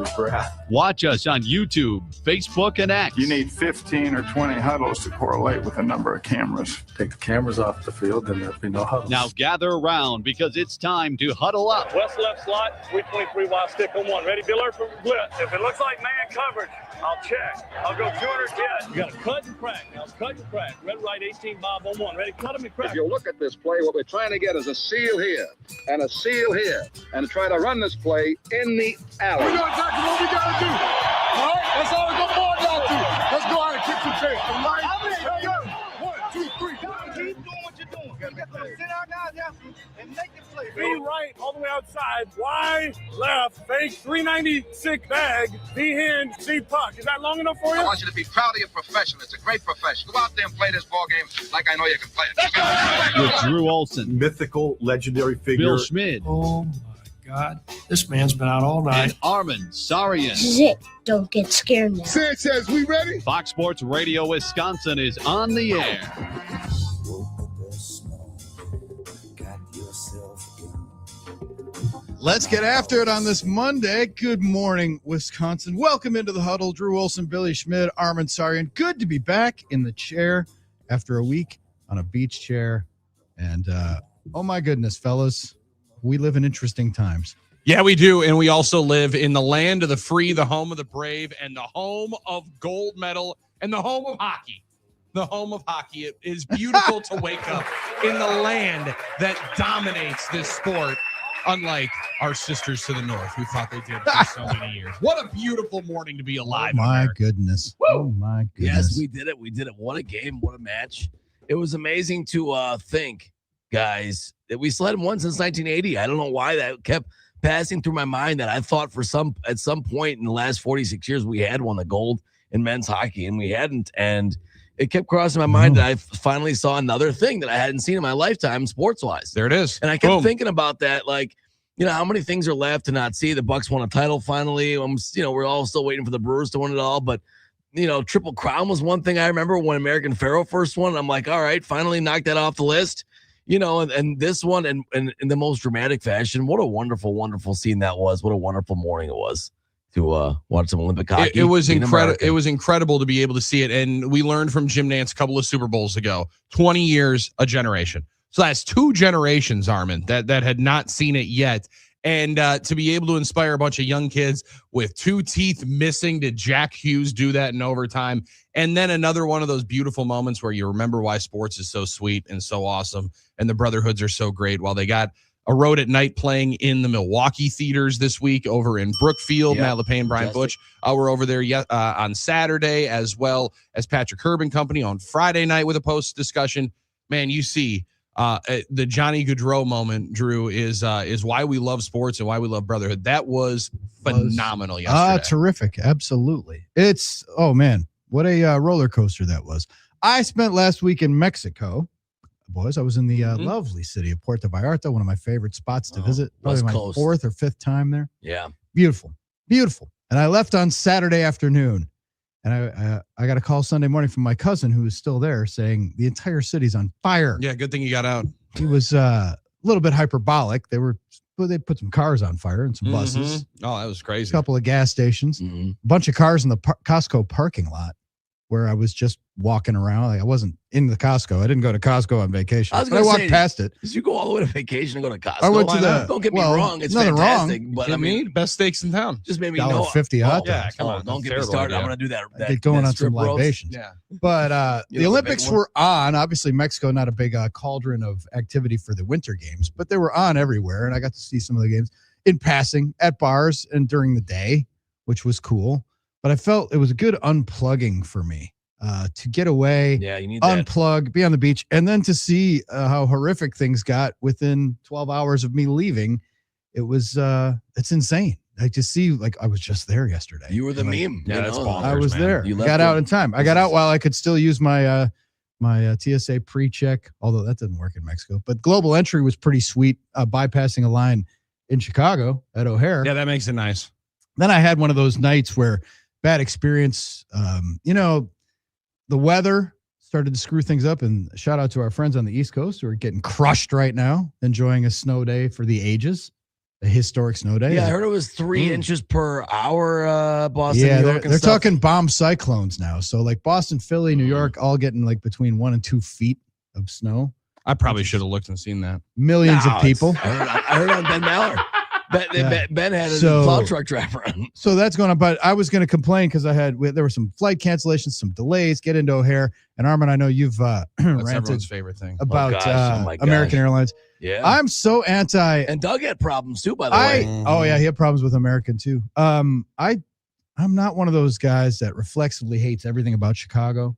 his breath. Watch us on YouTube, Facebook, and X. You need 15 or 20 huddles to correlate with the number of cameras. Take the cameras off the field, then there'll be no huddles. Now gather around because it's time to huddle up. West left slot, 323 wide stick on one. Ready, Biller for blitz. If it looks like man coverage, I'll check. I'll go 200 yet. You got to cut and crack. Now cut and crack. Red, right, 18, Bob on one. Ready, cut him and crack. If you look at this play, what we're trying to get is a seal here and a seal here and try to run this play in the alley. We're going to tackle what we got to do. All right? That's all we're going to down to. Let's go out and kick some tape. All right? Let's go. 1, 2, 3. Keep doing what you're doing. You got to sit our guys out and make the play. Be right, all the way outside. Wide, left, fake, 396 bag, D-hand, C puck. Is that long enough for you? I want you to be proud of your profession. It's a great profession. Go out there and play this ball game like I know you can play it. With Drew Olson, Mythical, legendary figure. Bill Schmid, Oh, my God. This man's been out all night. and Armin Sarian. This is it. Don't get scared now. Sanchez, we ready? Fox Sports Radio Wisconsin is on the air. Let's get after it on this Monday. Good morning, Wisconsin. Welcome into the Huddle. Drew Olson, Billy Schmid, Armin Sarian. Good to be back in the chair after a week on a beach chair. And, oh my goodness, fellas, we live in interesting times. Yeah, we do. And we also live in the land of the free, the home of the brave, and the home of gold medal, and the home of hockey. The home of hockey. It is beautiful to wake up in the land that dominates this sport, unlike our sisters to the north who thought they did for so many years. What a beautiful morning to be alive. Oh my America. goodness. Woo! Oh my goodness. Yes, we did it. We did it. What a game. What a match. It was amazing to think, guys, that we still hadn't won since 1980. I don't know why that kept passing through my mind, that I thought at some point in the last 46 years we had won the gold in men's hockey, and we hadn't. And it kept crossing my mind that I finally saw another thing that I hadn't seen in my lifetime sports-wise. There it is. And I kept thinking about that, like, you know, how many things are left to not see? The Bucks won a title finally. We're all still waiting for the Brewers to win it all. But, you know, Triple Crown was one thing I remember when American Pharoah first won. I'm like, all right, finally knocked that off the list. You know, and this one, and in the most dramatic fashion, what a wonderful, wonderful scene that was. What a wonderful morning it was to watch some Olympic hockey. It was incredible. It was incredible to be able to see it. And we learned from Jim Nantz a couple of Super Bowls ago, 20 years, a generation. So that's 2 generations, Armin, that had not seen it yet. And to be able to inspire a bunch of young kids with 2 teeth missing, to Jack Hughes do that in overtime. And then another one of those beautiful moments where you remember why sports is so sweet and so awesome. And the brotherhoods are so great. While they got a Road at Night playing in the Milwaukee theaters this week over in Brookfield. Matt LePain, Brian Butch were over there on Saturday, as well as Patrick Herb and company on Friday night with a post discussion. Man, you see the Johnny Gaudreau moment, Drew, is why we love sports and why we love brotherhood. That was phenomenal yesterday. Terrific. Absolutely. It's, oh man, what a roller coaster that was. I spent last week in Mexico. Boys, I was in the lovely city of Puerto Vallarta, one of my favorite spots to visit. Probably my 4th or 5th time there. Yeah. Beautiful. Beautiful. And I left on Saturday afternoon. And I got a call Sunday morning from my cousin who was still there saying the entire city's on fire. Yeah, good thing you got out. He was a little bit hyperbolic. They put some cars on fire and some buses. Oh, that was crazy. A couple of gas stations. A bunch of cars in the Costco parking lot where I was just walking around. Like, I wasn't in the Costco. I didn't go to Costco on vacation. I walked past it. Did you go all the way to vacation and go to Costco? I went to don't get me wrong. It's nothing fantastic. Wrong. But I mean, best steaks in town. Just made me know. $1.50 hot dogs. Yeah, come on. Don't get me started. I'm going to do that. Get going on some libations. Yeah. But the Olympics were on. Obviously, Mexico, not a big cauldron of activity for the winter games, but they were on everywhere. And I got to see some of the games in passing at bars and during the day, which was cool. But I felt it was a good unplugging for me. To get away, you need unplug, be on the beach, and then to see how horrific things got within 12 hours of me leaving. It was, it's insane. I just see, like, I was just there yesterday. You were the meme. Yeah, that's bonkers, I was man. there. You got out in time. I got out while I could still use my TSA pre-check, although that didn't work in Mexico. But global entry was pretty sweet, bypassing a line in Chicago at O'Hare. Yeah, that makes it nice. Then I had one of those nights where bad experience, the weather started to screw things up, and shout out to our friends on the East Coast who are getting crushed right now, enjoying a snow day for the ages. a historic snow day. Yeah, I heard it was 3 inches per hour. Boston, Yeah, New York, and they're stuff. talking bomb cyclones now. So like Boston, Philly, New York, all getting like between 1 and 2 feet of snow. I probably should have looked and seen that. Millions of people. I heard on Ben Maller. Ben had a plow truck driver on. So that's going on. But I was going to complain because there were some flight cancellations, some delays, get into O'Hare. And Armin, I know you've That's ranted everyone's favorite thing. about American Airlines. Yeah. I'm so anti. And Doug had problems too, by the way. Oh yeah, he had problems with American too. I'm not one of those guys that reflexively hates everything about Chicago.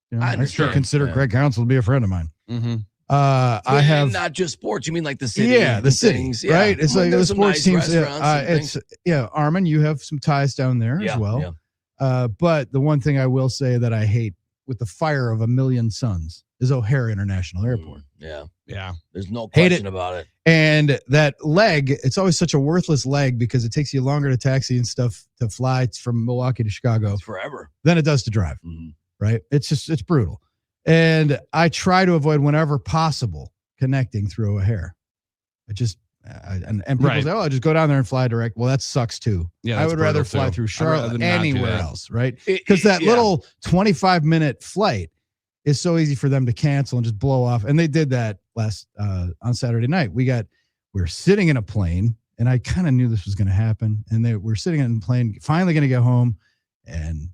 You know, I still consider Greg Council to be a friend of mine. Mm-hmm. I have not just sports. You mean like the city? Yeah, the city, things. right? It's like the sports teams. Nice Armin, you have some ties down there as well. Yeah. But the one thing I will say that I hate with the fire of a million suns is O'Hare International Airport. Yeah. There's no question about it. And that leg, it's always such a worthless leg because it takes you longer to taxi and stuff to fly from Milwaukee to Chicago. It's forever. Than it does to drive. Mm-hmm. Right? It's brutal. And I try to avoid whenever possible connecting through O'Hare. And people say, I'll just go down there and fly direct. Well, that sucks too. Yeah, I would rather fly through Charlotte than anywhere else, right? Because that little 25-minute flight is so easy for them to cancel and just blow off. And they did that on Saturday night. We were sitting in a plane, and I kind of knew this was going to happen. And we're sitting in a plane, finally going to get home, and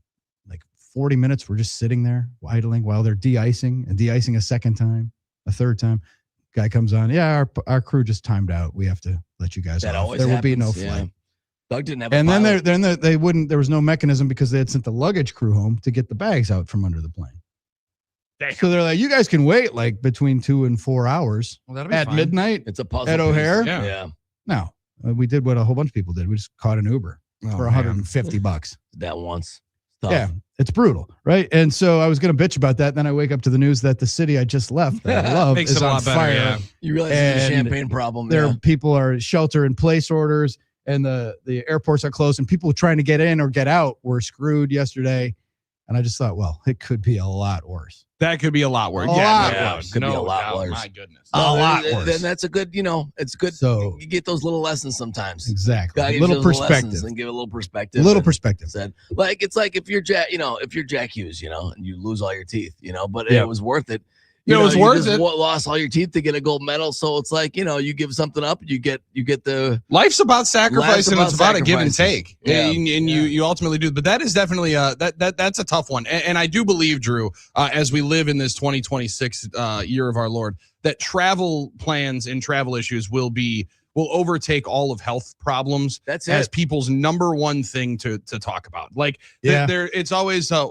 40 minutes, we're just sitting there idling while they're de-icing a second time, a third time. Guy comes on. Yeah, our crew just timed out. We have to let you guys off. There will be no flight. Doug didn't have. And then they wouldn't. There was no mechanism because they had sent the luggage crew home to get the bags out from under the plane. Damn. So they're like, you guys can wait like between 2 and 4 hours at midnight. It's a puzzle at O'Hare. Yeah. No, we did what a whole bunch of people did. We just caught an Uber for $150. That once. Yeah, it's brutal, right? And so I was going to bitch about that. Then I wake up to the news that the city I just left, that I love, is on fire. Yeah. You realize it's a champagne problem. People are shelter-in-place orders, and the airports are closed, and people trying to get in or get out were screwed yesterday. And I just thought, well, it could be a lot worse. That could be a lot worse. Could be a lot worse. My goodness. A lot worse. Then that's a good, it's good. So you get those little lessons sometimes. Exactly. A little perspective. And give a little perspective. It's like if you're Jack Hughes, and you lose all your teeth, but it was worth it. It was worth it. Lost all your teeth to get a gold medal, so it's like you give something up, you get the. Life's about sacrifice, and it's about a give and take, and you ultimately do. But that is definitely that's a tough one, and I do believe, Drew, as we live in this 2026 year of our Lord, that travel plans and travel issues will overtake all of health problems. That's it. As people's number one thing to talk about. Like it's always. I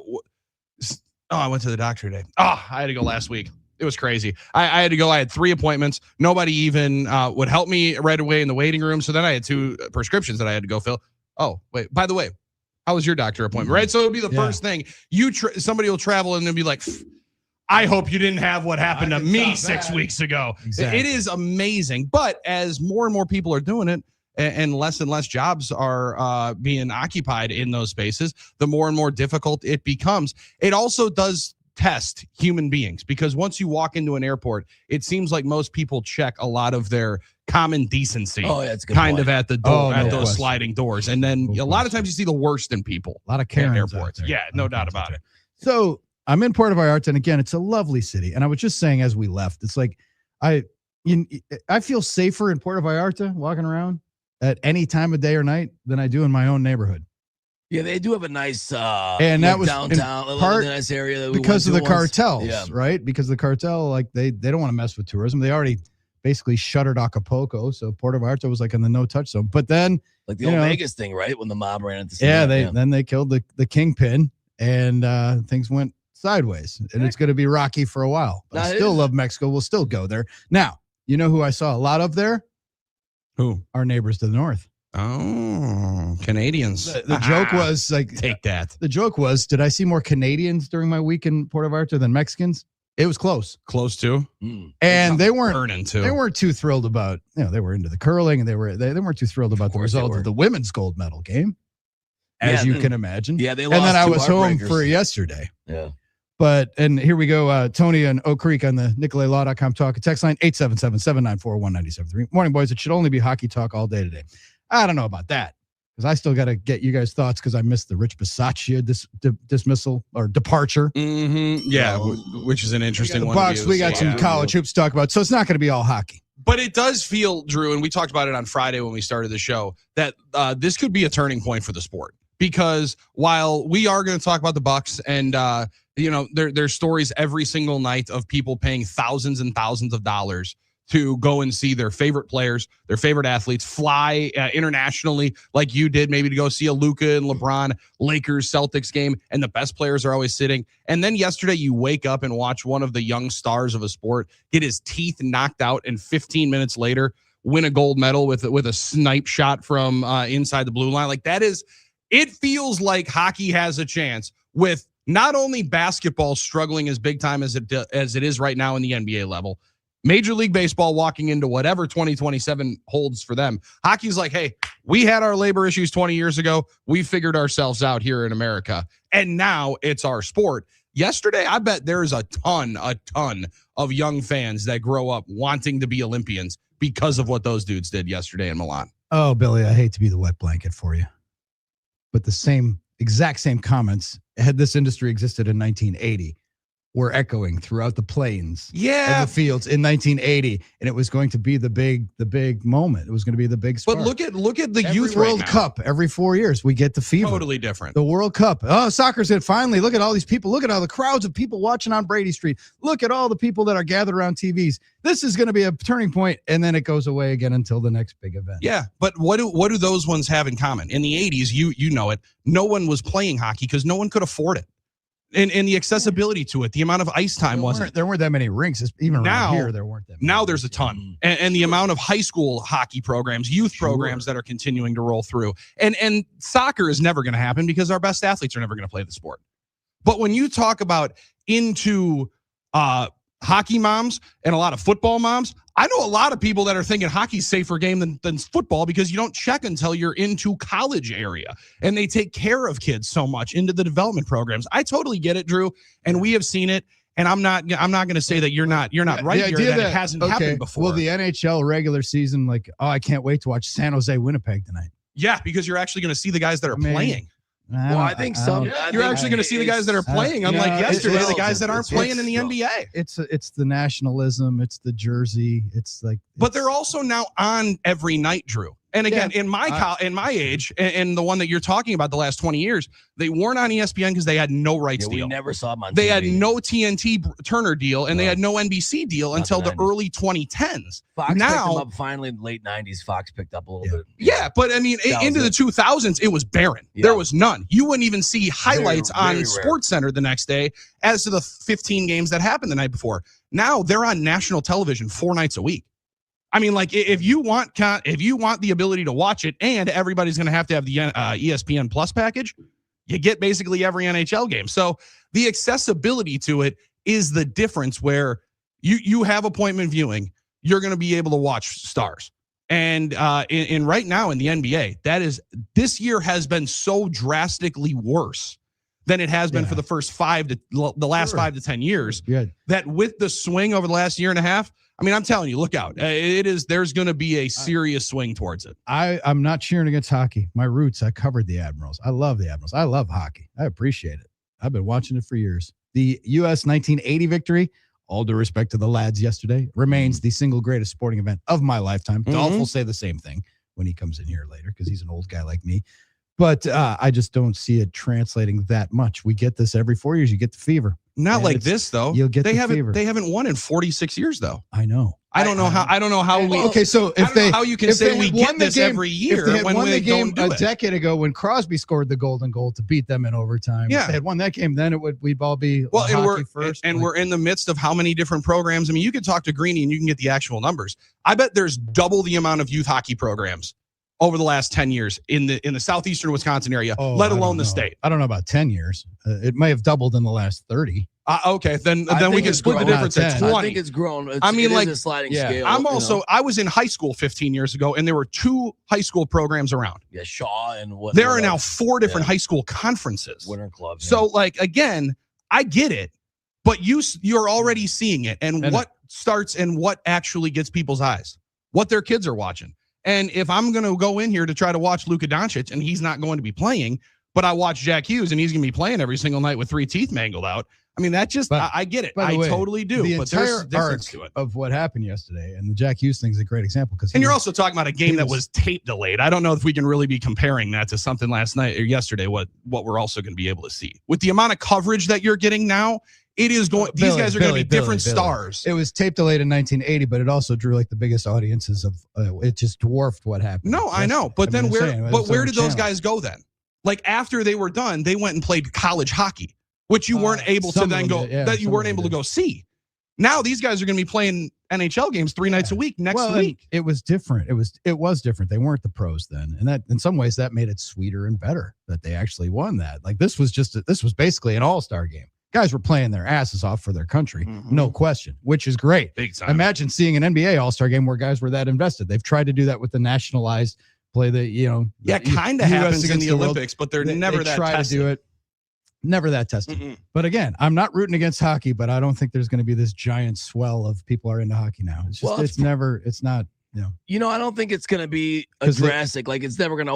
went to the doctor today. I had to go last week. It was crazy. I had to go. I had 3 appointments. Nobody even would help me right away in the waiting room. So then I had 2 prescriptions that I had to go fill. Oh, wait. By the way, how was your doctor appointment? Right. So it would be the first thing. Somebody will travel and they'll be like, I hope you didn't have what happened to me 6 weeks ago. Exactly. It is amazing. But as more and more people are doing it, and less jobs are being occupied in those spaces, the more and more difficult it becomes. It also does test human beings, because once you walk into an airport, it seems like most people check a lot of their common decency kind of at the door, at those sliding doors. And then a lot of times you see the worst in people. A lot of Karens at airports. Yeah, no doubt about it. So I'm in Puerto Vallarta, and again, it's a lovely city. And I was just saying as we left, it's like I feel safer in Puerto Vallarta walking around at any time of day or night than I do in my own neighborhood. Yeah, they do have a nice and that was downtown, a nice area that we because of the cartels, yeah. Right? Because the cartel, like they don't want to mess with tourism. They already basically shuttered Acapulco, so Puerto Vallarta was like in the no-touch zone. But then, like the old Vegas thing, right? When the mob ran at the then they killed the kingpin, and things went sideways, and it's going to be rocky for a while. But I still love Mexico. We'll still go there. Now, you know who I saw a lot of there? Who? Our neighbors to the north. Oh, Canadians. The joke was like, take that. The joke was, did I see more Canadians during my week in Puerto Vallarta than Mexicans? It was close. Close to. And they weren't burning too. They weren't too thrilled about, they were into the curling, and they weren't too thrilled about the result of the women's gold medal game, as you can imagine. Yeah, they lost. lost. And then I was home for yesterday. Yeah. And here we go. Tony and Oak Creek on the NicoletLaw.com talk. Text line 877-794-1973. Morning, boys. It should only be hockey talk all day today. I don't know about that because I still got to get you guys' thoughts because I missed the Rich Bisaccia dismissal or departure. Mm-hmm. Yeah, which is an interesting one. Bucks, we got some college hoops to talk about, so it's not going to be all hockey. But it does feel, Drew, and we talked about it on Friday when we started the show, that this could be a turning point for the sport. Because while we are going to talk about the Bucks and there's stories every single night of people paying thousands and thousands of dollars to go and see their favorite players, their favorite athletes, fly internationally like you did, maybe to go see a Luka and LeBron Lakers Celtics game, and the best players are always sitting. And then yesterday you wake up and watch one of the young stars of a sport get his teeth knocked out, and 15 minutes later win a gold medal with a snipe shot from inside the blue line. Like that is. It feels like hockey has a chance with not only basketball struggling as big time as it is right now in the NBA level, Major League Baseball walking into whatever 2027 holds for them. Hockey's like, hey, we had our labor issues 20 years ago. We figured ourselves out here in America, and now it's our sport. Yesterday, I bet there's a ton of young fans that grow up wanting to be Olympians because of what those dudes did yesterday in Milan. Oh, Billy, I hate to be the wet blanket for you. But the exact same comments, had this industry existed in 1980, were echoing throughout the plains and the fields in 1980, and it was going to be the big moment. It was going to be the big spark. But look at the youth World right now. Cup every 4 years. We get the fever. Totally different. The World Cup. Oh, soccer's it. Finally, look at all these people. Look at all the crowds of people watching on Brady Street. Look at all the people that are gathered around TVs. This is going to be a turning point, and then it goes away again until the next big event. Yeah, but what do those ones have in common? In the 80s, you know it, no one was playing hockey because no one could afford it. And the accessibility to it, the amount of ice time there weren't that many rinks. Even around here, there weren't that many. Now there's a ton. And the amount of high school hockey programs, youth programs that are continuing to roll through. And soccer is never going to happen because our best athletes are never going to play the sport. But when you talk about into hockey moms and a lot of football moms, I know a lot of people that are thinking hockey's safer game than football because you don't check until you're into college area, and they take care of kids so much into the development programs. I totally get it, Drew, and we have seen it. And I'm not going to say that you're not right here that it hasn't happened before. Well, the NHL regular season, I can't wait to watch San Jose Winnipeg tonight. Yeah, because you're actually going to see the guys that are playing. I think you're actually going to see the guys that are playing, unlike yesterday, the guys that aren't playing in the NBA. It's the nationalism, it's the jersey, but they're also now on every night, Drew. And again, in my age, and the one that you're talking about, the last 20 years, they weren't on ESPN because they had no rights deal. We never saw them on They TV. had no TNT Turner deal, and they had no NBC deal until the early 2010s. Fox picked them up finally in the late 90s. Fox picked up a little bit. Yeah, but I mean, into the 2000s, it was barren. Yeah. There was none. You wouldn't even see highlights on SportsCenter the next day as to the 15 games that happened the night before. Now they're on national television 4 nights a week. I mean, if you want the ability to watch it, and everybody's going to have the ESPN Plus package, you get basically every NHL game. So the accessibility to it is the difference where you have appointment viewing, you're going to be able to watch stars. And in right now in the NBA, this year has been so drastically worse than it has been for the first the last 5 to 10 years. That with the swing over the last year and a half, I mean, I'm telling you, look out. There's going to be a serious swing towards it. I'm not cheering against hockey. My roots, I covered the Admirals. I love the Admirals. I love hockey. I appreciate it. I've been watching it for years. The U.S. 1980 victory, all due respect to the lads yesterday, remains the single greatest sporting event of my lifetime. Dolph will say the same thing when he comes in here later because he's an old guy like me. But I just don't see it translating that much. We get this every 4 years. You get the fever. Not like this though. You'll get the fever. They haven't won in 46 years though. I know. I don't know how we. Okay, so how you can say we get this every year if they when won we the game don't do a decade ago when Crosby scored the golden goal to beat them in overtime. Yeah. If they had won that game, then we'd all be hockey first. We're in the midst of how many different programs. I mean, you can talk to Greeny and you can get the actual numbers. I bet there's double the amount of youth hockey programs over the last 10 years in the southeastern Wisconsin area, let alone the state. I don't know about 10 years. It may have doubled in the last 30. Okay, then we can split the difference at 20. I think it's grown. It is a sliding scale. I was in high school 15 years ago, and there were 2 high school programs around. Yeah, Shaw and what. There are now 4 different high school conferences. Winter clubs. So, again, I get it. but you're already seeing it. And what starts and what actually gets people's eyes, what their kids are watching. And if I'm going to go in here to try to watch Luka Doncic and he's not going to be playing, but I watch Jack Hughes and he's going to be playing every single night with 3 teeth mangled out. I mean, that just, I get it. I totally do. The but there's entire difference arc to it. of what happened yesterday, and the Jack Hughes thing is a great example. And you're also talking about a game that was tape delayed. I don't know if we can really be comparing that to something last night or yesterday, what we're also going to be able to see. With the amount of coverage that you're getting now, it is going. These guys are going to be different stars. It was tape delayed in 1980, but it also drew like the biggest audiences of. It just dwarfed what happened. No, I know, but then where did those guys go then? Like after they were done, they went and played college hockey, which you weren't able to then go. That you weren't able to go see. Now these guys are going to be playing NHL games 3 nights a week next week. It was different. It was different. They weren't the pros then, and that in some ways that made it sweeter and better that they actually won that. Like this was basically an all-star game. Guys were playing their asses off for their country, no question, which is great. Big time. Imagine seeing an NBA All-Star game where guys were that invested. They've tried to do that with the nationalized play. Kind of happens in the Olympics, but they're never that try tested. to do it. Never that tested. But again, I'm not rooting against hockey, but I don't think there's going to be this giant swell of people are into hockey now. It's just, it's not. I don't think it's going to be a drastic. It's never going to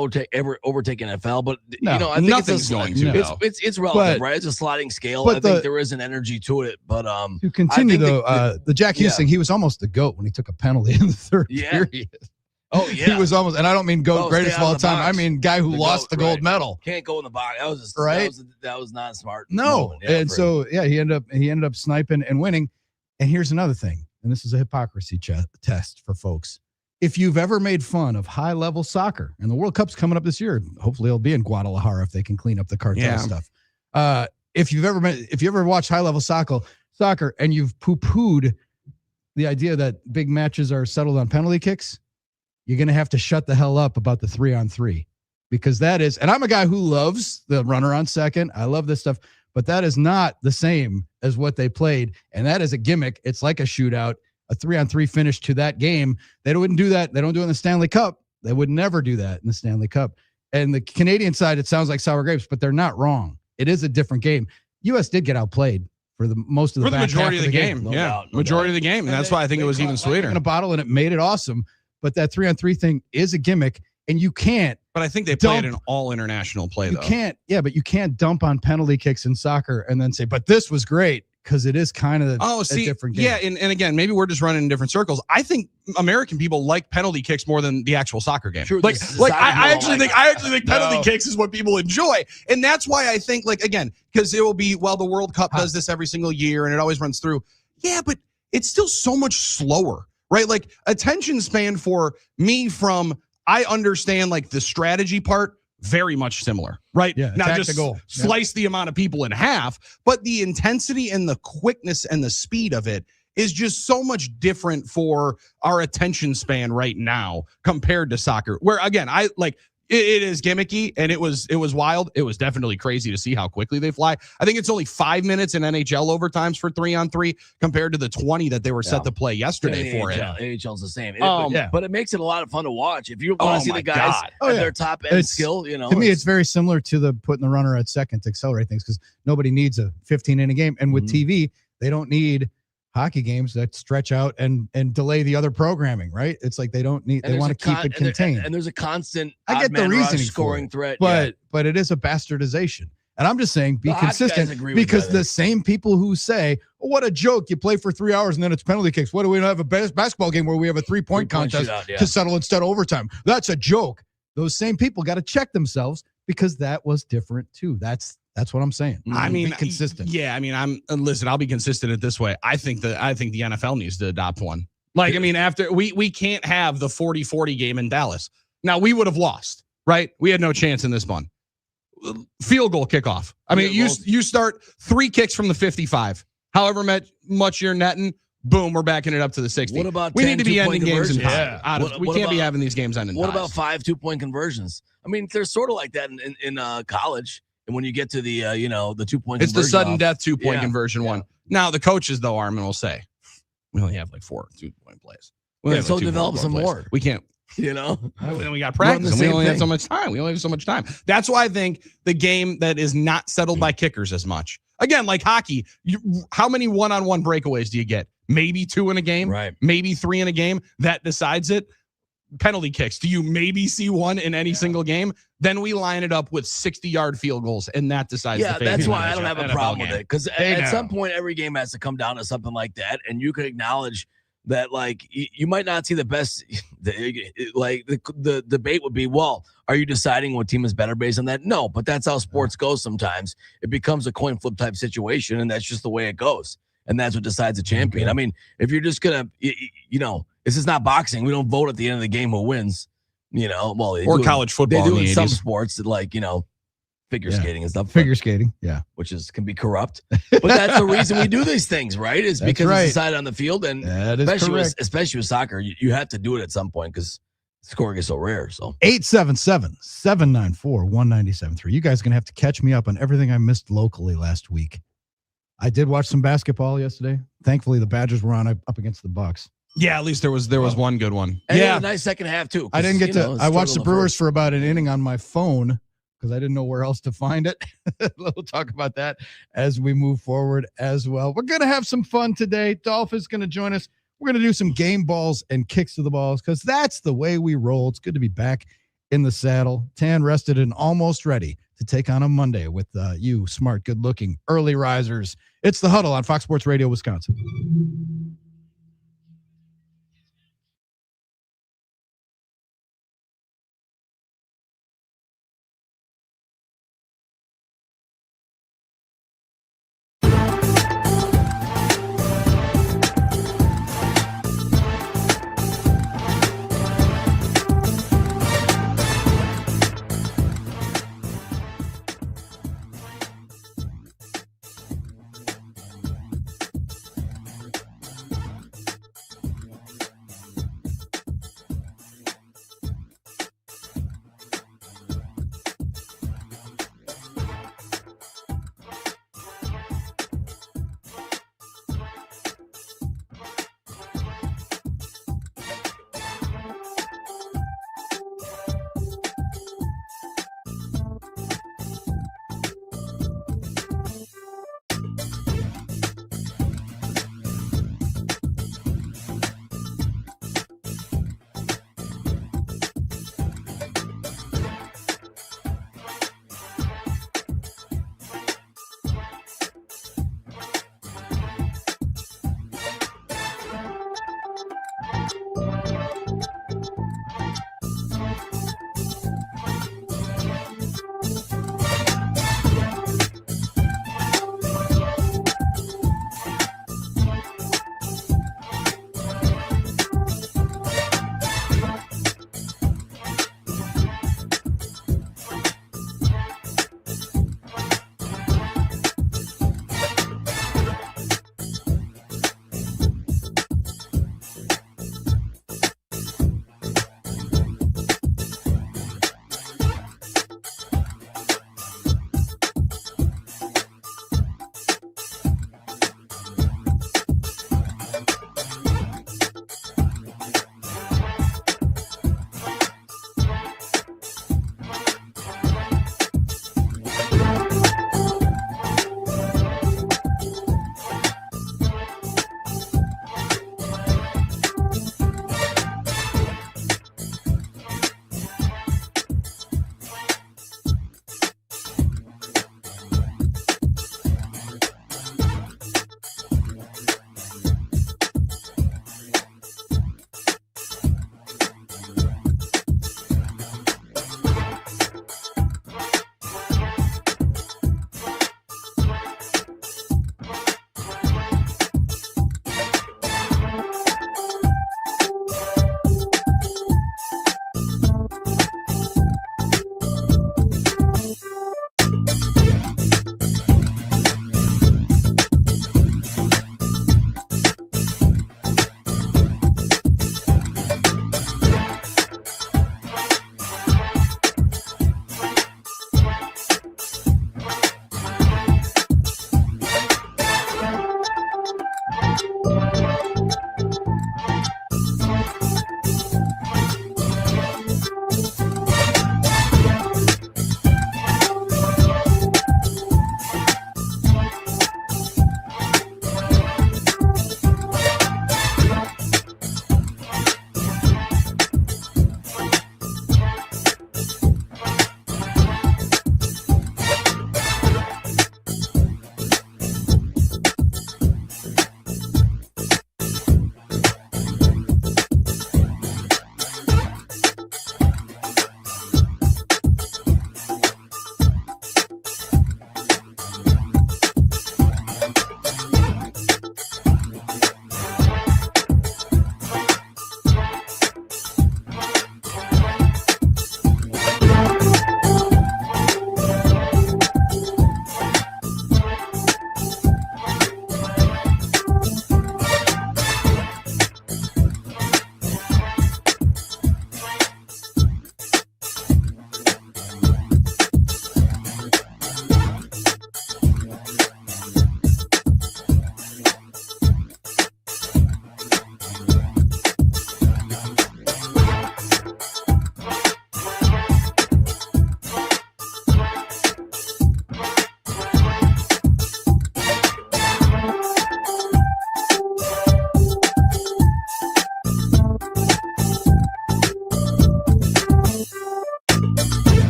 overtake NFL. But I think nothing's going to. It's relative, right? It's a sliding scale. I think there is an energy to it. But to continue though, the Jack Hughes thing, he was almost the GOAT when he took a penalty in the third period. Oh yeah, he was almost, and I don't mean GOAT greatest of all time. I mean guy who lost the gold medal. Can't go in the box. That was that was not smart. No, he ended up sniping and winning. And here's another thing, and this is a hypocrisy test for folks. If you've ever made fun of high-level soccer, and the World Cup's coming up this year, hopefully it'll be in Guadalajara if they can clean up the cartel stuff. If you ever watched high-level soccer and you've poo-pooed the idea that big matches are settled on penalty kicks, you're going to have to shut the hell up about the 3-on-3, because that is, and I'm a guy who loves the runner on second. I love this stuff, but that is not the same as what they played. And that is a gimmick. It's like a shootout, a 3-on-3 finish to that game. They wouldn't do that. They don't do it in the Stanley Cup. They would never do that in the Stanley Cup. And the Canadian side, it sounds like sour grapes, but they're not wrong. It is a different game. U.S. did get outplayed for the majority of the game. Majority of the game. And that's why I think it was even sweeter. In a bottle, and it made it awesome. But that 3-on-3 thing is a gimmick, and you can't. But I think they played an all international play, though. But you can't dump on penalty kicks in soccer and then say, but this was great, because it is kind of a different game. Yeah, and again, maybe we're just running in different circles. I think American people like penalty kicks more than the actual soccer game. True, I actually think penalty kicks is what people enjoy. And that's why I think, again, because it will be, the World Cup does this every single year and it always runs through. Yeah, but it's still so much slower. Right? Like attention span for me I understand the strategy part, very much similar, right? Yeah. Now just slice the amount of people in half, but the intensity and the quickness and the speed of it is just so much different for our attention span right now compared to soccer, where again, it is gimmicky and it was wild. It was definitely crazy to see how quickly they fly. I think it's only 5 minutes in NHL overtimes for 3-on-3 compared to the 20 that they were set to play yesterday for it. AHL's the same. But it makes it a lot of fun to watch. If you want to see the guys at their top end skill, To me, it's very similar to the putting the runner at second to accelerate things, because nobody needs a 15-inning game. And with TV, they don't need hockey games that stretch out and delay the other programming, right? It's like they don't need, they want to keep it contained. And there's a constant I get the reasoning scoring threat, but it is a bastardization. And I'm just saying, be consistent, because the same people who say, oh, what a joke, you play for 3 hours and then it's penalty kicks. What do we have a basketball game where we have a three-point contest to settle instead of overtime? That's a joke. Those same people got to check themselves, because that was different too. That's what I'm saying. I mean, be consistent. Yeah, I mean, listen, I'll be consistent it this way. I think the NFL needs to adopt one. After we can't have the 40-40 game in Dallas. Now, we would have lost, right? We had no chance in this one. Field goal kickoff. I mean, you start 3 kicks from the 55. However much you're netting, boom, we're backing it up to the 60. What about we need to be ending games in time? Yeah. We can't be having these games ending. What about 5 2-point conversions? I mean, they're sort of like that in college. And when you get to the the 2-point, it's the sudden death 2-point conversion one. Now the coaches, though, Armin will say, we only have 4 2-point plays. So develop some more. We can't. And we got practice, and we only have so much time. That's why I think the game that is not settled by kickers as much. Again, like hockey, how many one-on-one breakaways do you get? Maybe 2 in a game, Right? Maybe 3 in a game. That decides it. Penalty kicks. Do you maybe see 1 in any single game? Then we line it up with 60-yard field goals, and that decides. Yeah, that's why I don't have a problem with it, because at some point every game has to come down to something like that, and you can acknowledge that, like, you might not see the best. The debate would be, well, are you deciding what team is better based on that? No, but that's how sports goes. Sometimes it becomes a coin flip type situation, and that's just the way it goes, and that's what decides a champion. I mean, if you're just gonna, this is not boxing. We don't vote at the end of the game who wins. Or college football. They do in in some 80s. sports, like figure skating and stuff. Figure skating, yeah, which can be corrupt. But that's the reason we do these things, right? Is That's because right. it's decided on the field, and that is correct. especially with soccer, you have to do it at some point because scoring is so rare. So 877-794-1973. You guys are gonna have to catch me up on everything I missed locally last week. I did watch some basketball yesterday. Thankfully, the Badgers were on up against the Bucks. Yeah, at least there was one good one. And yeah, a nice second half too. I didn't get to. I watched the Brewers first. for about an inning on my phone because I didn't know where else to find it. We'll talk about that as we move forward as well. We're gonna have some fun today. Dolph is gonna join us. We're gonna do some game balls and kicks to the balls because that's the way we roll. It's good to be back in the saddle. Tan rested and almost ready to take on a Monday with you, smart, good-looking early risers. It's the Huddle on Fox Sports Radio, Wisconsin.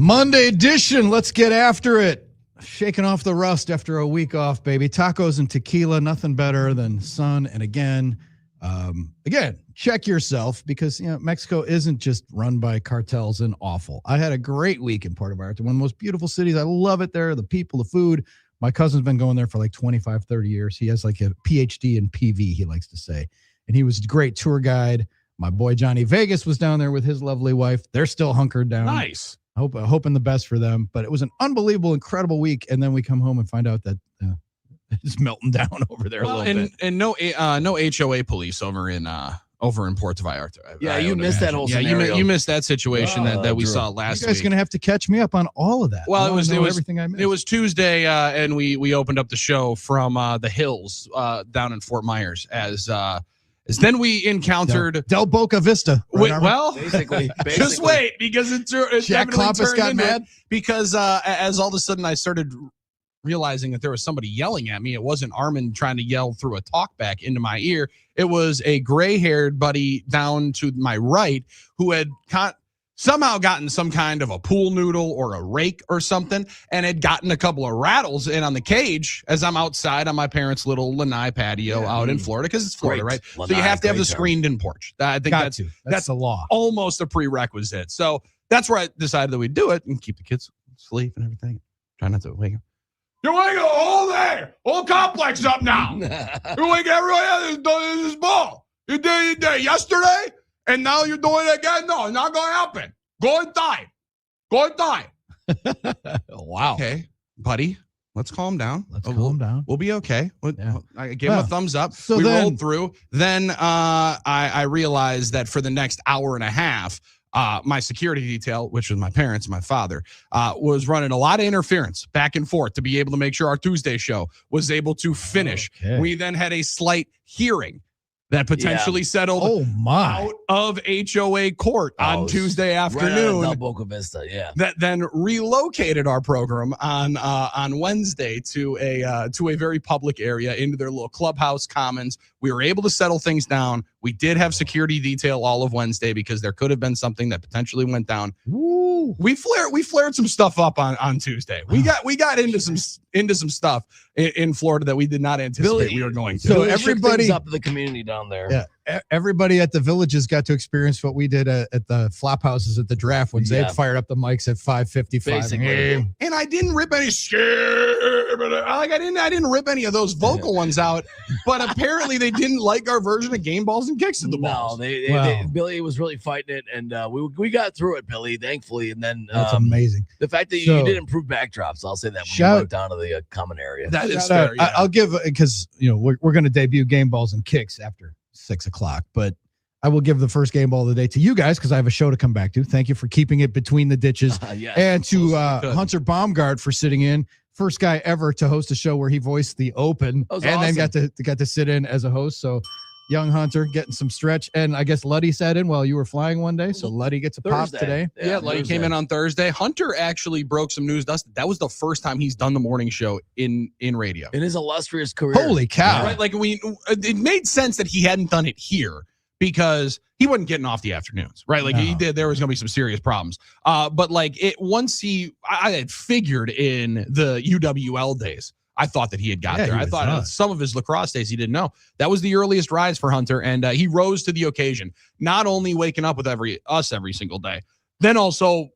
Monday edition. Let's get after it. Shaking off the rust after a week off, baby. Tacos and tequila, nothing better than sun. And again, check yourself because Mexico isn't just run by cartels and awful. I had a great week in Puerto Vallarta, one of the most beautiful cities. I love it there. The people, the food. My cousin's been going there for like 25, 30 years. He has like a PhD in PV, he likes to say. And he was a great tour guide. My boy Johnny Vegas was down there with his lovely wife. They're still hunkered down. Nice. Hoping the best for them. But it was an unbelievable, incredible week. And then we come home and find out that it's melting down over there a little bit. And no HOA police over in Puerto Vallarta. Yeah, you missed that whole scenario. scenario. You missed that situation that we saw last week. You guys going to have to catch me up on all of that. Well, it was everything I missed. It was Tuesday, and we opened up the show from the hills down in Fort Myers as then we encountered Del Boca Vista. Right, basically, just wait because it's Jack Kloppus got mad because as all of a sudden I started realizing that there was somebody yelling at me. It wasn't Armin trying to yell through a talkback into my ear. It was a gray-haired buddy down to my right who had somehow gotten some kind of a pool noodle or a rake or something and had gotten a couple of rattles in on the cage as I'm outside on my parents' little lanai patio out in Florida because it's Florida, right? Lanai, so you have to have the term. screened-in porch. I think that's the law. Almost a prerequisite. So that's where I decided that we'd do it and keep the kids asleep and everything. Try not to wake them. You're waking the whole complex up now. You're waking everybody up this ball. You did it yesterday, and now you're doing it again. No, it's not going to happen. Go inside. Wow. Okay, buddy, let's calm down. Calm down. We'll be okay. I gave him a thumbs up. So we then, rolled through. Then I realized that for the next hour and a half, my security detail, which was my parents and my father, was running a lot of interference back and forth to be able to make sure our Tuesday show was able to finish. Okay. We then had a slight hearing that potentially settled out of HOA court on Tuesday afternoon. Right Boca Vista, That then relocated our program on Wednesday to a very public area into their little clubhouse commons. We were able to settle things down. We did have security detail all of Wednesday because there could have been something that potentially went down. Woo. We flared some stuff up on Tuesday. We got into some stuff in Florida that we did not anticipate we were going to. So everybody up the community down there. Yeah, everybody at the villages got to experience what we did at the flop houses at the draft when Zay fired up the mics at 5:55. Basically. And I didn't rip any I didn't rip any of those vocal ones out, but apparently they didn't like our version of game balls and kicks to the balls. No, Billy was really fighting it, and we got through it, Billy, thankfully. And then that's amazing. The fact that you did improve backdrops, I'll say that when you went down to the common area. That is fair. I'll give because we're going to debut game balls and kicks after 6:00, but I will give the first game ball of the day to you guys because I have a show to come back to. Thank you for keeping it between the ditches, and to Hunter Baumgart for sitting in. First guy ever to host a show where he voiced the Open and then got to sit in as a host. So young Hunter getting some stretch, and I guess Luddy sat in while you were flying one day. So Luddy gets a pop today. Yeah, Luddy came in on Thursday. Hunter actually broke some news. That was the first time he's done the morning show in radio in his illustrious career. Holy cow! Right, like it made sense that he hadn't done it here because he wasn't getting off the afternoons, right? Like he did, there was going to be some serious problems. But like I had figured in the UWL days, I thought that he had got there. I thought some of his lacrosse days he didn't know. That was the earliest rise for Hunter, and he rose to the occasion. Not only waking up with every single day, then also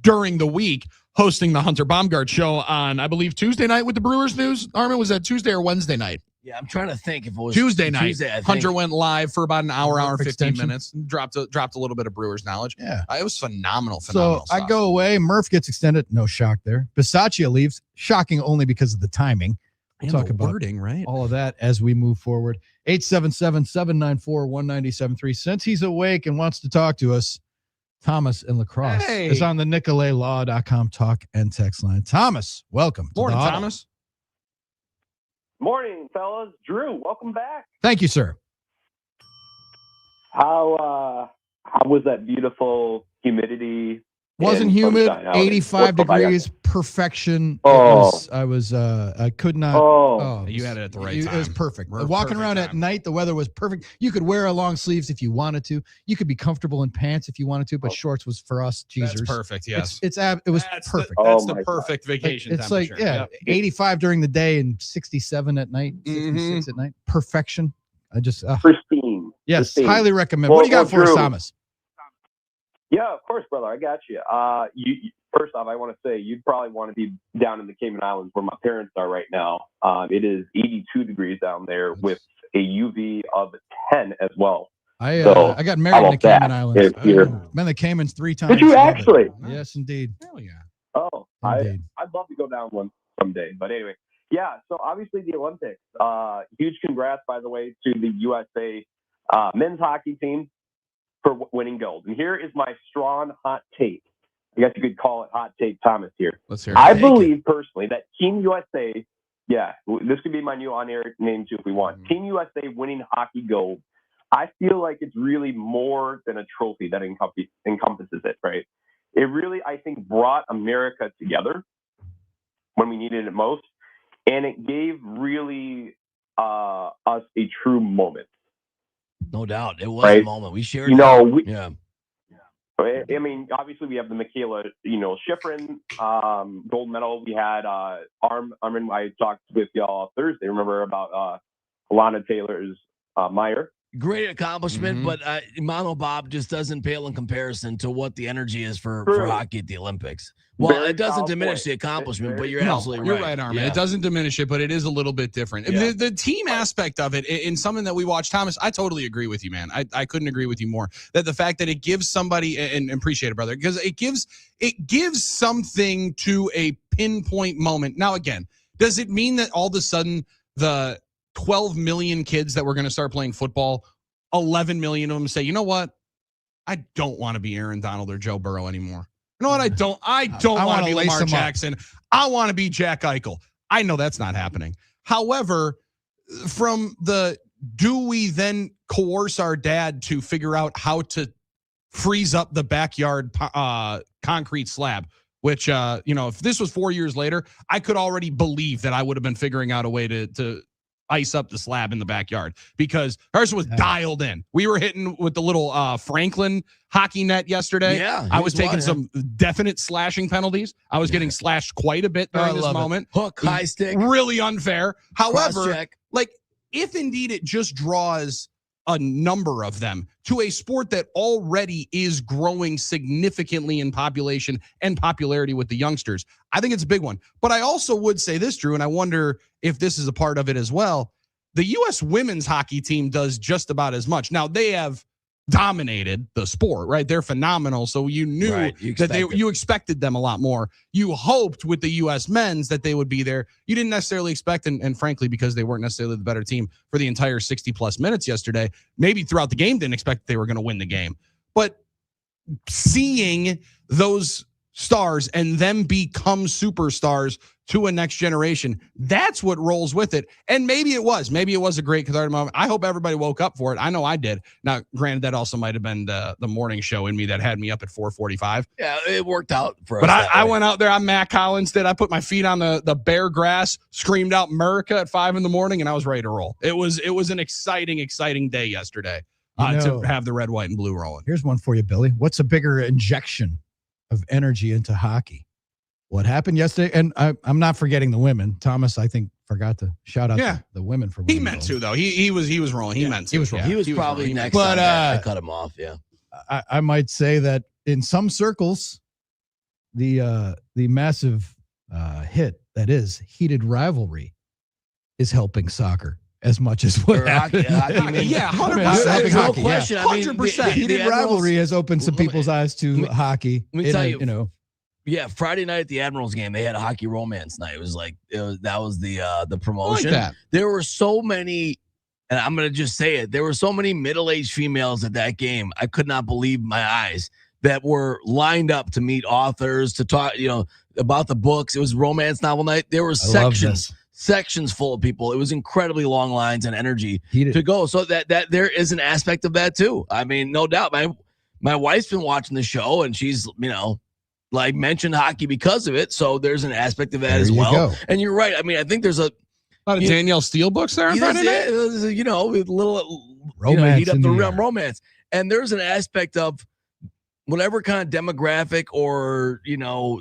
during the week hosting the Hunter Baumgart show on, I believe, Tuesday night with the Brewers News. Armin, was that Tuesday or Wednesday night? Yeah, I'm trying to think if it was Tuesday night. I Hunter went live for about an hour and 15 extension. minutes. Dropped a little bit of Brewers knowledge. Yeah, it was phenomenal. So stuff. I go away. Murph gets extended. No shock there. Bisaccia leaves. Shocking only because of the timing. We'll talk about wording, right? All of that as we move forward. 877-794-1973. Since he's awake and wants to talk to us, Thomas in La Crosse is on the NicoletLaw.com talk and text line. Thomas, welcome. Morning, Thomas. Morning, fellas. Drew, welcome back. Thank you, sir. How was that beautiful humidity Wasn't and humid, sunshine out. 85 What- degrees, perfection. Oh. I could not. Oh. You had it at the right It was time. perfect. We're Walking perfect around at time. night, the weather was perfect. You could wear a long sleeves if you wanted to. You could be comfortable in pants if you wanted to, but shorts was for us. That's Cheesers. perfect. Yes. It was perfect. That's Oh the my perfect vacation It's like, temperature. yeah, 85 during the day and 67 at night, 66 at night. Perfection. I just, Pristine. yes, Pristine. highly recommend. What do you got for us, Drew. Thomas? Yeah, of course, brother. I got you. First off, I want to say you'd probably want to be down in the Cayman Islands where my parents are right now. It is 82 degrees down there with a UV of 10 as well. I So, got how married in the about that? Cayman Islands. If you're- Been the Caymans 3 times. Did you Love it. actually? Yes, indeed. Hell yeah. Oh, Indeed. I'd love to go down one someday. But anyway, yeah. So obviously the Olympics. Huge congrats, by the way, to the USA men's hockey team for winning gold. And here is my strong hot take. I guess you could call it hot take Thomas here. Let's hear it. I believe personally that Team USA, yeah, this could be my new on-air name too if we want. Team USA winning hockey gold. I feel like it's really more than a trophy that encompasses it, right? It really, I think, brought America together when we needed it most, and it gave really us a true moment. No doubt. It was Right. a moment. We shared You it. know, Yeah. I mean, obviously we have the Michaela, Schifrin gold medal. We had Armin. I talked with y'all Thursday. Remember about Alana Taylor's Meyer. Great accomplishment, Mhm. but Mono Bob just doesn't pale in comparison to what the energy is for True. hockey at the Olympics. Well, Very it doesn't solid diminish point. the accomplishment, Very but you're No, absolutely you're right. right, Armin. Yeah. It doesn't diminish it, but it is a little bit different. I mean, Yeah. the team aspect of it, in something that we watch, Thomas, I totally agree with you, man. I couldn't agree with you more. That the fact that it gives somebody, and appreciate it, brother, because it gives something to a pinpoint moment. Now, again, does it mean that all of a sudden the 12 million kids that were going to start playing football, 11 million of them say, you know what? I don't want to be Aaron Donald or Joe Burrow anymore. You know what? I don't I want to wanna be lace Lamar him up. Jackson. I want to be Jack Eichel. I know that's not happening. However, from the do we then coerce our dad to figure out how to freeze up the backyard concrete slab, which, if this was 4 years later, I could already believe that I would have been figuring out a way to ice up the slab in the backyard because Harrison was dialed in. We were hitting with the little Franklin hockey net yesterday. Yeah, I was he was taking some definite slashing penalties. I was getting slashed quite a bit during this moment. Hook, high stick. Really unfair. However, Cross-check. like if indeed it just draws a number of them to a sport that already is growing significantly in population and popularity with the youngsters, I think it's a big one. But I also would say this, Drew, and I wonder if this is a part of it as well. The U.S. women's hockey team does just about as much. Now, they have dominated the sport, right? They're phenomenal. So you knew Right, you expected them a lot more. You hoped with the U.S. men's that they would be there. You didn't necessarily expect, and frankly, because they weren't necessarily the better team for the entire 60 plus minutes yesterday, maybe throughout the game, didn't expect they were going to win the game. But seeing those stars and them become superstars to a next generation, that's what rolls with it. And maybe it was a great cathartic moment. I hope everybody woke up for it. I know I did. Now, granted, that also might have been the morning show in me that had me up at 4:45. Yeah, it worked out for us. But that I way. went out there. I'm Matt Collins did. I put my feet on the bare grass, screamed out America at 5 a.m, and I was ready to roll. It was an exciting day yesterday to have the red, white, and blue rolling. Here's one for you, Billy. What's a bigger injection of energy into hockey? What happened yesterday? And I'm not forgetting the women. Thomas, I think, forgot to shout out to the women for He winning meant gold. to, though. He was rolling. He meant to. He was rolling. He was probably rolling. next. But, on that. I cut him off. Yeah. I might say that in some circles, the massive hit that is heated rivalry is helping soccer as much as what Or hockey, happened. hockey, maybe. Yeah, 100%. There's no hockey, yeah. question. I mean, 100%. Heated Admirals- rivalry has opened some people's eyes to hockey. let me tell you, Yeah, Friday night at the Admirals game, they had a hockey romance night. That was the promotion. that. There were so many, and I'm gonna just say it. There were so many middle-aged females at that game. I could not believe my eyes that were lined up to meet authors to talk, about the books. It was romance novel night. There were sections full of people. It was incredibly long lines and energy to go. So that there is an aspect of that too. I mean, no doubt. My wife's been watching the show and she's, like mentioned hockey because of it. So there's an aspect of that There as you well. go. And you're right. I mean, I think there's a lot of Danielle Steele books there on Friday night. you know, with little Romance heat up in the the realm air. romance. And there's an aspect of whatever kind of demographic or,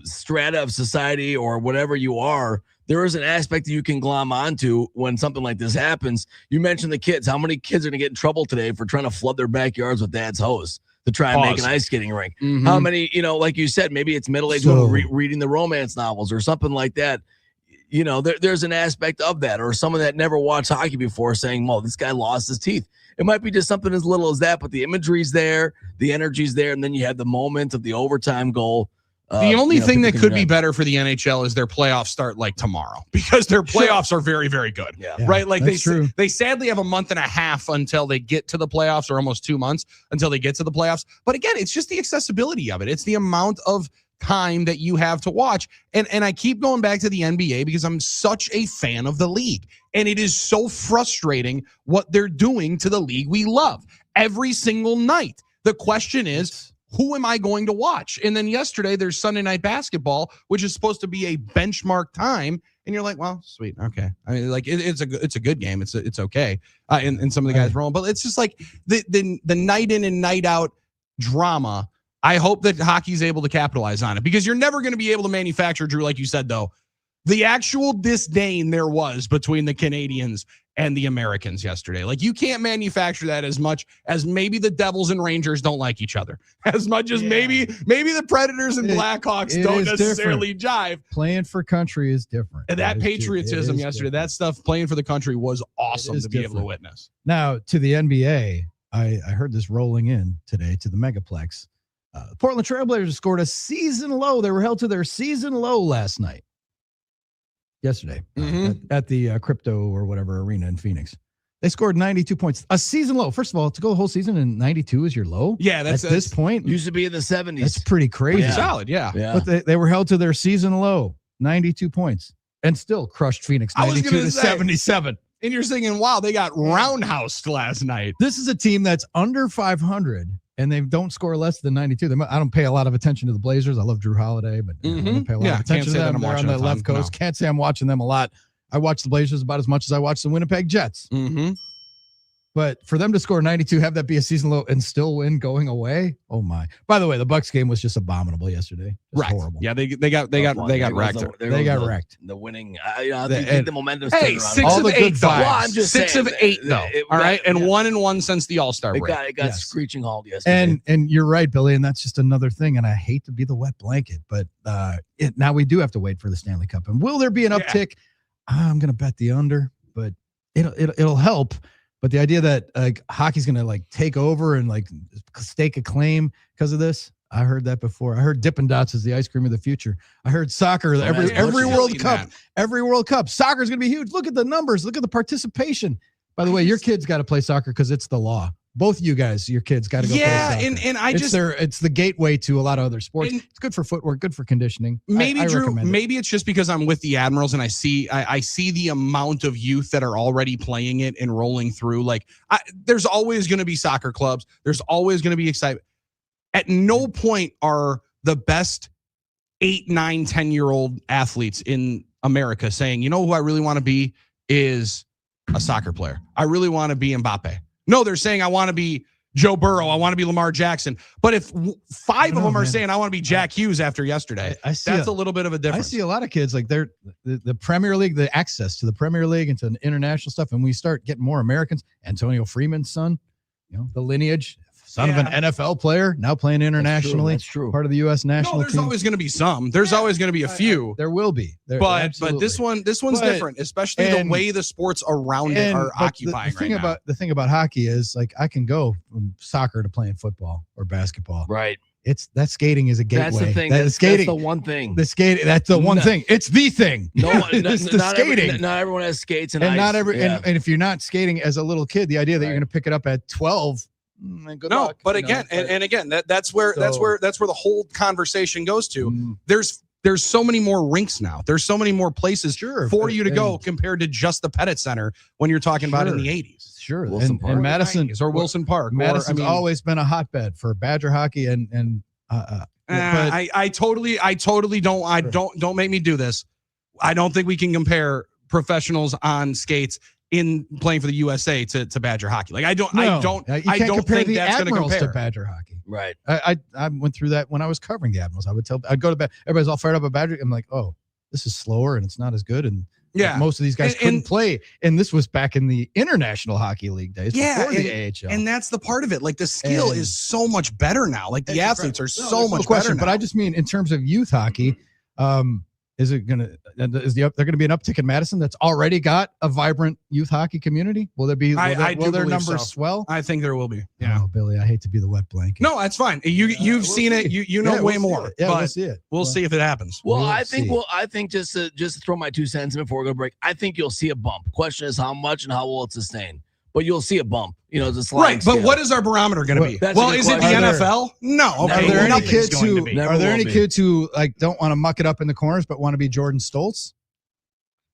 strata of society or whatever you are, there is an aspect that you can glom onto when something like this happens. You mentioned the kids. How many kids are going to get in trouble today for trying to flood their backyards with dad's hose to try and make an ice skating rink? Mhm. How many, like you said, maybe it's middle-aged women reading the romance novels or something like that. There's an aspect of that, or someone that never watched hockey before saying, well, this guy lost his teeth. It might be just something as little as that, but the imagery's there, the energy's there, and then you have the moment of the overtime goal. The only thing that could be better for the NHL is their playoffs start like tomorrow, because their playoffs are very, very good. Yeah. Right? Like that's they sadly have a month and a half until they get to the playoffs, or almost 2 months until they get to the playoffs. But again, it's just the accessibility of it. It's the amount of time that you have to watch. And I keep going back to the NBA because I'm such a fan of the league. And it is so frustrating what they're doing to the league we love every single night. The question is, who am I going to watch? And then yesterday there's Sunday night basketball, which is supposed to be a benchmark time. And you're like, well, sweet. Okay. I mean, like it's a good game. It's okay. And some of the guys rolling, but it's just like the night in and night out drama. I hope that hockey's able to capitalize on it, because you're never going to be able to manufacture, Drew, like you said, though, the actual disdain there was between the Canadians and the Americans yesterday. Like, you can't manufacture that as much as maybe the Devils and Rangers don't like each other, as much as maybe the Predators and Blackhawks don't necessarily jive. Playing for country is different. And that patriotism yesterday, that stuff, playing for the country, was awesome to be able to witness. Now, to the NBA, I heard this rolling in today to the Megaplex. The Portland Trailblazers scored a season low. They were held to their season low yesterday at the crypto or whatever arena in Phoenix. They scored 92 points, a season low. First of all, to go the whole season and 92 is your low. Yeah, at this point used to be in the 70s. That's pretty crazy. Pretty solid, yeah. But they were held to their season low, 92 points, and still crushed Phoenix 92 to 77. And you're thinking, wow, they got roundhoused last night. This is a team that's under 500. And they don't score less than 92. I don't pay a lot of attention to the Blazers. I love Drew Holiday, but I don't pay a lot of attention to them. They're on the left coast. Can't say I'm watching them a lot. I watch the Blazers about as much as I watch the Winnipeg Jets. But for them to score 92, have that be a season low, and still win going away, oh my! By the way, the Bucks game was just abominable yesterday. Just horrible. Yeah, they got wrecked. They got wrecked. The winning, I think the momentum. Hey, 6 of 8 though. I'm just 6 of 8 though. All right, and 1-1 since the All-Star break. It got screeching hauled yesterday. And you're right, Billy, and that's just another thing. And I hate to be the wet blanket, but now we do have to wait for the Stanley Cup. And will there be an uptick? I'm going to bet the under, but it'll help. But the idea that hockey's going to take over and stake a claim because of this, I heard that before. I heard Dippin' Dots is the ice cream of the future. I heard soccer, every World Cup, soccer is going to be huge. Look at the numbers. Look at the participation. By the way, your kids got to play soccer because it's the law. Both of you guys, your kids got to go play soccer. And it's the gateway to a lot of other sports. It's good for footwork, good for conditioning. Maybe, Drew, maybe it's just because I'm with the Admirals and I see the amount of youth that are already playing it and rolling through. There's always going to be soccer clubs. There's always going to be excitement. At no point are the best 8, 9, 10-year-old athletes in America saying, you know who I really want to be is a soccer player. I really want to be Mbappe. No, they're saying I want to be Joe Burrow. I want to be Lamar Jackson. But if 5 of them are saying I want to be Jack Hughes after yesterday, that's a little bit of a difference. I see a lot of kids they're the Premier League, the access to the Premier League and to international stuff. And we start getting more Americans. Antonio Freeman's son, the lineage, son of an NFL player, now playing internationally. That's true. Part of the U.S. national team. There's always going to be some. There's always going to be a few. There will be. But this one's different, especially the way the sports around it are occupying right now. The thing about hockey is I can go from soccer to playing football or basketball. Right. That skating is a gateway. That's the thing. That's the one thing. The skating. That's the one thing. It's the thing. It's the skating. Not everyone has skates and ice. And if you're not skating as a little kid, the idea that you're going to pick it up at 12. Good luck, but again, that's where the whole conversation goes to. There's so many more rinks now. There's so many more places for you to go compared to just the Pettit Center when you're talking about in the 80s. Sure, Wilson Park. And Madison or Wilson Park. Madison's always been a hotbed for Badger hockey and I totally don't make me do this. I don't think we can compare professionals on skates in playing for the USA to Badger hockey. Like I don't compare think the that's going to Admirals compare to Badger hockey. Right. I went through that when I was covering the Admirals. I'd go to bed. Everybody's all fired up about Badger. I'm like, oh, this is slower and it's not as good. And most of these guys couldn't play. And this was back in the International Hockey League days before the AHL. And that's the part of it. Like the skill is so much better now. Like the athletes are so much better now. But I just mean in terms of youth hockey, is there going to be an uptick in Madison that's already got a vibrant youth hockey community? Will there be? Will their numbers swell? I think there will be. Yeah, oh, Billy, I hate to be the wet blanket. No, that's fine. You've seen it. You know way more. Yeah, but we'll see it. We'll see if it happens. Well, I think just to throw my 2 cents in before we go to break, I think you'll see a bump. Question is how much and how will it sustain? But you'll see a bump. You know, it's a sliding right. But scale. what is our barometer going to be? Well, is it the NFL? No. Okay. Are there any kids who like don't want to muck it up in the corners but want to be Jordan Stoltz?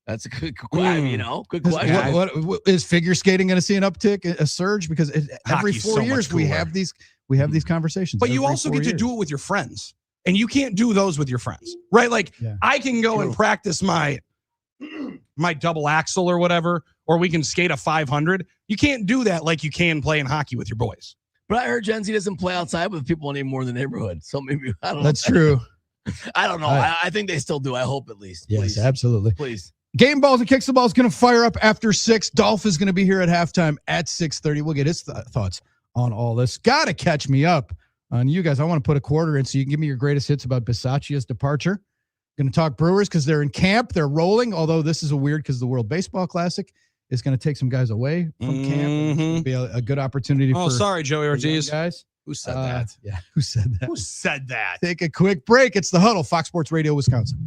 That's a good question. Good question. What is figure skating going to see an uptick, a surge? Because every 4 years we have these conversations. But you also get to do it with your friends, and you can't do those with your friends, right? Like I can go and practice my double axel or whatever, or we can skate a 500. You can't do that like you can play in hockey with your boys. But I heard Gen Z doesn't play outside with people anymore in the neighborhood. So maybe I don't know. That's true. I don't know. I think they still do. I hope at least. Yes, please. absolutely. Please. Game Balls and Kicks the Ball is going to fire up after 6. Dolph is going to be here at halftime at 6:30. We'll get his thoughts on all this. Got to catch me up on you guys. I want to put a quarter in so you can give me your greatest hits about Bisaccia's departure. Going to talk Brewers because they're in camp. They're rolling, although this is a weird because the World Baseball Classic is going to take some guys away from camp. It'll be a good opportunity for sorry, Joey Ortiz. Guys. Who said that? Yeah, who said that? Who said that? Take a quick break. It's the Huddle, Fox Sports Radio, Wisconsin.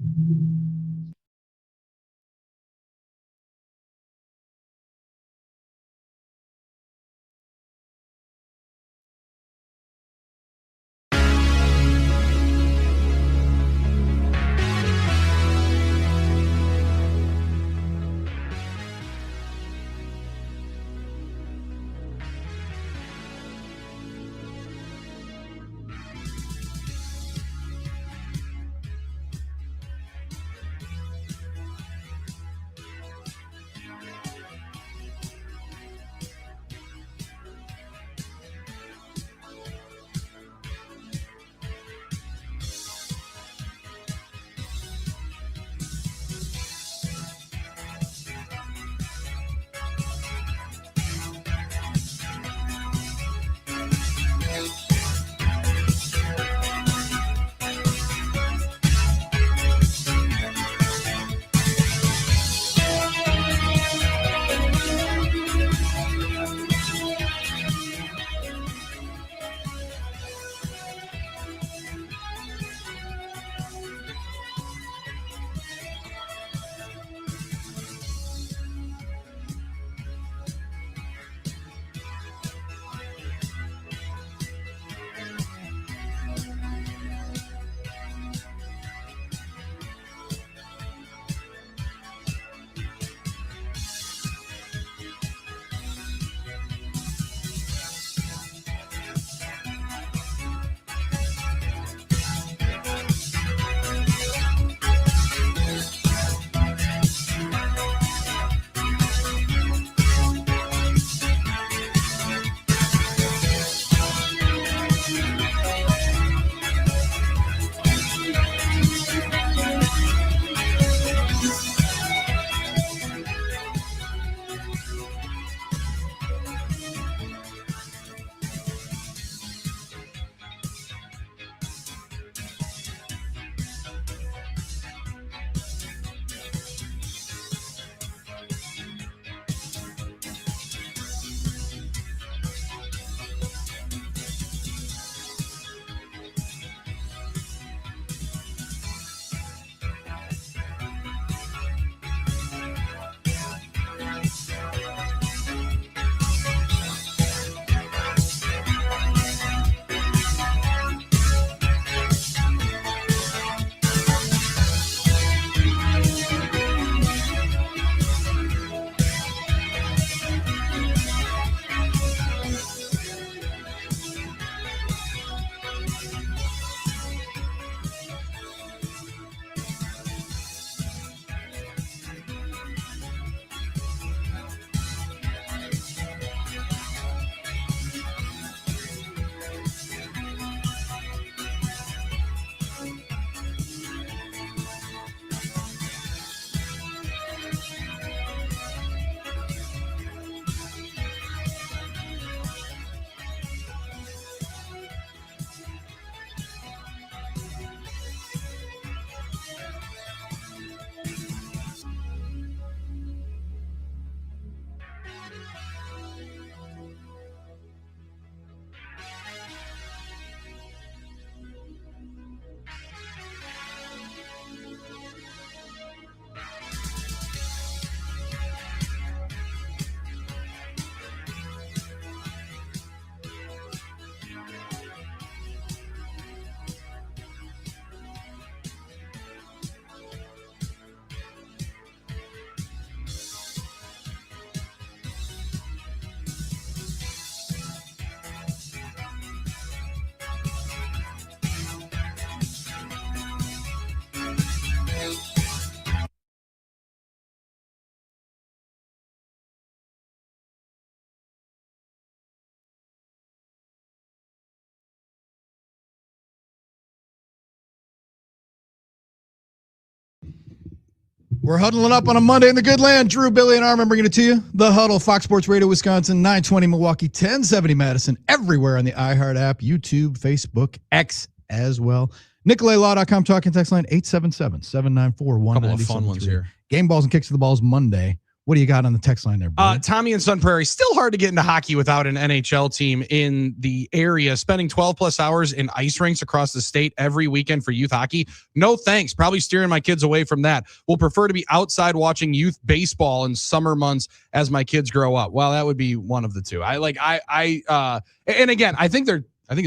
We're huddling up on a Monday in the good land. Drew, Billy, and Armin bringing it to you. The Huddle, Fox Sports Radio, Wisconsin, 920 Milwaukee, 1070 Madison, everywhere on the iHeart app, YouTube, Facebook, X as well. NicoletLaw.com talking text line 877-794-1973. Couple of fun ones here. Game balls and kicks to the balls Monday. What do you got on the text line there, Billy? Tommy in Sun Prairie, still hard to get into hockey without an NHL team in the area. Spending 12 plus hours in ice rinks across the state every weekend for youth hockey. No thanks. Probably steering my kids away from that. Will prefer to be outside watching youth baseball in summer months as my kids grow up. Well, that would be one of the two. And again, I think they're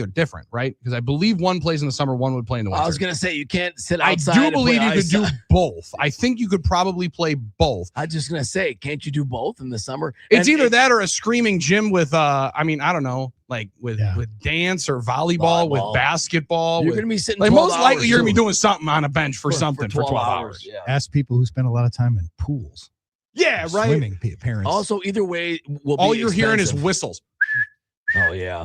different, right? Because I believe one plays in the summer, one would play in the winter. I was going to say, you can't sit outside. I do believe you could do both. I think you could probably play both. I was just going to say, can't you do both in the summer? It's either that or a screaming gym with, I don't know, like with dance or volleyball, with basketball. You're going to be sitting like most likely you're going to be too. doing something on a bench for 12 hours. Yeah. Ask people who spend a lot of time in pools. Yeah, right. Swimming parents. Also, either way, all you're hearing is whistles. Oh, yeah.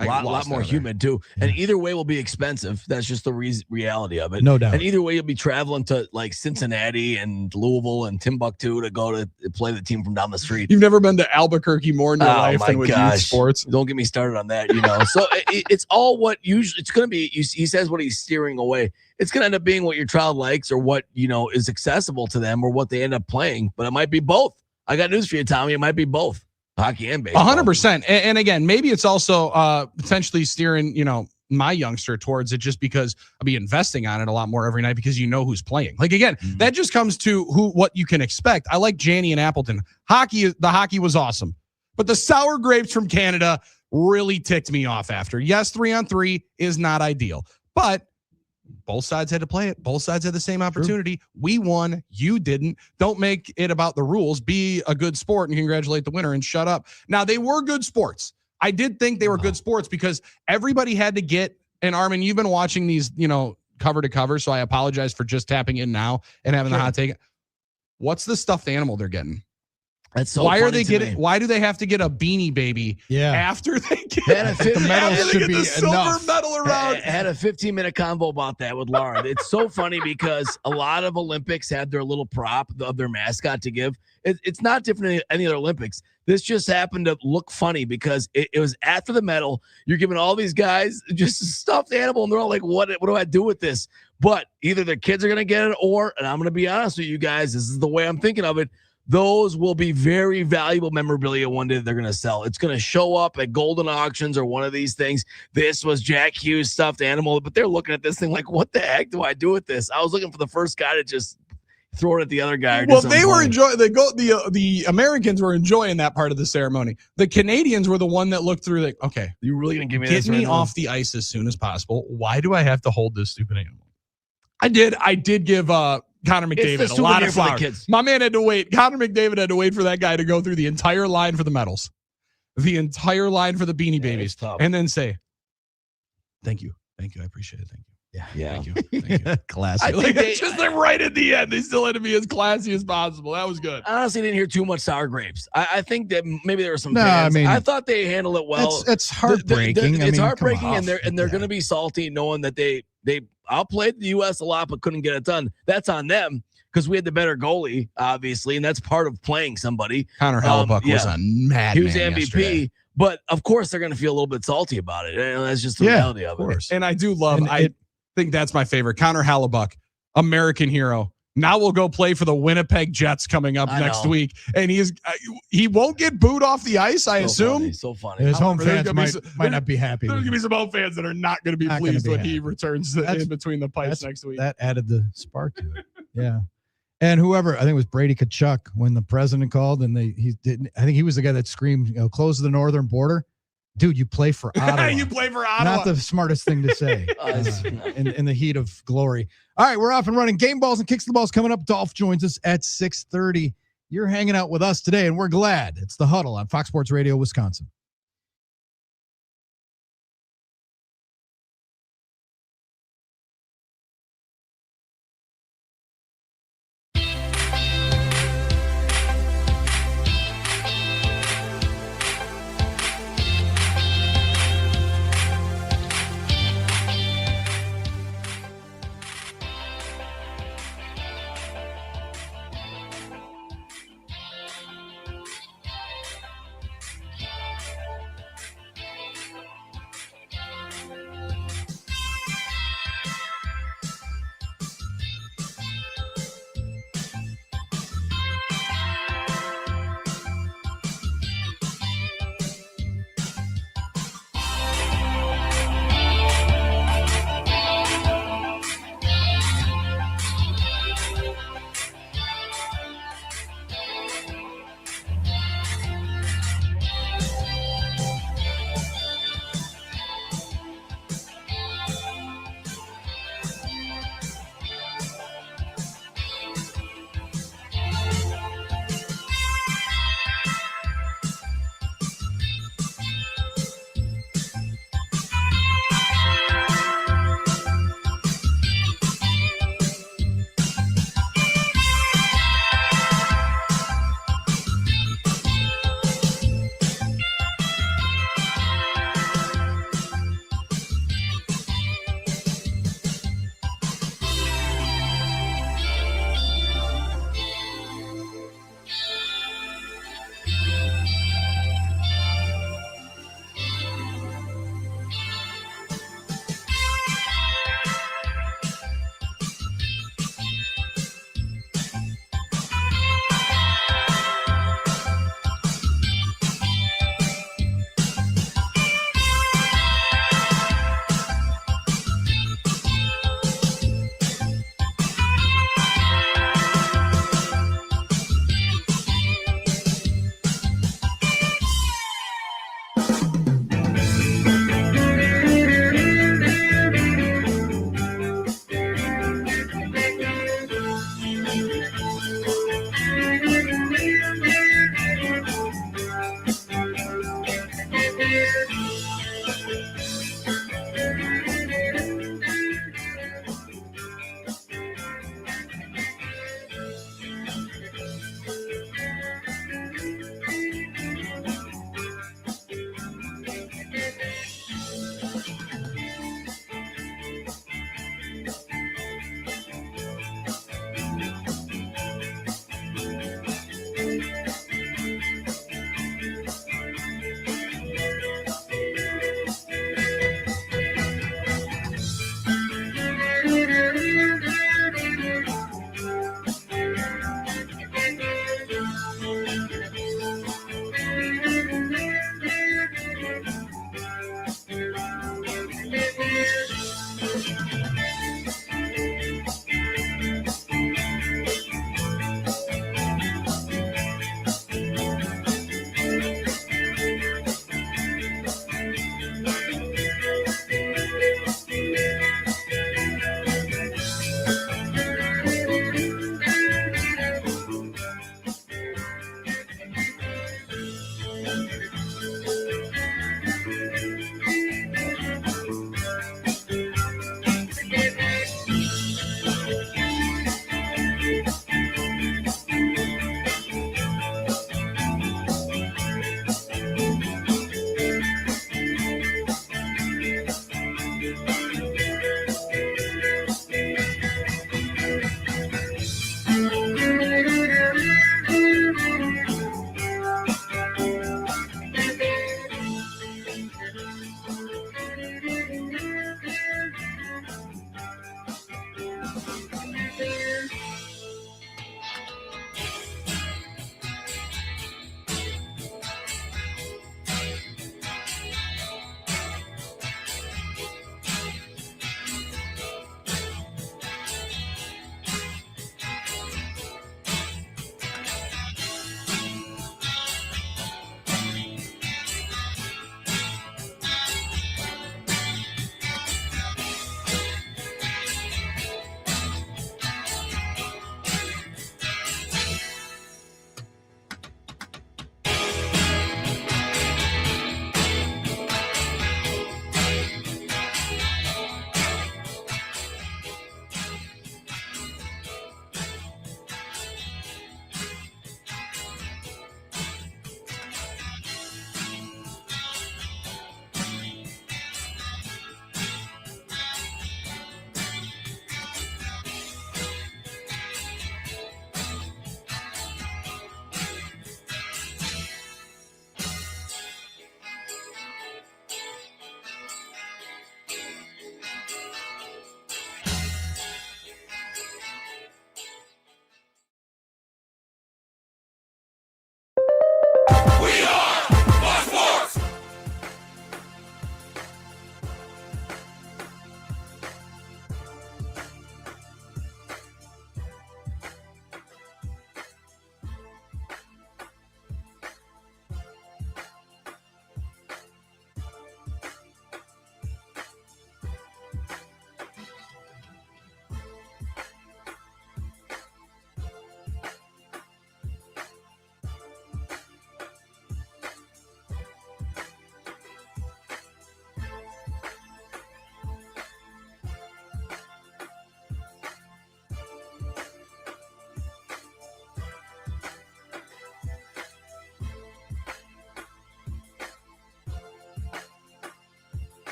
A lot more humid too, and either way will be expensive. That's just the reality of it, no doubt. And either way, you'll be traveling to like Cincinnati and Louisville and Timbuktu to go to play the team from down the street. You've never been to Albuquerque more in your life than with youth sports. Don't get me started on that. So it's all what usually it's going to be. He says what he's steering away. It's going to end up being what your child likes or what is accessible to them or what they end up playing. But it might be both. I got news for you, Tommy. It might be both. Hockey and baseball. 100%. And again, maybe it's also potentially steering, my youngster towards it just because I'll be investing on it a lot more every night because you know who's playing. Like, again, that just comes to what you can expect. I like Janney and Appleton. The hockey was awesome. But the sour grapes from Canada really ticked me off after. Yes, 3-on-3 is not ideal. But both sides had to play it. Both sides had the same opportunity. True. We won. You didn't. Don't make it about the rules. Be a good sport and congratulate the winner and shut up. Now, they were good sports. I did think they were good sports because everybody had to get, and Armin, you've been watching these, cover to cover, so I apologize for just tapping in now and having the hot take. What's the stuffed animal they're getting? That's so why funny are they getting? Why do they have to get a Beanie Baby? After they get the medal should be silver medal around. I had a 15-minute convo about that with Lauren. It's so funny because a lot of Olympics had their little prop of their mascot to give. It's not different than any other Olympics. This just happened to look funny because it was after the medal. You're giving all these guys just a stuffed animal, and they're all like, "What do I do with this?" But either their kids are gonna get it, or, and I'm gonna be honest with you guys, this is the way I'm thinking of it. Those will be very valuable memorabilia one day that they're going to sell. It's going to show up at Golden Auctions or one of these things. This was Jack Hughes stuffed animal, but they're looking at this thing like, what the heck do I do with this? I was looking for the first guy to just throw it at the other guy. Well, they were enjoying. The Americans were enjoying that part of the ceremony. The Canadians were the one that looked through like, okay, you really going to give me get this me right off the ice as soon as possible. Why do I have to hold this stupid animal? I did give Connor McDavid a lot of flowers. My man had to wait. Connor McDavid had to wait for that guy to go through the entire line for the medals, the entire line for the Beanie Babies, and then say, "Thank you, I appreciate it, thank you." Yeah. Thank you. Classic. It's just like right at the end. They still had to be as classy as possible. That was good. I honestly didn't hear too much sour grapes. I think that maybe there were some fans. I thought they handled it well. It's heartbreaking. It's heartbreaking, and they're going to be salty knowing that they outplayed the U.S. a lot but couldn't get it done. That's on them because we had the better goalie, obviously, and that's part of playing somebody. Connor Hellebuck was a madman. He was MVP. Yesterday. But, of course, they're going to feel a little bit salty about it. And that's just the reality of it. And I do love I think that's my favorite. Connor Hellebuck, American hero. Now we'll go play for the Winnipeg Jets coming up next week. And he won't get booed off the ice, I assume. Funny, so funny. His home fans might not be happy. There's going to be some home fans that are not going to be pleased when he returns in between the pipes next week. That added the spark to it. Yeah. And whoever, I think it was Brady Tkachuk when the president called and I think he was the guy that screamed, close the northern border. Dude, you play for Ottawa. You play for Ottawa. Not the smartest thing to say in the heat of glory. All right, we're off and running. Game balls and kicks the balls coming up. Dolph joins us at 6:30. You're hanging out with us today, and we're glad. It's the Huddle on Fox Sports Radio, Wisconsin.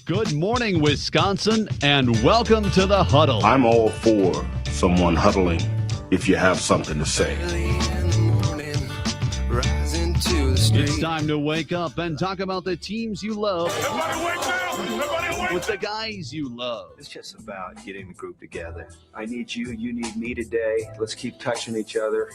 Good morning, Wisconsin, and welcome to the Huddle. I'm all for someone huddling if you have something to say. It's time to wake up and talk about the teams you love with the guys you love. It's just about getting the group together. I need you, you need me today. Let's keep touching each other.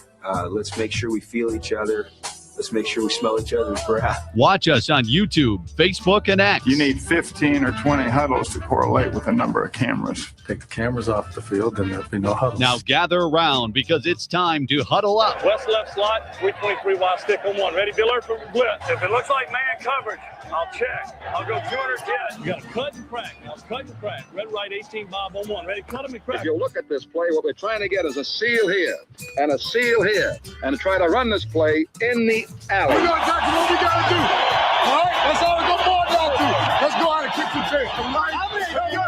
Let's make sure we feel each other. Let's make sure we smell each other's breath. Watch us on YouTube, Facebook, and X. You need 15 or 20 huddles to correlate with a number of cameras. Take the cameras off the field, then there'll be no huddles. Now gather around because it's time to huddle up. West left slot, 323 wide stick on one. Ready, be alert for blitz. If it looks like man coverage, I'll check. I'll go 200 jet. You got to cut and crack. Now cut and crack. Red right 18 Bob on one. Ready, cut him and crack. If you look at this play, what we're trying to get is a seal here and a seal here and try to run this play in the alley. We got to what we got to do. All right, that's all we're going to board down to. Let's go out and kick some tape. Come right. Hey, yo.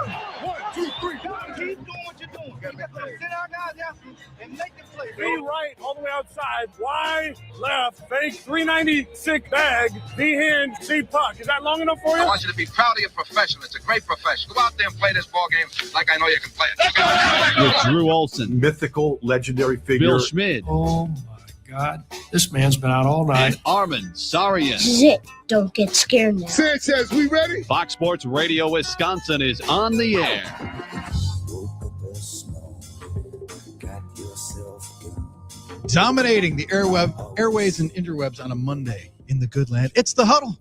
1, 2, 3. Keep doing what you're doing. You got to sit our guys out and make the play. B right, all the way outside. Y left, fake 396 bag. B hand, C puck. Is that long enough for you? I want you to be proud of your profession. It's a great profession. Go out there and play this ball game like I know you can play it. With Drew Olson, Mythical, legendary figure. Bill Schmidt, Oh, my God. This man's been out all night. and Armin Sarian. This is it. Don't get scared now. Sanchez, we ready? Fox Sports Radio Wisconsin is on the air. Dominating the airways and interwebs on a Monday in the good land. It's the Huddle.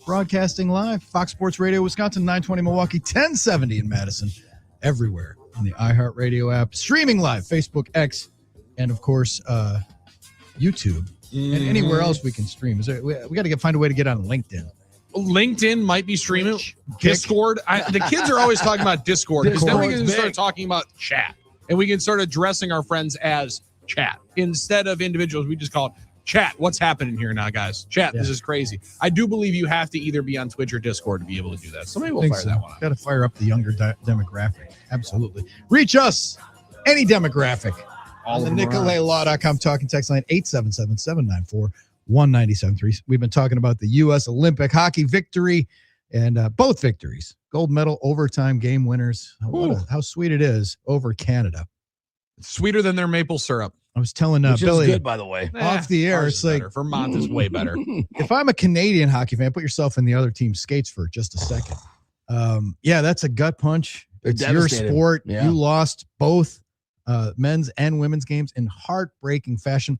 Broadcasting live, Fox Sports Radio Wisconsin, 920 Milwaukee, 1070 in Madison. Everywhere on the iHeartRadio app. Streaming live, Facebook, X, and of course, YouTube. And anywhere else we can stream. We got to find a way to get on LinkedIn. LinkedIn might be streaming. Discord. The kids are always talking about Discord because then we can start talking about chat, and we can start addressing our friends as chat instead of individuals. We just call it chat. What's happening here now, guys? Chat. This is crazy. I do believe you have to either be on Twitch or Discord to be able to do that. So maybe we'll fire that one out. Got to fire up the younger demographic. Absolutely. Reach us, any demographic. On the NicolaLaw.com talking text line 877-794-1973. We've been talking about the U.S. Olympic hockey victory and both victories. Gold medal, overtime game winners. How sweet it is over Canada. It's sweeter than their maple syrup. I was telling Which Billy is good, by the way. off the air. It's like Vermont is way better. If I'm a Canadian hockey fan, put yourself in the other team's skates for just a second. That's a gut punch. It's your sport. Yeah. You lost both men's and women's games in heartbreaking fashion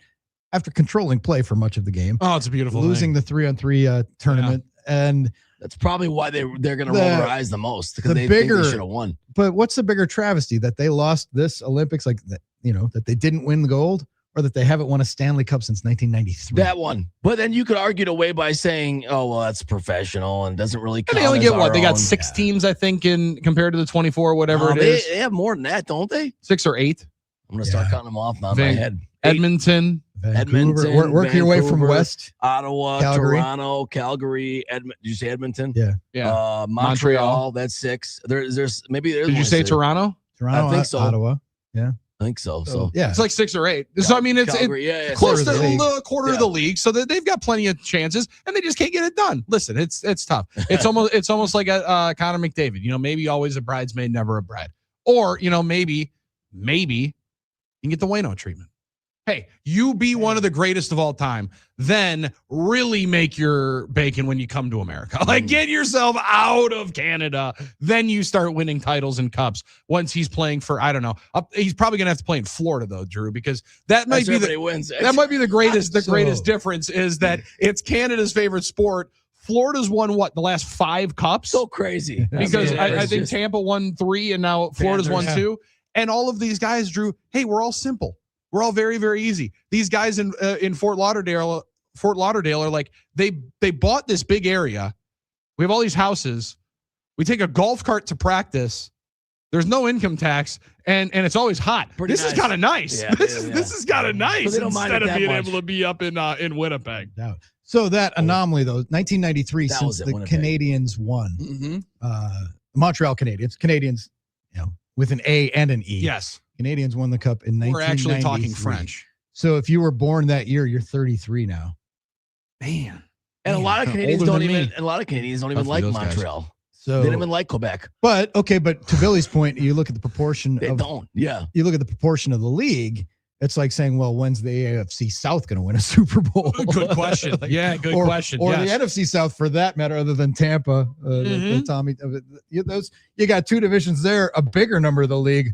after controlling play for much of the game. Oh, it's a beautiful losing thing. the 3-on-3 tournament. And that's probably why they're going to roll their eyes the most, because they think they should have won. But what's the bigger travesty, that they lost this Olympics, like that, that they didn't win the gold, or that they haven't won a Stanley Cup since 1993? That one. But then you could argue it away by saying, oh, well, that's professional and doesn't really count. And they only get what? They got own. 6 teams, I think, in compared to the 24, whatever it is. They have more than that, don't they? 6 or 8. I'm going to start counting them off now in my head. Edmonton. Vancouver. Work your way from west. Ottawa, Calgary. Toronto, Calgary. Did you say Edmonton? Yeah. Montreal. That's 6. There's maybe. Did you say Toronto? Toronto, I think so. Ottawa. Yeah. I think so. So yeah, it's like 6 or 8. So I mean, it's close to the quarter of the league, so that they've got plenty of chances, and they just can't get it done. Listen, it's tough. It's almost like a Connor McDavid. Maybe always a bridesmaid, never a bride. Or maybe you can get the Wayno treatment. Hey, you be one of the greatest of all time, then really make your bacon when you come to America. Like, get yourself out of Canada. Then you start winning titles and cups once he's playing for, I don't know. He's probably going to have to play in Florida, though, Drew, because that might be the greatest difference is that it's Canada's favorite sport. Florida's won what, the last 5 cups? So crazy. Because I think Tampa won 3 and now Florida's won 2. And all of these guys, Drew, hey, we're all simple. We're all very, very easy. These guys in Fort Lauderdale are like, they bought this big area. We have all these houses. We take a golf cart to practice. There's no income tax, and it's always hot. This is kind of nice. Yeah, this is kind of nice so instead of being able to be up in Winnipeg. So that anomaly, though, 1993, since the Winnipeg. Canadians won, Montreal Canadians, with an A and an E. Yes. Canadians won the cup in 1993. We're actually talking French. So if you were born that year, you're 33 now. Man. And a lot of Canadians don't even like Montreal. Guys. So they don't even like Quebec. But to Billy's point, you look at the proportion they don't. Yeah. You look at the proportion of the league. It's like saying, well, when's the AFC South going to win a Super Bowl? Good question. Good question. Or the NFC South, for that matter, other than Tampa. Tommy, you got 2 divisions there, a bigger number of the league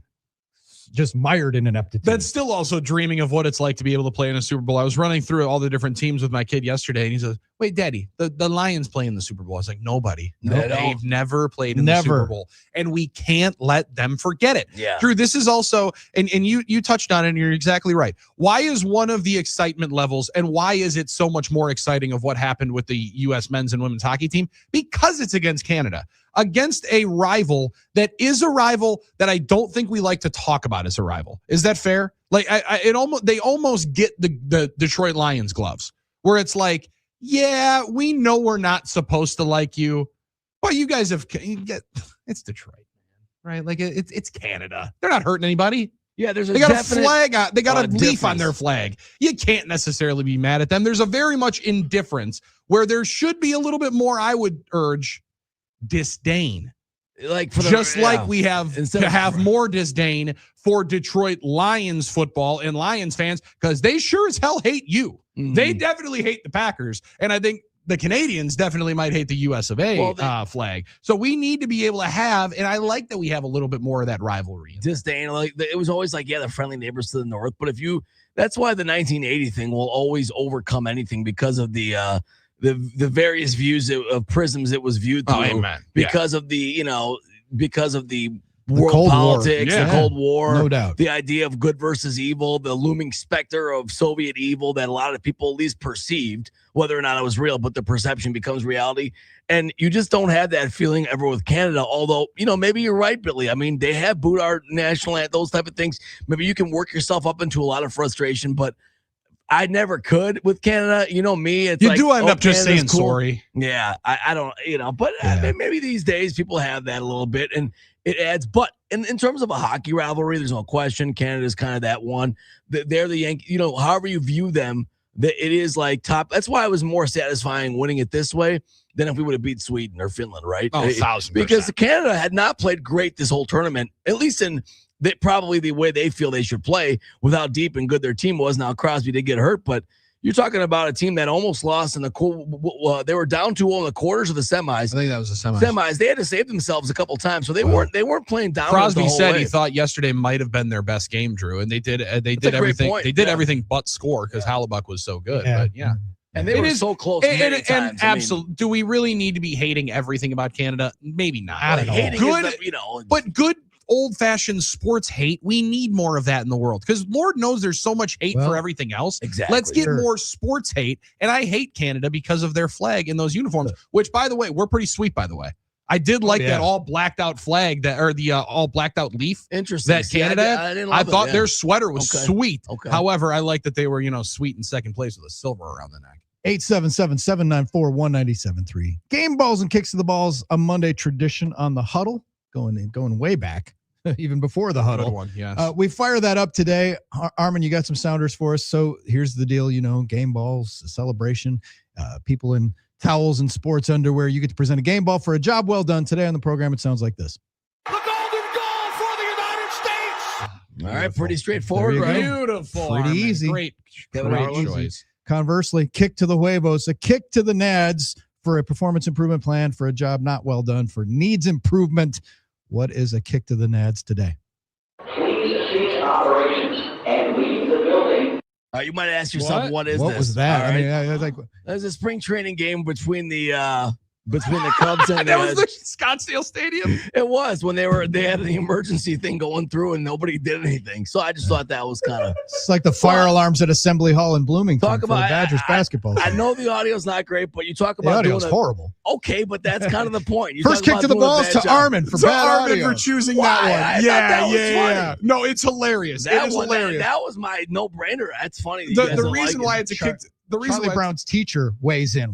just mired in ineptitude. That's still also dreaming of what it's like to be able to play in a Super Bowl. I was running through all the different teams with my kid yesterday, and he says, wait, Daddy, the Lions play in the Super Bowl. I was like, nobody. They've never played in the Super Bowl. And we can't let them forget it. Yeah. Drew, this is also, and you touched on it, and you're exactly right. Why is one of the excitement levels, and why is it so much more exciting of what happened with the U.S. men's and women's hockey team? Because it's against Canada. Against a rival that is a rival that I don't think we like to talk about as a rival. Is that fair? Like they almost get the Detroit Lions gloves, where it's like, yeah, we know we're not supposed to like you, but you guys it's Detroit, right? Like it's Canada. They're not hurting anybody. Yeah, they got a flag out. They got a leaf on their flag. You can't necessarily be mad at them. There's a very much indifference where there should be a little bit more, I would urge, disdain. Like we have to have more disdain for Detroit Lions football and Lions fans, because they sure as hell hate you. They definitely hate the Packers, and I think the Canadians definitely might hate the US of A flag. So we need to be able to have, and I like that we have a little bit more of that rivalry. Disdain, it was always like, the friendly neighbors to the north. But that's why the 1980 thing will always overcome anything, because of the various views of prisms it was viewed through, because of the world Cold War. politics, Yeah. the Cold War, No doubt. the idea of good versus evil, the looming specter of Soviet evil that a lot of people at least perceived, whether or not it was real, but the perception becomes reality. And you just don't have that feeling ever with Canada. Although, maybe you're right, Billy. I mean, they have booed our national anthem, those type of things. Maybe you can work yourself up into a lot of frustration, but I never could with Canada. Me, it's you do end up just Canada's saying cool. sorry. Yeah, I don't, but maybe these days people have that a little bit and it adds. But in terms of a hockey rivalry, there's no question. Canada's kind of that one. They're the Yankees, however you view them, it is like top. That's why it was more satisfying winning it this way than if we would have beat Sweden or Finland, right? Oh, 1,000%. Because Canada had not played great this whole tournament, at least in probably the way they feel they should play with how deep and good their team was. Now, Crosby did get hurt, but you're talking about a team that almost lost in the they were down 2-0 in the quarters of the semis. I think that was the semis. They had to save themselves a couple times, so they weren't playing down. Crosby said way. he thought yesterday might have been their best game, Drew, and they did everything. Point. They did everything but score because Hallebuck was so good. Yeah. But yeah. And they were so close many times. Absolutely. Do we really need to be hating everything about Canada? Maybe not. Good, but good old-fashioned sports hate. We need more of that in the world because Lord knows there's so much hate for everything else. Exactly. Let's get more sports hate. And I hate Canada because of their flag and those uniforms, which, by the way, we're pretty sweet, by the way. I did like that all blacked out flag or the all blacked out leaf. Interesting. That Canada. I thought their sweater was sweet. Okay. However, I like that they were, sweet in second place with a silver around the neck. 877-794-1973. Game balls and kicks to the balls, a Monday tradition on the Huddle, going way back, even before the Huddle. Good one, yes. We fire that up today. Armin, you got some sounders for us. So here's the deal, game balls, a celebration, people in towels and sports underwear. You get to present a game ball for a job well done. Today on the program, it sounds like this. The golden goal for the United States. All right, pretty straightforward, right? Beautiful. Pretty Armin. easy. Great choice. Conversely, kick to the huevos, a kick to the nads for a performance improvement plan for a job not well done, for needs improvement. What is a kick to the nads today? Please cease operations and leave the building. You might ask yourself, what is what this? Was that? All I right. mean, I was like, there's a spring training game between the Cubs and that was the Scottsdale Stadium. It was when they had an emergency thing going through and nobody did anything. So I just thought that was kind of it's like the fire alarms at Assembly Hall in Bloomington talk for about the Badgers basketball. I know the audio's not great, but you talk The about audio's horrible. Okay, but that's kind of the point. You First talk kick to about the doing a balls bad to job. Armin for So bad Armin audio. for choosing Why? that one. I thought that was funny. No, it's hilarious. That It is one, hilarious. That was my no-brainer. That's funny. The reason why it's a kick. The reason Charlie why Brown's teacher weighs in.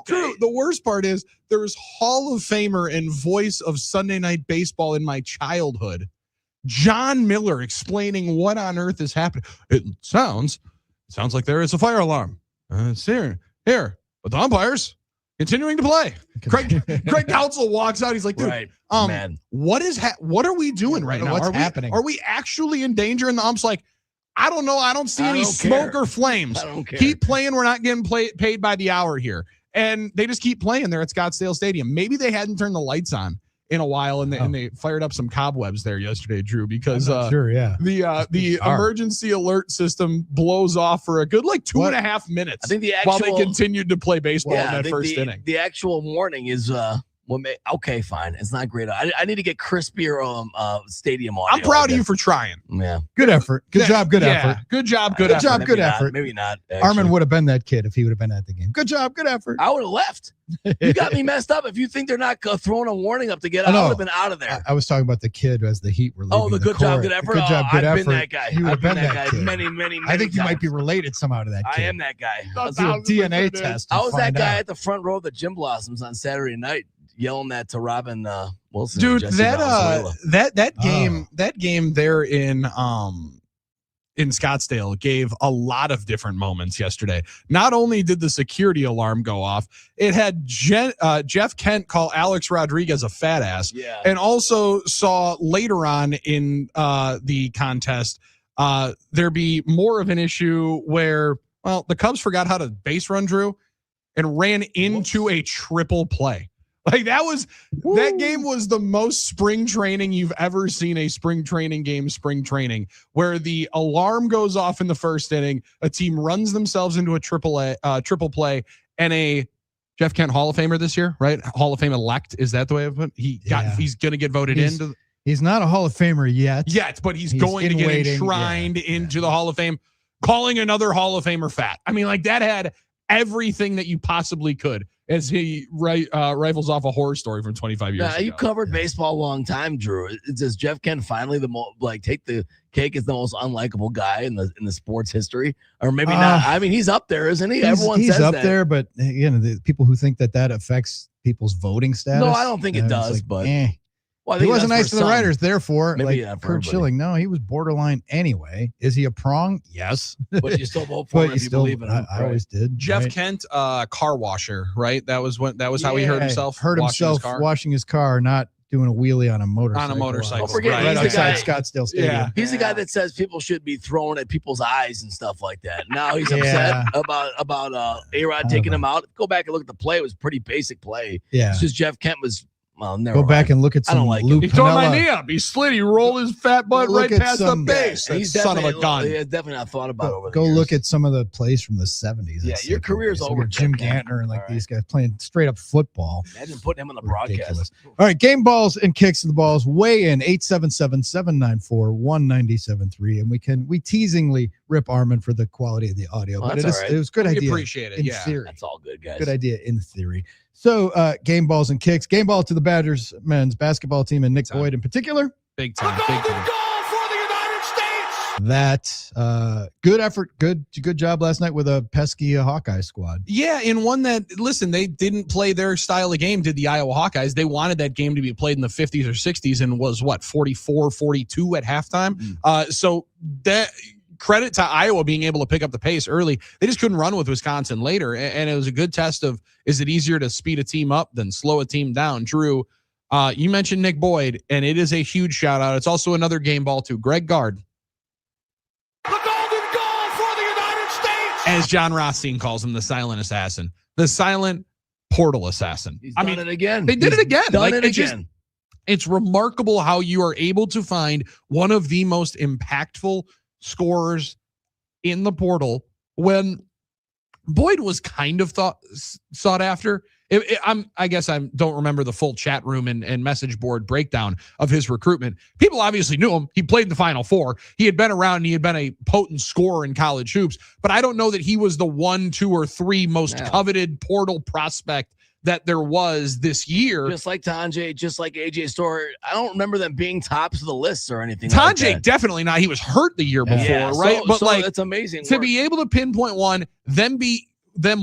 True. The worst part is there was Hall of Famer and voice of Sunday Night Baseball in my childhood, John Miller, explaining what on earth is happening. It sounds like there is a fire alarm. It's here, but the umpires continuing to play. Craig Counsell walks out. He's like, dude, man. what are we doing right now? What's happening? Are we actually in danger? And the ump's like, I don't know. I don't see any smoke or flames. I don't care. Keep playing. We're not getting paid by the hour here. And they just keep playing there at Scottsdale Stadium. Maybe they hadn't turned the lights on in a while, and they fired up some cobwebs there yesterday, Drew, because the emergency alert system blows off for a good 2.5 minutes. I think while they continued to play baseball in that first inning. The actual warning is okay, fine. It's not great. I need to get crispier stadium audio. I'm proud of you for trying. Yeah. Good effort. Good job. Good effort. Good job. Good effort. Good effort. Maybe not. Armin would have been that kid if he would have been at the game. Good job. Good effort. I would have left. You got me messed up. If you think they're not throwing a warning up to get out, I would have been out of there. I was talking about the kid as the Heat were leaving. Oh, the good job, good effort. Good job, good I've effort. been that guy. You would have been that guy kid. many I think you times. might be related somehow to that kid. I am that guy. Let's do a DNA test. I was that guy at the front row of the Gym Blossoms on Saturday night, yelling that to Robin Wilson. Dude, and Jesse that game there in Scottsdale gave a lot of different moments yesterday. Not only did the security alarm go off, it had Jeff Kent call Alex Rodriguez a fat ass. Yeah. And also saw later on in the contest there be more of an issue where, the Cubs forgot how to base run, Drew, and ran into a triple play. That game was the most spring training you've ever seen a spring training game, where the alarm goes off in the first inning, a team runs themselves into a triple play, and a Jeff Kent Hall of Famer this year, right? Hall of Fame elect. Is that the way I put it? He's going to get voted into. He's not a Hall of Famer yet. But he's going to get enshrined into the Hall of Fame, calling another Hall of Famer fat. I mean, like that had everything that you possibly could as he rifles off a horror story from 25 years ago. You covered baseball a long time, Drew. Does Jeff Kent finally take the cake as the most unlikable guy in the sports history? Or maybe not. I mean, he's up there, isn't he? Everyone says he's up that. there, but the people who think that affects people's voting status. No, I don't think it does, but well, he wasn't nice to the writers, therefore, maybe like Kurt Schilling. No, he was borderline anyway. Is he a prong? Yes. But you still vote for him if you believe in him. I always did. Jeff Kent, car washer, right? That was how he hurt himself. Washing his car, not doing a wheelie on a motorcycle. Don't forget, right outside Scottsdale Stadium. Yeah. He's the guy that says people should be throwing at people's eyes and stuff like that. Now he's upset about A-Rod taking him out. Go back and look at the play. It was a pretty basic play. Yeah. It's just Jeff Kent was. Well, never Go back and look at some. I don't like Lou He tore my Piniella. knee up. He slid. He rolled his fat butt right past the base. That He's son of a gun. He has definitely not thought about over the Go years. look at some of the plays from the 70s. Yeah, your career's over. Jim Gantner and these guys playing straight up football. Imagine putting him on the broadcast. All right, game balls and kicks of the balls. Weigh in 877-794-1973, and we teasingly rip Armin for the quality of the audio, but it was a good idea. We appreciate it. In theory. That's all good, guys. Good idea in theory. So, game balls and kicks. Game ball to the Badgers men's basketball team and Nick Boyd in particular. Big time. That good effort, good job last night with a pesky Hawkeye squad. Yeah, in one that, listen, they didn't play their style of game, did the Iowa Hawkeyes. They wanted that game to be played in the 50s or 60s and was, 44-42 at halftime. So that credit to Iowa being able to pick up the pace early. They just couldn't run with Wisconsin later, and it was a good test of, is it easier to speed a team up than slow a team down? Drew, you mentioned Nick Boyd, and it is a huge shout-out. It's also another game ball to Greg Gard. As John Rothstein calls him, the silent assassin, the silent portal assassin. He's done it again. They did it again. It's remarkable how you are able to find one of the most impactful scorers in the portal when Boyd was kind of sought after. I guess I don't remember the full chat room and message board breakdown of his recruitment. People obviously knew him. He played in the Final Four. He had been around and he had been a potent scorer in college hoops, but I don't know that he was the 1, 2, or 3 most coveted portal prospect that there was this year. Just like Tanjay, just like AJ Storr. I don't remember them being tops of the lists or anything. Tanjay, definitely not. He was hurt the year before, right? But it's amazing to be able to pinpoint one, them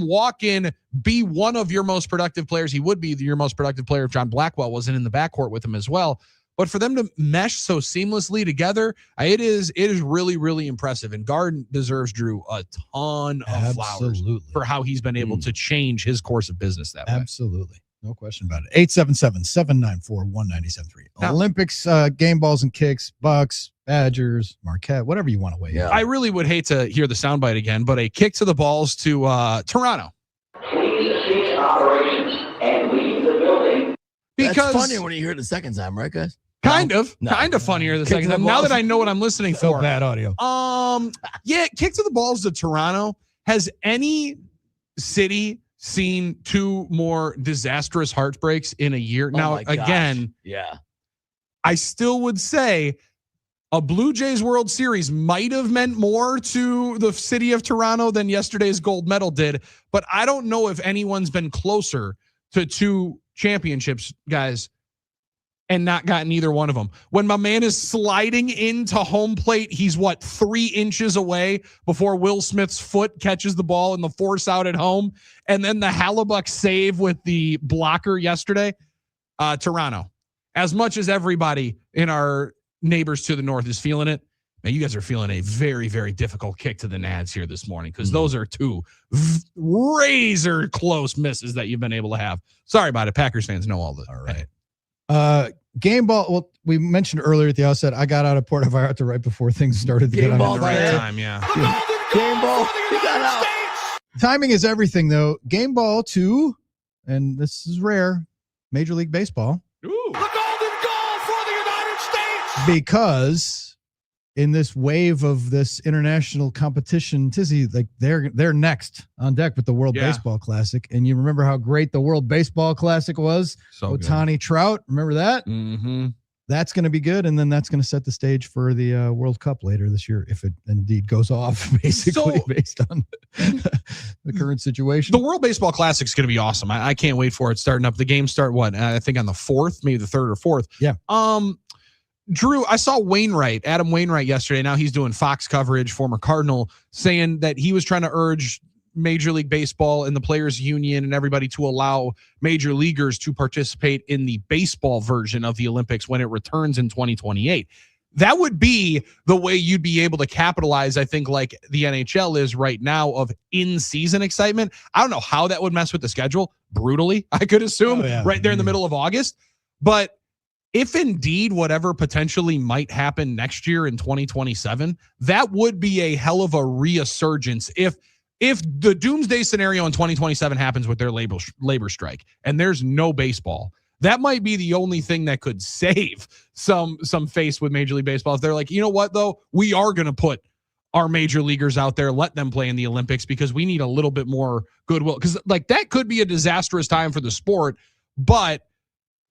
walk in, be one of your most productive players. He would be your most productive player if John Blackwell wasn't in the backcourt with him as well. But for them to mesh so seamlessly together, it is really, really impressive. And Garden deserves, Drew, a ton of flowers for how he's been able to change his course of business that way. Absolutely. No question about it. 877-794-1973. Olympics, game balls and kicks, Bucks, Badgers, Marquette, whatever you want to weigh in. I really would hate to hear the soundbite again, but a kick to the balls to Toronto. Please cease operations and leave the building. That's funnier when you hear it the second time, right, guys? Kind of funnier the second time. Now that I know what I'm listening for. Bad audio. Kick to the balls to Toronto. Has any city seen 2 more disastrous heartbreaks in a year? Now, again, I still would say a Blue Jays World Series might have meant more to the city of Toronto than yesterday's gold medal did, but I don't know if anyone's been closer to 2 championships, guys, and not gotten either one of them. When my man is sliding into home plate, he's 3 inches away before Will Smith's foot catches the ball in the force out at home. And then the Hallebuck save with the blocker yesterday. Toronto, as much as everybody in our neighbors to the north is feeling it, man, you guys are feeling a very, very difficult kick to the Nads here this morning, because those are 2 razor close misses that you've been able to have. Sorry about it. Packers fans know all this. All right. Game ball. Well, we mentioned earlier at the outset, I got out of Puerto Vallarta right before things started to Game get ball on Right the time, yeah. Game ball. You got out. Timing is everything, though. Game ball to, and this is rare, Major League Baseball. Ooh. The golden goal for the United States. Because in this wave of this international competition, Tizzy, like they're next on deck with the World Baseball Classic. And you remember how great the World Baseball Classic was? So Ohtani Trout, remember that? Mm-hmm. That's going to be good, and then that's going to set the stage for the World Cup later this year, if it indeed goes off, basically, based on the current situation. The World Baseball Classic is going to be awesome. I can't wait for it starting up. The games start, I think on the 4th, maybe the 3rd or 4th. Yeah. Drew, I saw Adam Wainwright yesterday. Now he's doing Fox coverage, former Cardinal, saying that he was trying to urge Major League Baseball and the Players Union and everybody to allow major leaguers to participate in the baseball version of the Olympics when it returns in 2028. That would be the way you'd be able to capitalize, I think, like the NHL is right now, of in-season excitement. I don't know how that would mess with the schedule. Brutally, I could assume, right there in the middle of August. But if indeed whatever potentially might happen next year in 2027, that would be a hell of a resurgence. If the doomsday scenario in 2027 happens with their labor strike and there's no baseball, that might be the only thing that could save some face with Major League Baseball. If they're like, you know what, though, we are going to put our major leaguers out there, let them play in the Olympics because we need a little bit more goodwill. Because like that could be a disastrous time for the sport, but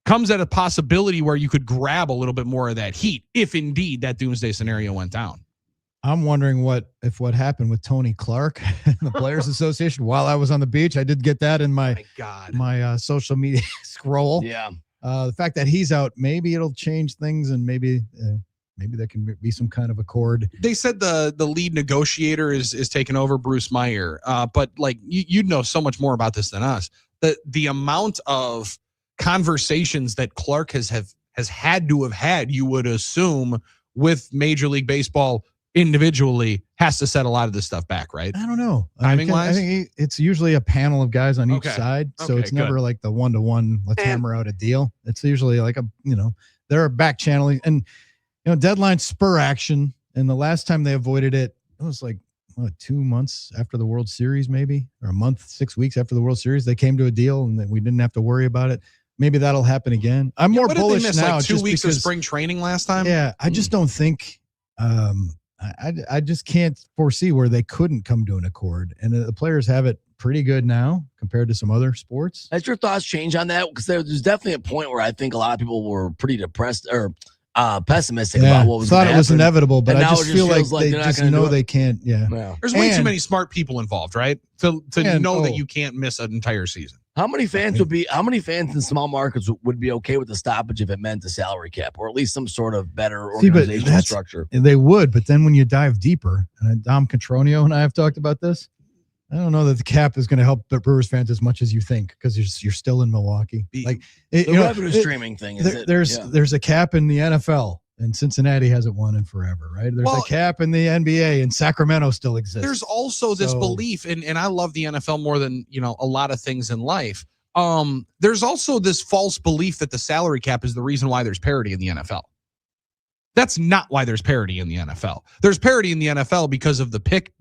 comes at a possibility where you could grab a little bit more of that heat if indeed that doomsday scenario went down. I'm wondering what happened with Tony Clark and the Players Association while I was on the beach. I did get that in my social media scroll. Yeah. The fact that he's out, maybe it'll change things, and maybe there can be some kind of accord. They said the lead negotiator is taking over, Bruce Meyer. But like you'd know so much more about this than us. The amount of conversations that Clark has had to have had, you would assume, with Major League Baseball individually has to set a lot of this stuff back, right? I don't know. Timing wise, I think it's usually a panel of guys on each side, so it's never like the one-to-one. Let's hammer out a deal. It's usually like there are back channeling and deadline spur action. And the last time they avoided it, it was like 2 months after the World Series, maybe, or a month, 6 weeks after the World Series. They came to a deal and we didn't have to worry about it. Maybe that'll happen again. I'm more bullish now. Like 2 weeks of spring training last time. Yeah, I just don't think. I just can't foresee where they couldn't come to an accord, and the players have it pretty good now compared to some other sports. Has your thoughts change on that? Because there's definitely a point where I think a lot of people were pretty depressed or pessimistic about what was going to happen. Thought it was inevitable, but and I just feel like they just know they can't. Yeah. There's way too many smart people involved, right? To know that you can't miss an entire season. How many fans in small markets would be okay with the stoppage if it meant a salary cap or at least some sort of better organizational structure? They would, but then when you dive deeper, and Dom Contronio and I have talked about this, I don't know that the cap is going to help the Brewers fans as much as you think, because you're still in Milwaukee. The revenue streaming thing. There's a cap in the NFL. And Cincinnati hasn't won in forever, right? There's a cap in the NBA, and Sacramento still exists. There's also this belief, and I love the NFL more than a lot of things in life. There's also this false belief that the salary cap is the reason why there's parity in the NFL. That's not why there's parity in the NFL. There's parity in the NFL because of the pick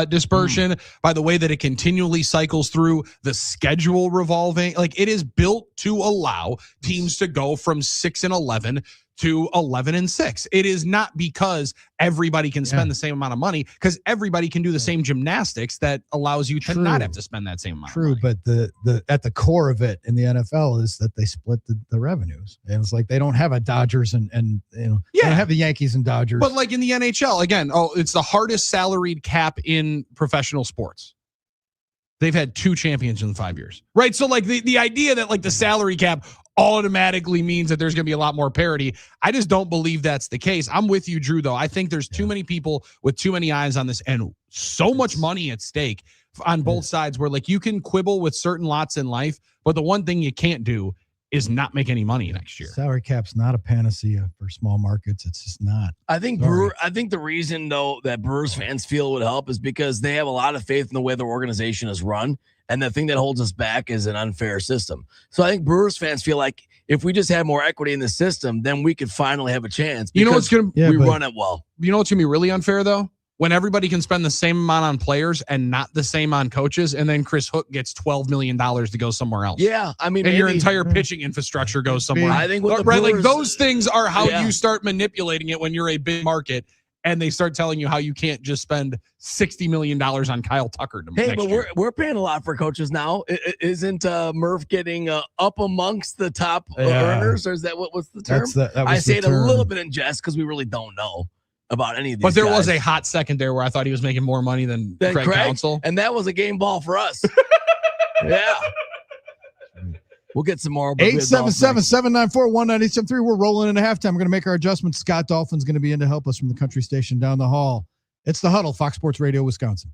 dispersion, by the way that it continually cycles through, the schedule revolving. Like, it is built to allow teams to go from 6-11 to 11-6. It is not because everybody can spend the same amount of money, because everybody can do the same gymnastics that allows you to not have to spend that same amount of money. But the at the core of it in the NFL is that they split the revenues. And it's like they don't have a Dodgers and they don't have the Yankees and Dodgers. But like in the NHL, again, it's the hardest salaried cap in professional sports. They've had 2 champions in 5 years, right? So like the idea that like the salary cap automatically means that there's going to be a lot more parity, I just don't believe that's the case. I'm with you, Drew, though. I think there's too many people with too many eyes on this and so much money at stake on both sides, where like you can quibble with certain lots in life, but the one thing you can't do is not make any money next year. Salary cap's not a panacea for small markets. It's just not. I think the reason though that Brewers fans feel it would help is because they have a lot of faith in the way their organization is run. And the thing that holds us back is an unfair system. So I think Brewers fans feel like if we just have more equity in the system, then we could finally have a chance. You know what's going to run it well. You know what's going to be really unfair though? When everybody can spend the same amount on players and not the same on coaches, and then Chris Hook gets $12 million to go somewhere else. Yeah, I mean, and your entire pitching infrastructure goes somewhere else. I think with the Brewers, Brewers, like those things are how you start manipulating it when you're a big market. and they start telling you how you can't just spend $60 million on Kyle Tucker. Hey, but we're paying a lot for coaches now. Isn't Murph getting up amongst the top earners, or is that what's the term? I say it a little bit in jest because we really don't know about any of these. But there guys. was a hot second there where I thought he was making more money than Craig Counsell, and that was a game ball for us. Yeah. We'll get some more. 877-794-1973. We're rolling into halftime. We're going to make our adjustments. Scott Dolphin's going to be in to help us from the country station down the hall. It's the Huddle, Fox Sports Radio, Wisconsin.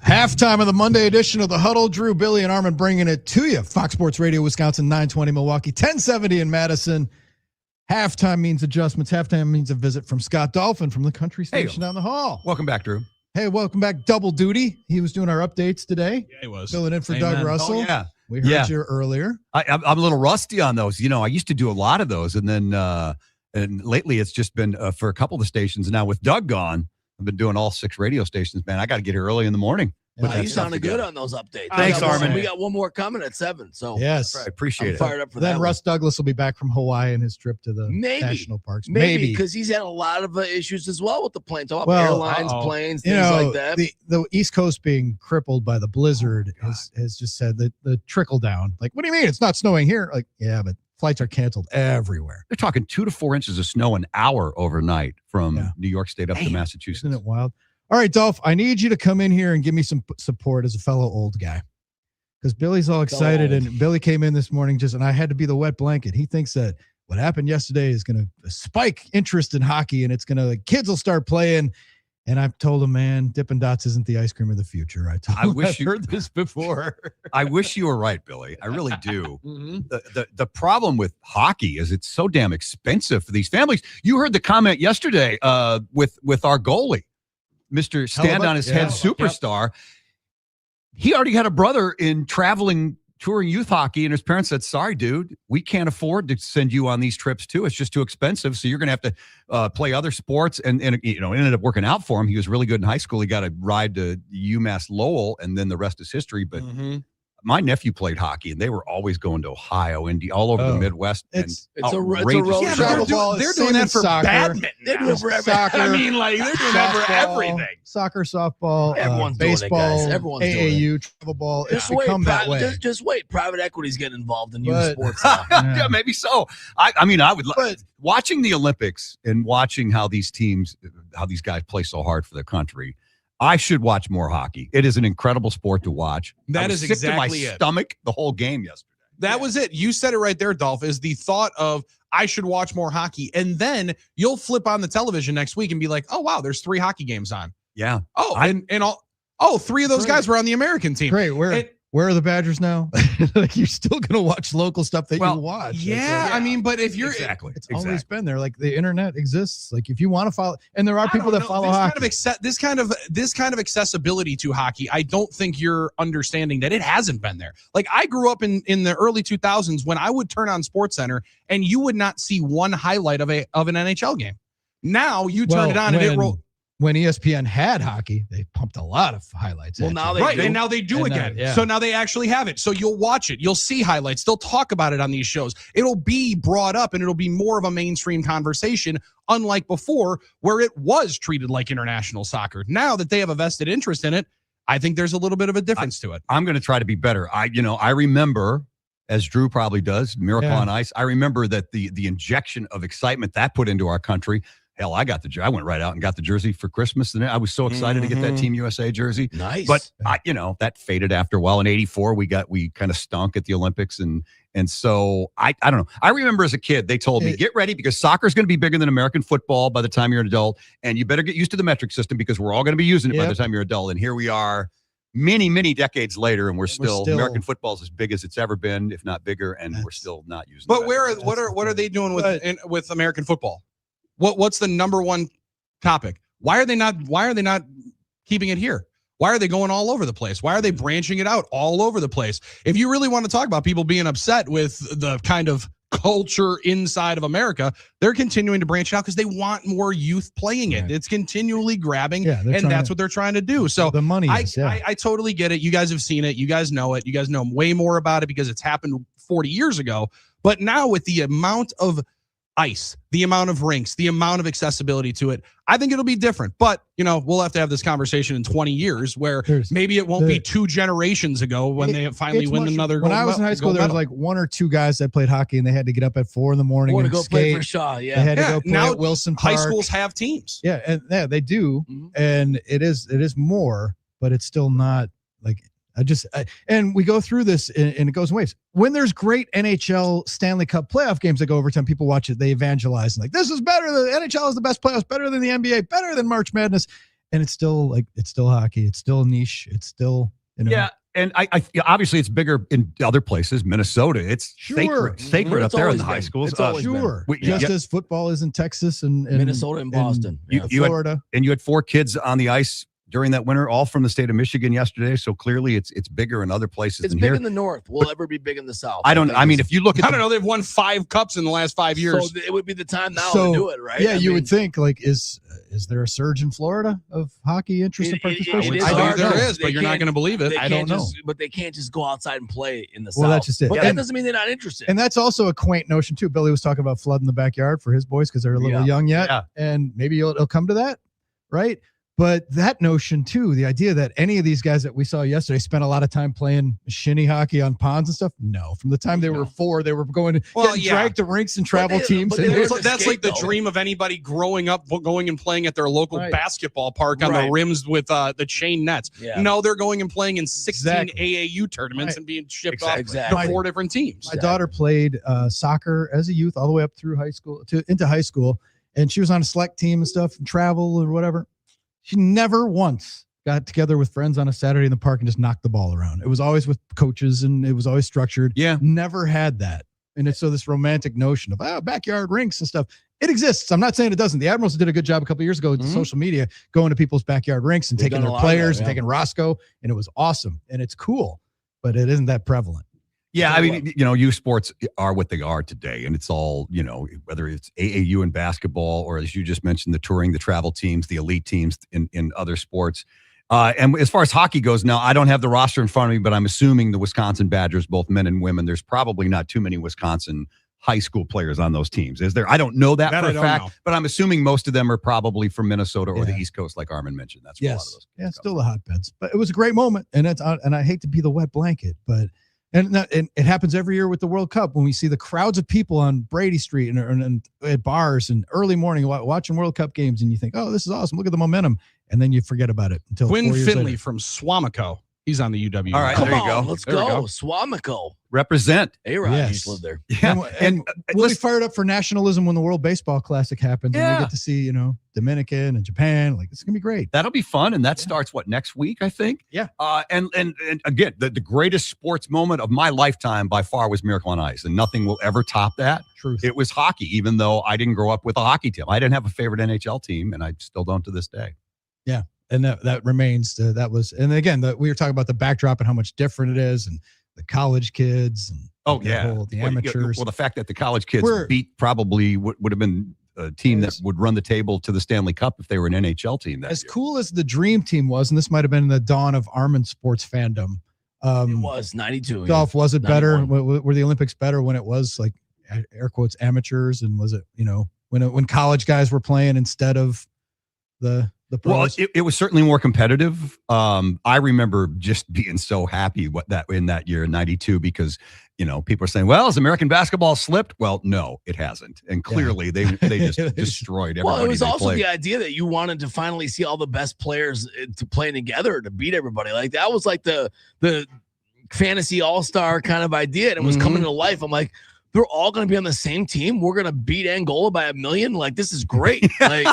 Halftime of the Monday edition of the Huddle. Drew, Billy, and Armin bringing it to you. Fox Sports Radio, Wisconsin, 920 Milwaukee, 1070 in Madison. Halftime means adjustments. Halftime means a visit from Scott Dolphin from the country station down the hall. Welcome back, Drew. Hey, welcome back. Double duty. He was doing our updates today. Yeah, he was. Filling in for Amen. Doug Russell. Oh, yeah. We heard you earlier. I'm a little rusty on those. I used to do a lot of those. And then and lately it's just been for a couple of the stations. Now with Doug gone, I've been doing all 6 radio stations, man. I got to get here early in the morning. You sounded good on those updates. Thanks, Armin. We got one more coming at 7. So yes, I appreciate it. Fired up for then that. Russ Douglas will be back from Hawaii and his trip to the national parks. Maybe because he's had a lot of issues as well with the planes. Airlines, planes, things like that. The East Coast being crippled by the blizzard has just said that the trickle down. Like, what do you mean? It's not snowing here. Like, yeah, but flights are canceled everywhere. They're talking 2 to 4 inches of snow an hour overnight from New York State up to Massachusetts. Isn't it wild? All right, Dolph, I need you to come in here and give me some support as a fellow old guy. Because Billy's all excited, and Billy came in this morning and I had to be the wet blanket. He thinks that what happened yesterday is going to spike interest in hockey, and it's going to, kids will start playing. And I've told him, man, Dippin' Dots isn't the ice cream of the future. I've heard this before. I wish you were right, Billy. I really do. The problem with hockey is it's so damn expensive for these families. You heard the comment yesterday with our goalie, Mr. Stand on his head superstar. Yep. He already had a brother in touring youth hockey, and his parents said, sorry, dude, we can't afford to send you on these trips too. It's just too expensive. So you're going to have to play other sports. And it ended up working out for him. He was really good in high school. He got a ride to UMass Lowell, and then the rest is history. But my nephew played hockey, and they were always going to Ohio, Indy, all over the Midwest. It's a road travel ball. They're doing that for soccer. badminton. They're doing it for everything. Soccer. I mean, like, they're doing that for everything. Soccer, softball, Everyone's doing it, baseball, guys. Everyone's doing AAU, travel ball. It's Just wait, become that way. just wait. Private equity's getting involved in youth sports. Yeah, maybe so. I mean, I would watching the Olympics and watching how these guys play so hard for their country. I should watch more hockey. It is an incredible sport to watch. That is sick exactly to my it. stomach the whole game yesterday. That was it. You said it right there, Dolph, is the thought of I should watch more hockey. And then you'll flip on the television next week and be like, oh, wow, there's 3 hockey games on. Yeah. Oh, and 3 of those guys were on the American team. Great. Where are the Badgers now? Like, you're still going to watch local stuff that you watch. Yeah, I mean, but if you're it's always been there. Like, the internet exists. Like, if you want to follow, and there are people that follow hockey. This kind of accessibility to hockey, I don't think you're understanding that it hasn't been there. Like, I grew up in the early 2000s when I would turn on SportsCenter and you would not see one highlight of an NHL game. Now you turn it on and it rolled. When ESPN had hockey, they pumped a lot of highlights. Well, now they and now they do again. So now they actually have it. So you'll watch it. You'll see highlights. They'll talk about it on these shows. It'll be brought up and it'll be more of a mainstream conversation, unlike before where it was treated like international soccer. Now that they have a vested interest in it, I think there's a little bit of a difference to it. I'm going to try to be better. I remember, as Drew probably does, Miracle on Ice. I remember that the injection of excitement that put into our country. Hell, I went right out and got the jersey for Christmas, and I was so excited to get that Team USA jersey. Nice, but that faded after a while. In '84, we kind of stunk at the Olympics, and so I don't know. I remember as a kid, they told me, get ready because soccer is going to be bigger than American football by the time you're an adult, and you better get used to the metric system because we're all going to be using it by the time you're an adult. And here we are, many decades later, and we're still American football is as big as it's ever been, if not bigger, and we're still not using. But what are they doing with American football? What's the number one topic? Why are they not keeping it here? Why are they going all over the place? Why are they branching it out all over the place? If you really want to talk about people being upset with the kind of culture inside of America, they're continuing to branch out because they want more youth playing it. It's continually grabbing, and that's what they're trying to do. So the money I totally get it. You guys have seen it. You guys know it. You guys know way more about it because it's happened 40 years ago. But now with the amount of ice, the amount of rinks, the amount of accessibility to it, I think it'll be different. But, we'll have to have this conversation in 20 years where maybe it won't be 2 generations ago when they finally win another. When I was in high school, there was like 1 or 2 guys that played hockey and they had to get up at 4 a.m. and go skate. play for Shaw. Yeah. They had to go play now at Wilson Park. High schools have teams. Yeah. And they do. And it is more, but it's still not like, and we go through this and it goes in waves. When there's great NHL Stanley Cup playoff games that go overtime, people watch it, they evangelize and like, this is better. The NHL is the best playoffs, better than the NBA, better than March Madness. And it's still hockey. It's still niche. It's still, Yeah. And I obviously it's bigger in other places. Minnesota, it's sacred up there in the high schools. Just as football is in Texas and Minnesota and Boston, Florida. You had 4 kids on the ice during that winter, all from the state of Michigan yesterday. So clearly it's bigger in other places. It's than big here. in the North. Will it ever be big in the South? I mean, if you look at, I don't know, they've won 5 cups in the last 5 years. So it would be the time now to do it, right? Yeah, you would think, like, is there a surge in Florida of hockey interest and participation? I think there is, but you're not going to believe it. I don't know. But they can't just go outside and play in the South. Well, that's just it. But that doesn't mean they're not interested. And that's also a quaint notion, too. Billy was talking about flooding the backyard for his boys because they're a little young yet. Yeah. And maybe it'll come to that, right? But that notion, too, the idea that any of these guys that we saw yesterday spent a lot of time playing shinny hockey on ponds and stuff. No, from the time they were 4, they were going to drag to rinks and travel teams. That's like the dream of anybody growing up, going and playing at their local basketball park on the rims with the chain nets. Yeah. No, they're going and playing in 16 AAU tournaments and being shipped off to 4 different teams. My daughter played soccer as a youth all the way up through high school into high school, and she was on a select team and stuff and travel or whatever. She never once got together with friends on a Saturday in the park and just knocked the ball around. It was always with coaches and it was always structured. Yeah. Never had that. And it's so this romantic notion of backyard rinks and stuff. It exists. I'm not saying it doesn't. The Admirals did a good job a couple of years ago with social media, going to people's backyard rinks and taking their players and taking Roscoe. And it was awesome. And it's cool, but it isn't that prevalent. Yeah, I mean, youth sports are what they are today, and it's all, whether it's AAU in basketball or, as you just mentioned, the touring, the travel teams, the elite teams in other sports. And as far as hockey goes, now I don't have the roster in front of me, but I'm assuming the Wisconsin Badgers, both men and women, there's probably not too many Wisconsin high school players on those teams. Is there? I don't know that for a fact, but I'm assuming most of them are probably from Minnesota or the East Coast, like Armin mentioned. That's where a lot of those. Yeah, still the hotbeds, but it was a great moment, and I hate to be the wet blanket, but. And it happens every year with the World Cup when we see the crowds of people on Brady Street and at bars and early morning watching World Cup games, and you think, oh, this is awesome. Look at the momentum. And then you forget about it until Quinn 4 years Finley later. from Swamico. He's on the UW. All right, Come there you on, go. let's There we go. Swamico. Represent. A-Rod used to live there. Yeah. And we'll be fired up for nationalism when the World Baseball Classic happens. And we get to see, Dominican and Japan. Like, it's going to be great. That'll be fun. And that starts, next week, I think? Yeah. And again, the greatest sports moment of my lifetime by far was Miracle on Ice. And nothing will ever top that. Truth. It was hockey, even though I didn't grow up with a hockey team. I didn't have a favorite NHL team, and I still don't to this day. Yeah. And that remains, and again, we were talking about the backdrop and how much different it is, and the college kids, and the amateurs. Well, the fact that the college kids beat probably would have been a team that would run the table to the Stanley Cup if they were an NHL team. As cool as the Dream Team was, and this might have been the dawn of Armin sports fandom. It was 92. Dolph, was it better? 91. Were the Olympics better when it was like air quotes amateurs, and was it when college guys were playing instead of the pros? Well, it was certainly more competitive. I remember just being so happy in that year in 92 because people are saying, well, has American basketball slipped? Well, no, it hasn't. And clearly they just destroyed everybody. Well, it was also the idea that you wanted to finally see all the best players to play together to beat everybody. Like that was like the fantasy all-star kind of idea. And it was coming to life. I'm like, they're all going to be on the same team. We're going to beat Angola by 1 million. Like, this is great. Like,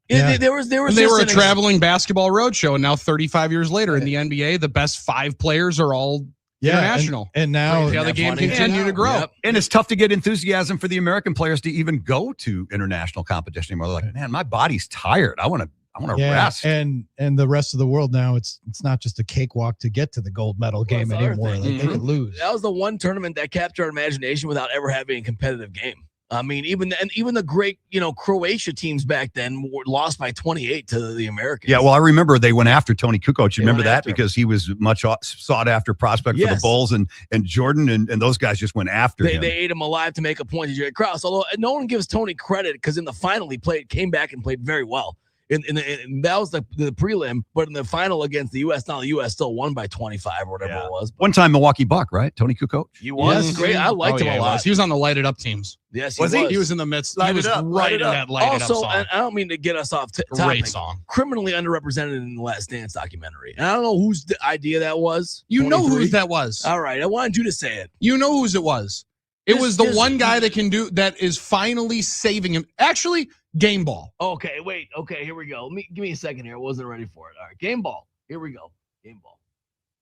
there was. And they were a traveling basketball roadshow, and now 35 years later in the NBA, the best 5 players are all international. And now the game continue to grow. Yep. And it's tough to get enthusiasm for the American players to even go to international competition anymore. They're like, man, my body's tired. I want to rest. And the rest of the world now, it's not just a cakewalk to get to the gold medal game anymore. Like, they could lose. That was the one tournament that captured our imagination without ever having a competitive game. I mean, even the great, Croatia teams back then were lost by 28 to the Americans. Yeah, well, I remember they went after Tony Kukoc. You remember that because he was much sought after prospect for the Bulls, and Jordan and those guys just went after him. They ate him alive to make a point to Jerry Krause. Although no one gives Tony credit because in the final he came back and played very well. And that was the prelim, but in the final against the U.S., now the U.S. still won by 25 or whatever it was. One time Milwaukee Buck, right? Tony Kukoc. He was great. I liked him a lot. He was on the Lighted Up teams. Yes, he was in the midst. He was right in that Lighted Up song. And I don't mean to get us off topic. Great song. Criminally underrepresented in the Last Dance documentary. And I don't know whose idea that was. You know whose that was. All right. I wanted you to say it. You know whose it was. It was the one guy that is finally saving him. Actually, game ball. Okay, wait. Okay, here we go. Give me a second here. I wasn't ready for it. All right, game ball. Here we go. Game ball.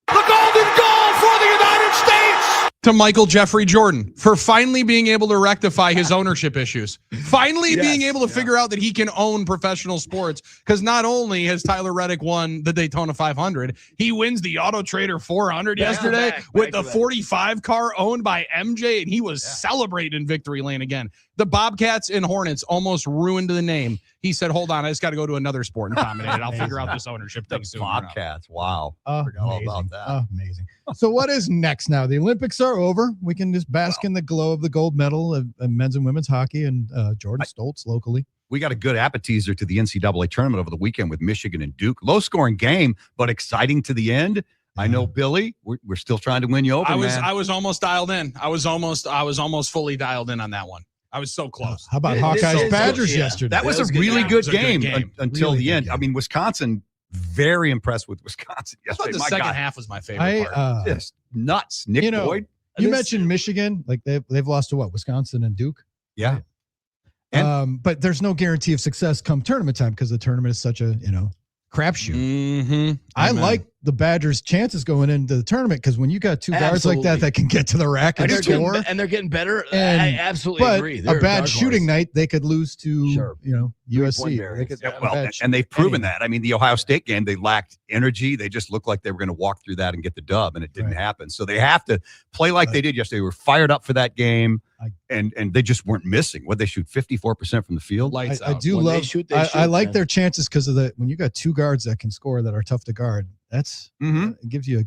The golden goal for the United States. To Michael Jeffrey Jordan for finally being able to rectify his ownership issues. Finally being able to figure out that he can own professional sports. Because not only has Tyler Reddick won the Daytona 500, he wins the Auto Trader 400 yesterday with the 45 car owned by MJ, and he was celebrating victory lane again. The Bobcats and Hornets almost ruined the name. He said, hold on, I just got to go to another sport and dominate it. I'll figure out this ownership thing soon. Bobcats, wow. Forgot all about that. Amazing. So what is next now? The Olympics are over. We can just bask in the glow of the gold medal of men's and women's hockey and Jordan Stoltz locally. We got a good appetizer to the NCAA tournament over the weekend with Michigan and Duke. Low-scoring game, but exciting to the end. I know, Billy, we're still trying to win you over, I was almost dialed in. I was almost fully dialed in on that one. I was so close. How about Hawkeyes Badgers yesterday? That was a really good game until Really the good end. game. I mean, Wisconsin, very impressed with Wisconsin I thought yesterday. the My second God, half was my favorite part. just nuts. Nick Boyd. You mentioned Michigan, like they've lost to what? Wisconsin and Duke? Yeah. But there's no guarantee of success come tournament time because the tournament is such a, crapshoot. Mm-hmm. I like the Badgers' chances going into the tournament because when you got two guards like that can get to the rack and score, and they're getting better. And, I absolutely agree. A bad shooting night, they could lose to USC. They could, and they've proven that. I mean, the Ohio State game, they lacked energy. They just looked like they were going to walk through that and get the dub, and it didn't happen. So they have to play like they did yesterday. They were fired up for that game, and they just weren't missing. What they shoot 54% from the field. I do love. I like their chances because of when you got two guards that can score that are tough to guard. That's it gives you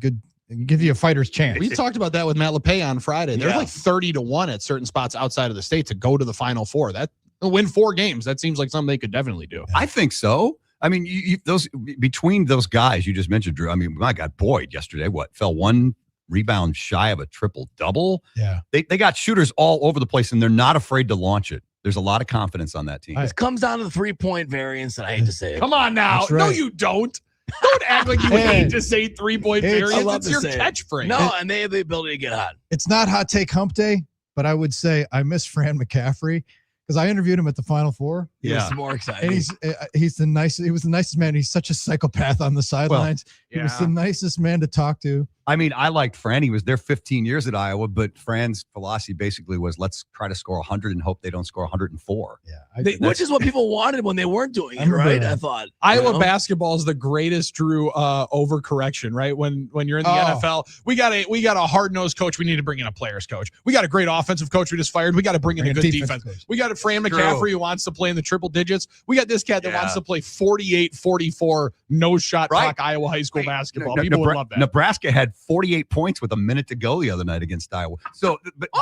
a fighter's chance. We talked about that with Matt LePay on Friday. There's like 30-1 at certain spots outside of the state to go to the Final Four. That win 4 games. That seems like something they could definitely do. I think so. I mean, those between those guys you just mentioned, Drew. I mean, my God, Boyd yesterday fell 1 rebound shy of a triple double. Yeah, they got shooters all over the place, and they're not afraid to launch it. There's a lot of confidence on that team. It comes down to the 3-point variance, and I hate to say it. Come on now. Right. No, you don't. Don't act like you hate to say 3-point variance. It's your catchphrase. No, and they have the ability to get hot. It's not hot take hump day, but I would say I miss Fran McCaffrey because I interviewed him at the Final Four. It's more exciting. And he was the nicest man. He's such a psychopath on the sidelines. He was the nicest man to talk to. I mean, I liked Fran. He was there 15 years at Iowa, but Fran's philosophy basically was let's try to score 100 and hope they don't score 104. Yeah, which is what people wanted when they weren't doing it, right? I thought Iowa basketball is the greatest, Drew, overcorrection, right? When you're in the NFL, we got a hard-nosed coach. We need to bring in a players coach. We got a great offensive coach we just fired. We got to bring in a good defense. We got a Fran McCaffrey who wants to play in the triple digits. We got this cat that wants to play 48-44 no-shot clock Iowa high school basketball. People would love that. Nebraska had 48 points with a minute to go the other night against Iowa. So,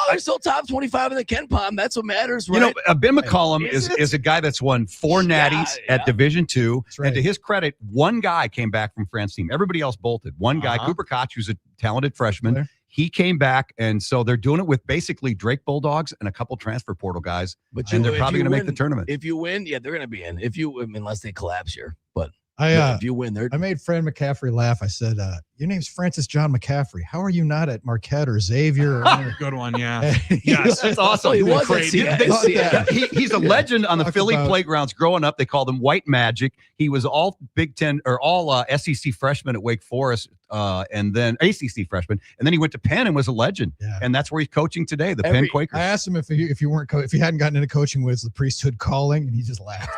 they're still top 25 in the Ken Palm. That's what matters, right? Ben McCollum is a guy that's won 4 natties at Division II. Right. And to his credit, one guy came back from Fran's team. Everybody else bolted. One guy, Cooper Koch, who's a talented freshman. He came back, and so they're doing it with basically Drake Bulldogs and a couple transfer portal guys. And they're probably going to make the tournament. If you win, they're going to be in. Unless they collapse here, but. If you win, I made Fran McCaffrey laugh. I said, your name's Francis John McCaffrey. How are you not at Marquette or Xavier? Good one, yeah. Yes, that's awesome. He was He's a legend on the Philly playgrounds growing up. They called him White Magic. He was all Big Ten or all SEC freshman at Wake Forest, and then ACC freshman, and then he went to Penn and was a legend. Yeah. And that's where he's coaching today, the Penn Quakers. I asked him if you hadn't gotten into coaching, was the priesthood calling, and he just laughed.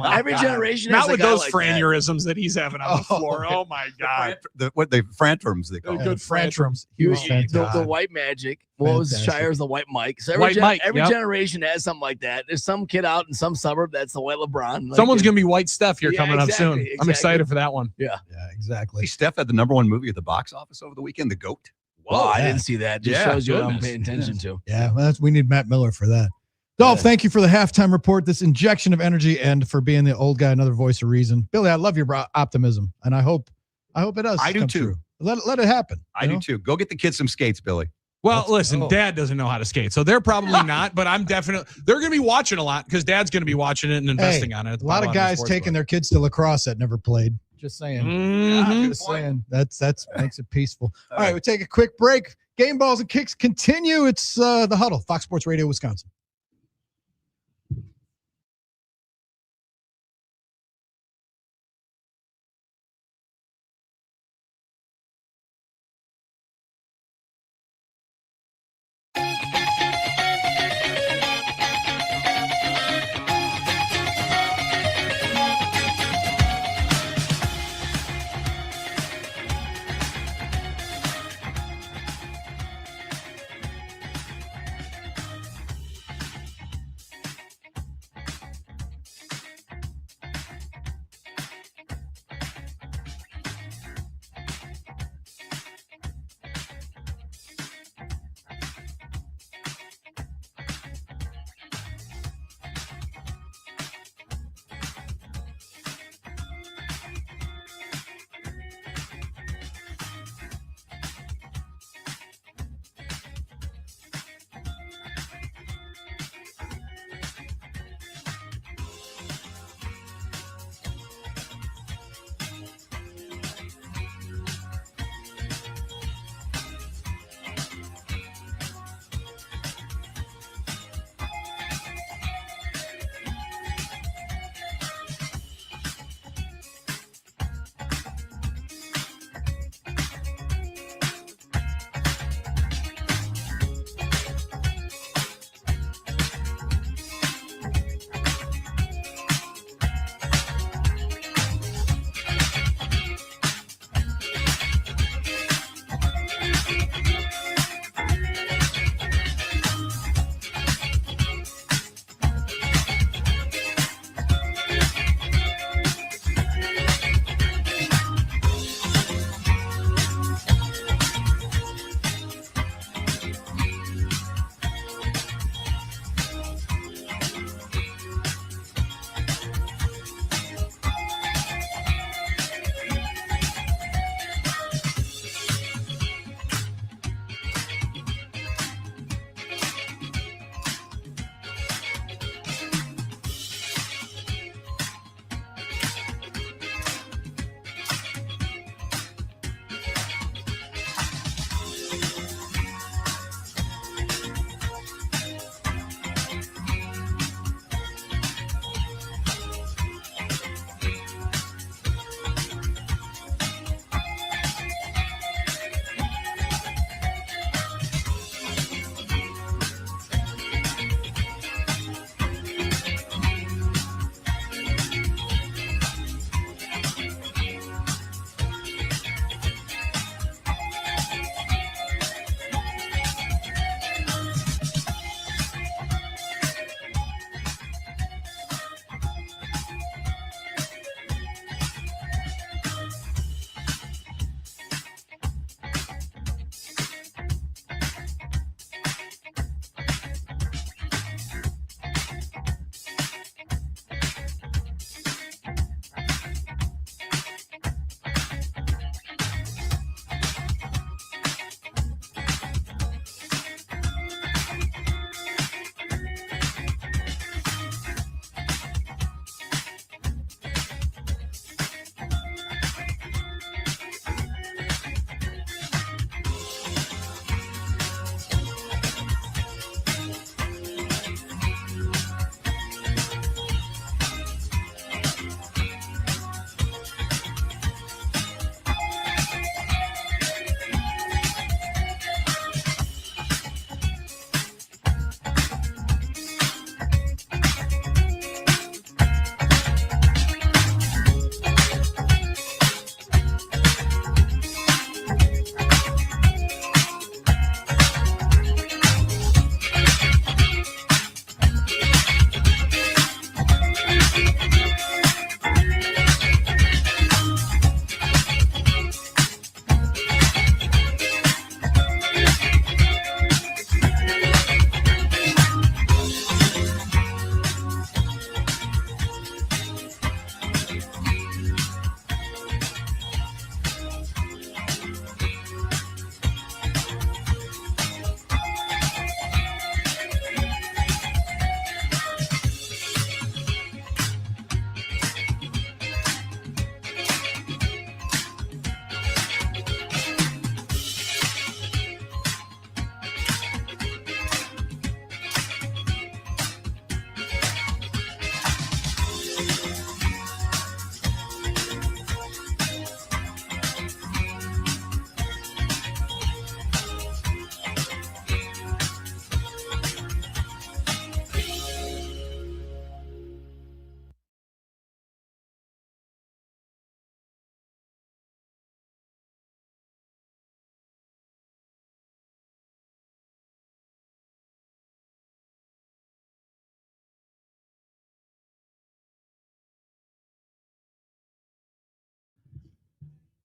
Every generation not has with a guy those like franurisms that he's having on the floor. Oh my God, the Frantrums they call good Frantrums. The White Magic. What was Shire's the White Mike? So every generation has something like that. There's some kid out in some suburb that's the White LeBron. Someone's gonna be White Steph here coming up soon. Exactly. I'm excited for that one. Yeah, exactly. Steph had the #1 movie at the box office over the weekend, The Goat. Well, I didn't see that. Just shows you what I'm paying attention to. Yeah, well, we need Matt Miller for that. Dolph, thank you for the halftime report, this injection of energy, and for being the old guy, another voice of reason. Billy, I love your optimism, and I hope it does. I do too. True. Let it happen. I do too. Go get the kids some skates, Billy. Well, listen, Dad doesn't know how to skate, so they're probably not, but they're going to be watching a lot because Dad's going to be watching it and investing on it. A lot of guys taking their kids to lacrosse that never played. Just saying. Mm-hmm. Just saying. That's makes it peaceful. All right, we'll take a quick break. Game balls and kicks continue. It's the Huddle, Fox Sports Radio, Wisconsin.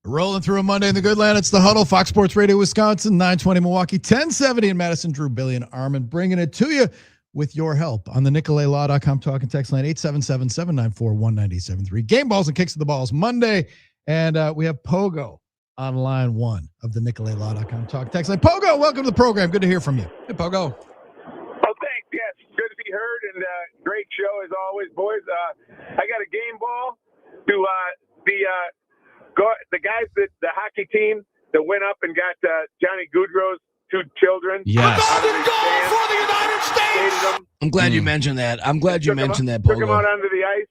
Rolling through a Monday in the Good Land. It's the Huddle, Fox Sports Radio, Wisconsin, 920 Milwaukee, 1070 in Madison. Drew, Billy, and Armin bringing it to you with your help on the NicoletLaw.com talk and text line 877-794-1973. Game balls and kicks of the balls Monday. And we have Pogo on line one of the NicoletLaw.com talk text line. Pogo, welcome to the program. Good to hear from you. Hey, Pogo. Oh, thanks. Yes, good to be heard, and great show as always, boys. I got a game ball to the guys that the hockey team that went up and got Johnny Goodrow's two children. Yes. A golden goal for the United States. I'm glad you mentioned that. I'm glad you mentioned that, Took him Pogo. out onto the ice.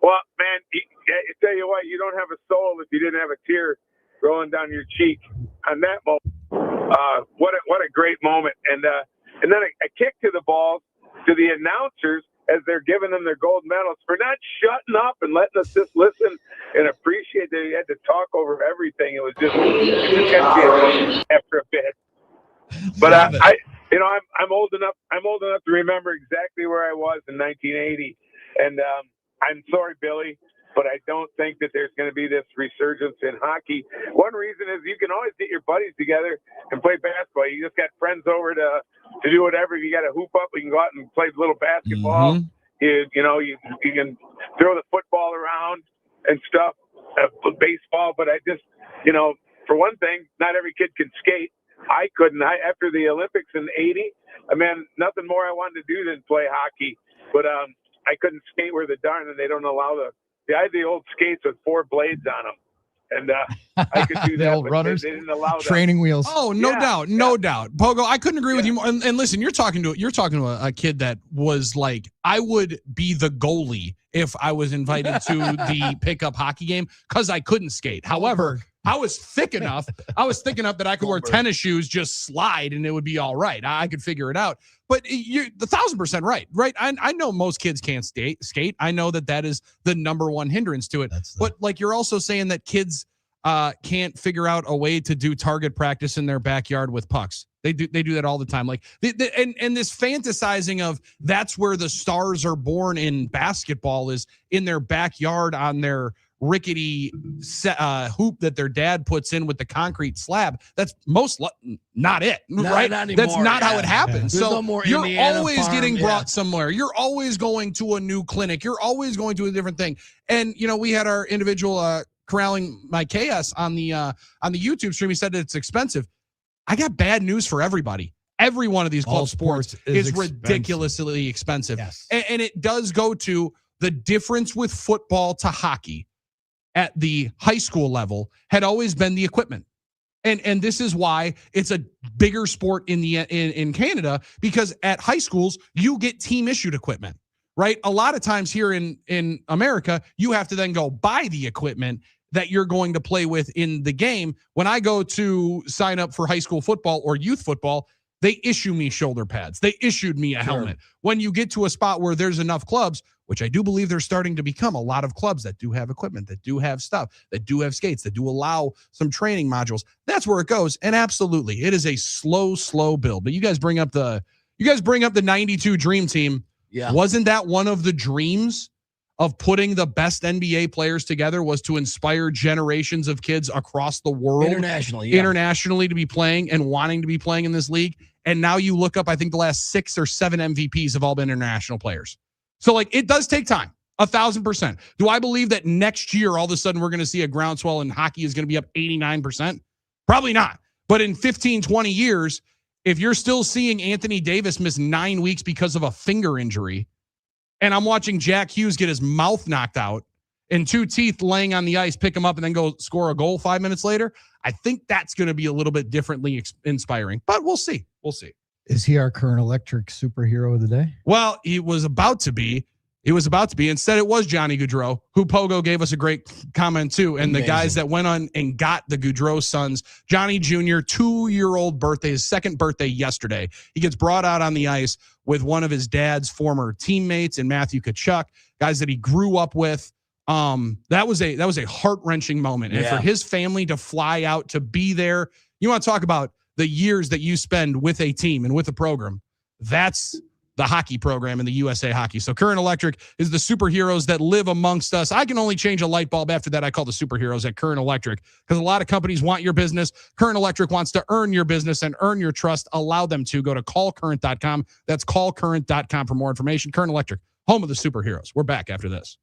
Well, man, I tell you what, you don't have a soul if you didn't have a tear rolling down your cheek on that moment. What a great moment. And then I kicked to the balls to the announcers as they're giving them their gold medals for not shutting up and letting us just listen and appreciate that he had to talk over everything. It just got to be after a bit. But I'm old enough to remember exactly where I was in 1980. And I'm sorry, Billy, but I don't think that there's going to be this resurgence in hockey. One reason is you can always get your buddies together and play basketball. You just got friends over to do whatever. If you got to hoop up, we can go out and play a little basketball. You can throw the football around and stuff, baseball. But I just, for one thing, not every kid can skate. I couldn't. After the Olympics in '80, nothing more I wanted to do than play hockey. But I couldn't skate where the darn, and they don't allow I had the old skates with 4 blades on them. And I could do the that, old but runners, they didn't allow that. training wheels. Oh, no doubt. Pogo, I couldn't agree with you more. And listen, you're talking to a kid that was like, I would be the goalie if I was invited to the pickup hockey game because I couldn't skate. However, I was thick enough that I could wear tennis shoes, just slide, and it would be all right. I could figure it out. But you're 1,000% right? I know most kids can't skate. I know that is the number one hindrance to it. But like you're also saying that kids can't figure out a way to do target practice in their backyard with pucks. They do that all the time. Like and this fantasizing of that's where the stars are born in basketball is in their backyard on their rickety hoop that their dad puts in with the concrete slab. That's not it, right? Not anymore, that's not how it happens. There's So no more you're Indiana always farm, getting brought somewhere. You're always going to a new clinic. You're always going to a different thing. And we had our individual corralling my chaos on the YouTube stream. He said that it's expensive. I got bad news for everybody. Every one of these club sports is ridiculously expensive. Yes. And it does go to the difference with football to hockey at the high school level had always been the equipment. And this is why it's a bigger sport in Canada, because at high schools, you get team issued equipment, right? A lot of times here in America, you have to then go buy the equipment that you're going to play with in the game. When I go to sign up for high school football or youth football, they issue me shoulder pads. They issued me a helmet. When you get to a spot where there's enough clubs, which I do believe they're starting to become a lot of clubs that do have equipment, that do have stuff, that do have skates, that do allow some training modules. That's where it goes. And absolutely, it is a slow build. But you guys bring up the 92 Dream Team. Yeah. Wasn't that one of the dreams of putting the best NBA players together, was to inspire generations of kids across the world internationally to be playing and wanting to be playing in this league? And now you look up, I think the last 6 or 7 MVPs have all been international players. So it does take time, 1,000%. Do I believe that next year, all of a sudden, we're going to see a groundswell and hockey is going to be up 89%? Probably not. But in 15, 20 years, if you're still seeing Anthony Davis miss 9 weeks because of a finger injury, and I'm watching Jack Hughes get his mouth knocked out and 2 teeth laying on the ice, pick him up, and then go score a goal 5 minutes later, I think that's going to be a little bit differently inspiring. But we'll see. We'll see. Is he our current electric superhero of the day? Well, he was about to be. Instead, it was Johnny Gaudreau, who Pogo gave us a great comment to. And the guys that went on and got the Gaudreau sons, Johnny Jr., 2-year-old birthday, his second birthday yesterday. He gets brought out on the ice with one of his dad's former teammates and Matthew Tkachuk, guys that he grew up with. That was a heart-wrenching moment. And for his family to fly out to be there, you want to talk about the years that you spend with a team and with a program. That's the hockey program in the USA Hockey. So Current Electric is the superheroes that live amongst us. I can only change a light bulb. After that, I call the superheroes at Current Electric because a lot of companies want your business. Current Electric wants to earn your business and earn your trust. Allow them to. Go to callcurrent.com. That's callcurrent.com for more information. Current Electric, home of the superheroes. We're back after this.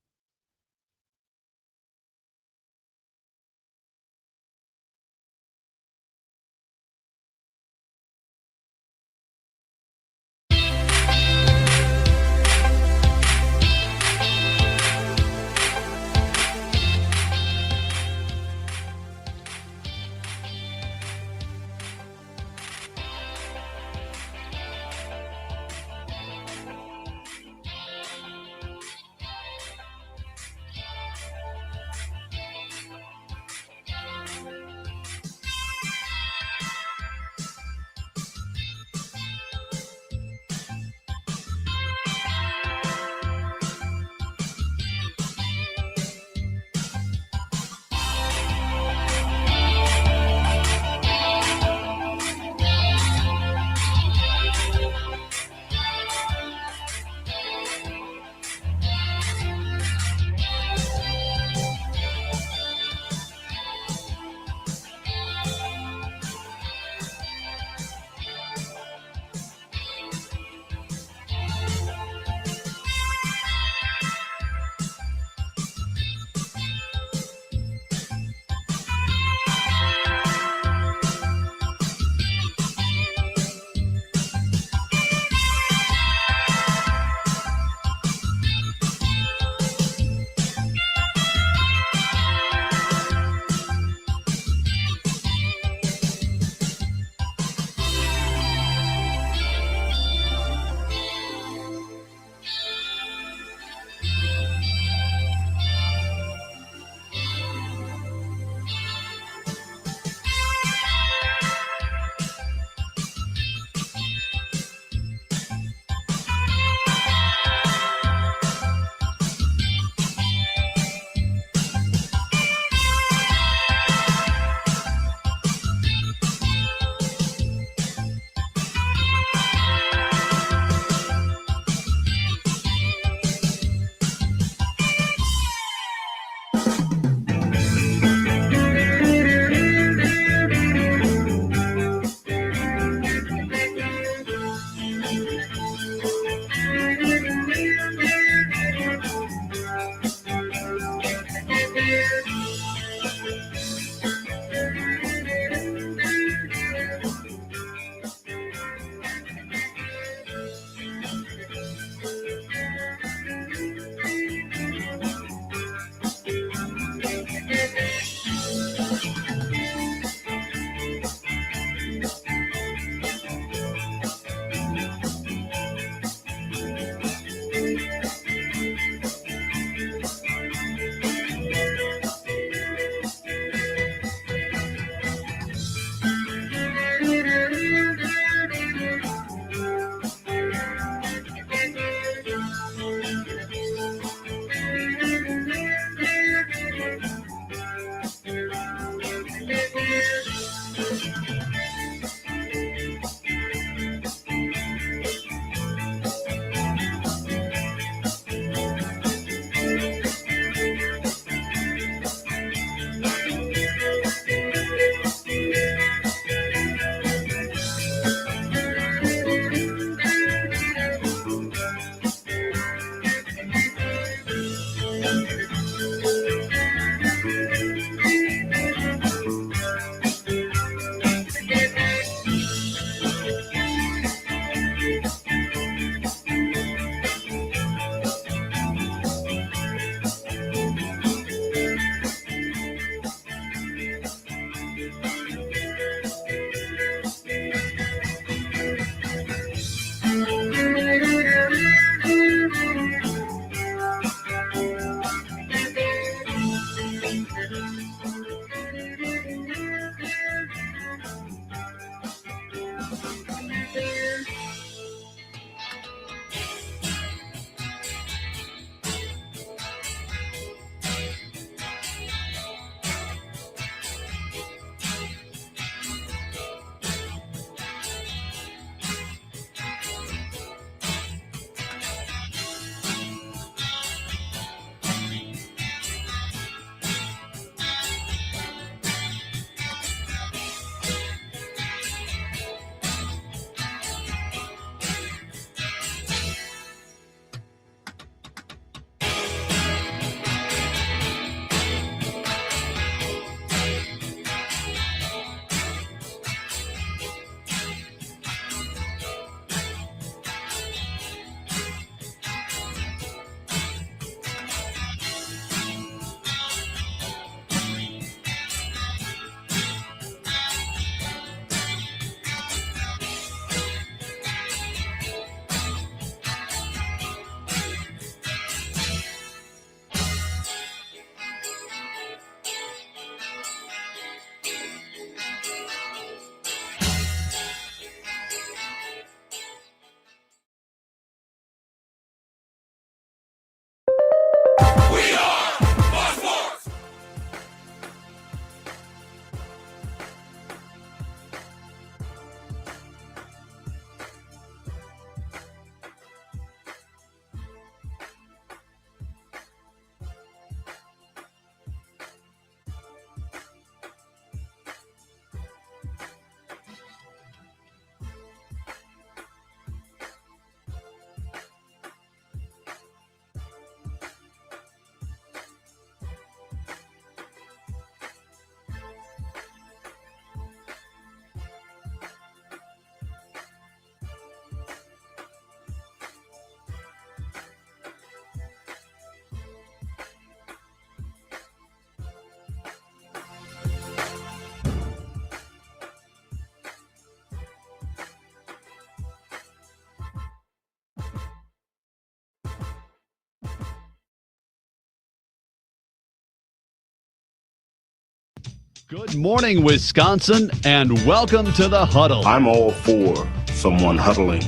Good morning, Wisconsin, and welcome to the Huddle. I'm all for someone huddling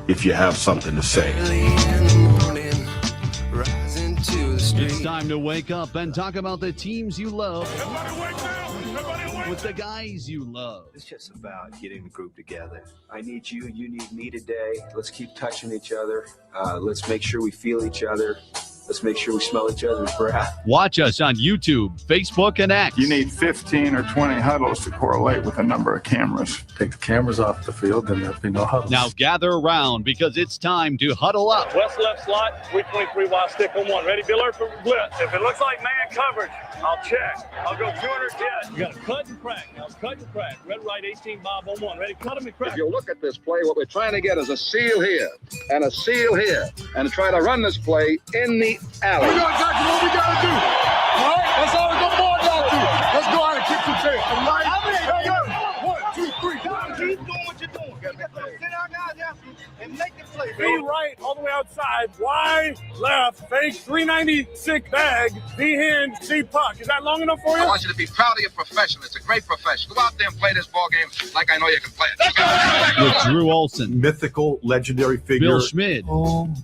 if you have something to say. It's time to wake up and talk about the teams you love with the guys you love. It's just about getting the group together. I need you. You need me today. Let's keep touching each other. Let's make sure we feel each other. Let's make sure we smell each other's breath. Watch us on YouTube, Facebook, and X. You need 15 or 20 huddles to correlate with a number of cameras. Take the cameras off the field, then there'll be no huddles. Now gather around because it's time to huddle up. West left slot, 323 wide stick on one. Ready, be alert for blitz. If it looks like man coverage, I'll check. I'll go 200 dead. You got to cut and crack. Now cut and crack. Red right 18 Bob on one. Ready, cut him and crack. If you look at this play, what we're trying to get is a seal here and a seal here and try to run this play in the alley. We know exactly what we got to do. All right? That's all we're going down to. Let's go out and kick some tape. All right? Hey, yo. 1, 2, 3. Keep doing what you're doing. You got to send our guys after you and make the play. B right, all the way outside. Y left, fake 396 bag. B hand, C puck. Is that long enough for you? I want you to be proud of your profession. It's a great profession. Go out there and play this ball game like I know you can play it. With Drew Olson, Mythical, legendary figure. Bill Schmid, Oh my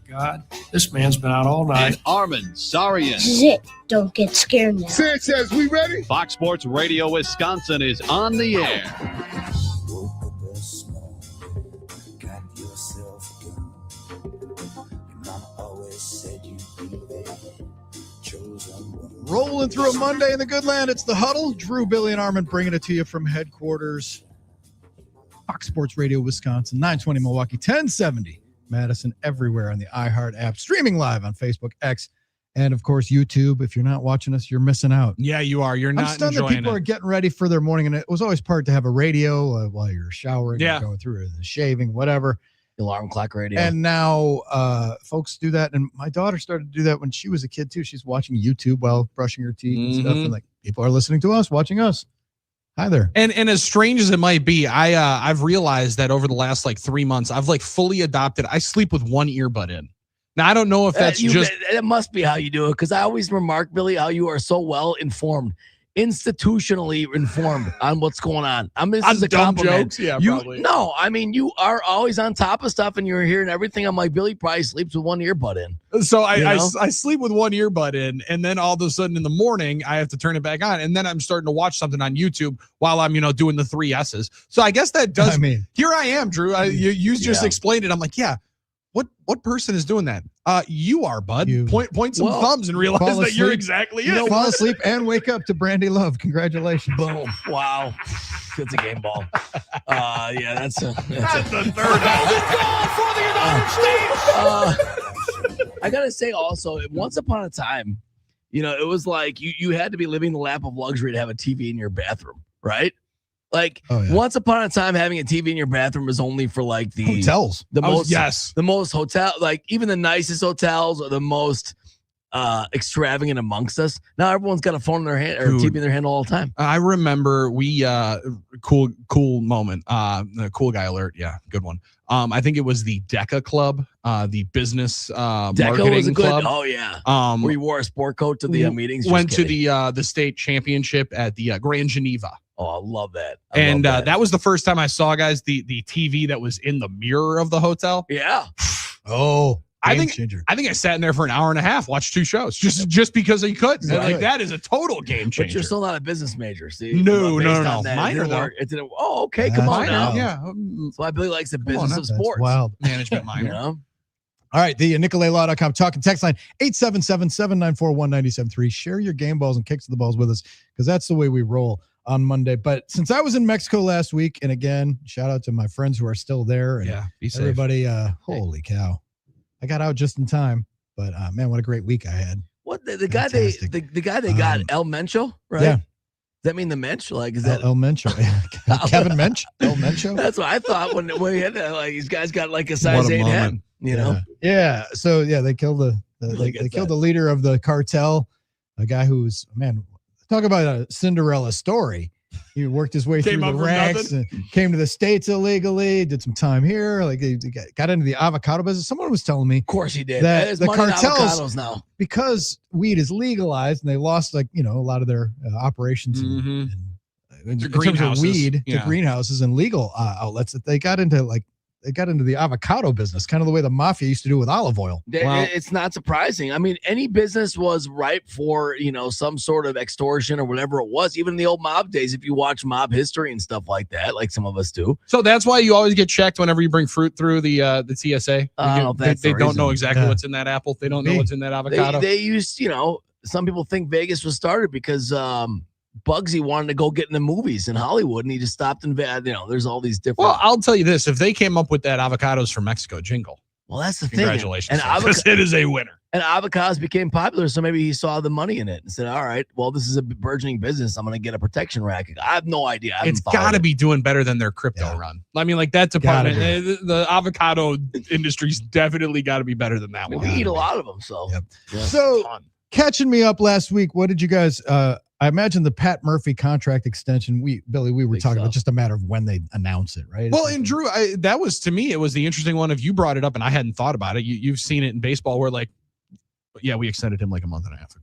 God. This man's been out all night. and Armin Sarian. This is it. Don't get scared now. Sanchez, we ready? Fox Sports Radio Wisconsin is on the air. Rolling through a Monday in the good land. It's the Huddle. Drew, Billy, and Armin bringing it to you from headquarters. Fox Sports Radio Wisconsin, 920 Milwaukee, 1070 Madison, everywhere on the iHeart app, streaming live on Facebook, X, and of course YouTube. If you're not watching us, you're missing out. Yeah, you are. You're I'm not stunned that enjoying people it. are getting ready for their morning, and it was always part to have a radio while you're showering, Yeah. or going through the shaving, whatever. Alarm clock radio. And now folks do that. And my daughter started to do that when she was a kid too. She's watching YouTube while brushing her teeth and stuff. And like, people are listening to us, watching us. Hi there. And as strange as it might be, I've realized that over the last like 3 months, I've like fully adopted. I sleep with one earbud in. Now I don't know if that's That must be how you do it, because I always remark, Billy, how you are so well informed, institutionally informed on what's going on. This on is a dumb compliment. jokes. Yeah, probably. No, I mean, you are always on top of stuff, and you're hearing everything. I'm like, Billy probably sleeps with one earbud in. So I sleep with one earbud in, and then all of a sudden in the morning I have to turn it back on, and then I'm starting to watch something on YouTube while I'm doing the 3 S's. So I guess that does. I mean, here I am, Drew. You just explained it. I'm like, yeah. What person is doing that? You are, bud. Point some thumbs and realize that you're exactly it. Fall asleep and wake up to Brandy Love. Congratulations. Boom. Wow. That's a game ball. Yeah, that's the third. For the United States. I gotta say also, once upon a time, it was like you had to be living the lap of luxury to have a TV in your bathroom, right? Like once upon a time, having a TV in your bathroom was only for like the hotels, the most hotel, like even the nicest hotels or the most extravagant amongst us. Now everyone's got a phone in their hand or TV in their hand all the time. I remember we cool moment. The cool guy alert. Yeah, good one. I think it was the DECA Club, the business marketing was a good club. Oh yeah. Where you wore a sport coat to the meetings. Went to the state championship at the Grand Geneva. Oh, I love that. That was the first time I saw, guys, the TV that was in the mirror of the hotel. Yeah. I think I sat in there for an hour and a half, watched 2 shows just because he could. Right. Like that is a total game changer. But you're still not a business major, see? No. That, Minor though. Okay, come on now. Yeah. That's why Billy likes the business of sports. Wild. Management minor. All right, the NicoletLaw.com talking text line 877-794-1973. Share your game balls and kicks of the balls with us, because that's the way we roll on Monday. But since I was in Mexico last week, and again, shout out to my friends who are still there, and be safe. everybody. Holy cow, I got out just in time. But man, what a great week I had. What the guy the guy they got El Mencho, right? Yeah. Does that mean the Mensch? Like, is that El Mencho? Kevin Mensch? El Mencho? That's what I thought when he had that. Like, these guys got like a size 8 head. Yeah. So they killed they killed the leader of the cartel, a guy who's, man, talk about a Cinderella story. He worked his way through the ranks and came to the States illegally, did some time here. Like he got into the avocado business. Someone was telling me, of course he did, that the cartels avocados now, because weed is legalized and they lost a lot of their operations in in terms of weed to greenhouses and legal outlets, that they got into the avocado business, kind of the way the mafia used to do with olive oil. It's not surprising. I mean, any business was ripe for, some sort of extortion or whatever it was, even in the old mob days, if you watch mob history and stuff like that, like some of us do. So that's why you always get checked whenever you bring fruit through the TSA. They don't know exactly what's in that apple. They don't know what's in that avocado. They used, some people think Vegas was started because Bugsy wanted to go get in the movies in Hollywood, and he just stopped in, there's all these different. Well, I'll tell you this: if they came up with that avocados from Mexico jingle, well, that's the congratulations, thing. Because it is a winner. And avocados became popular, so maybe he saw the money in it and said, "All right, well, this is a burgeoning business. I'm going to get a protection racket." I have no idea. It's got to be doing better than their crypto run. I mean, like that department, the avocado industry's definitely got to be better than that one. We eat a lot of them, so. Yep. So, catching me up last week, what did you guys? I imagine the Pat Murphy contract extension. Billy, we were talking about just a matter of when they announce it, right? Well, and Drew, that was, to me, it was the interesting one. If you brought it up and I hadn't thought about it, you've seen it in baseball where we extended him like a month and a half ago.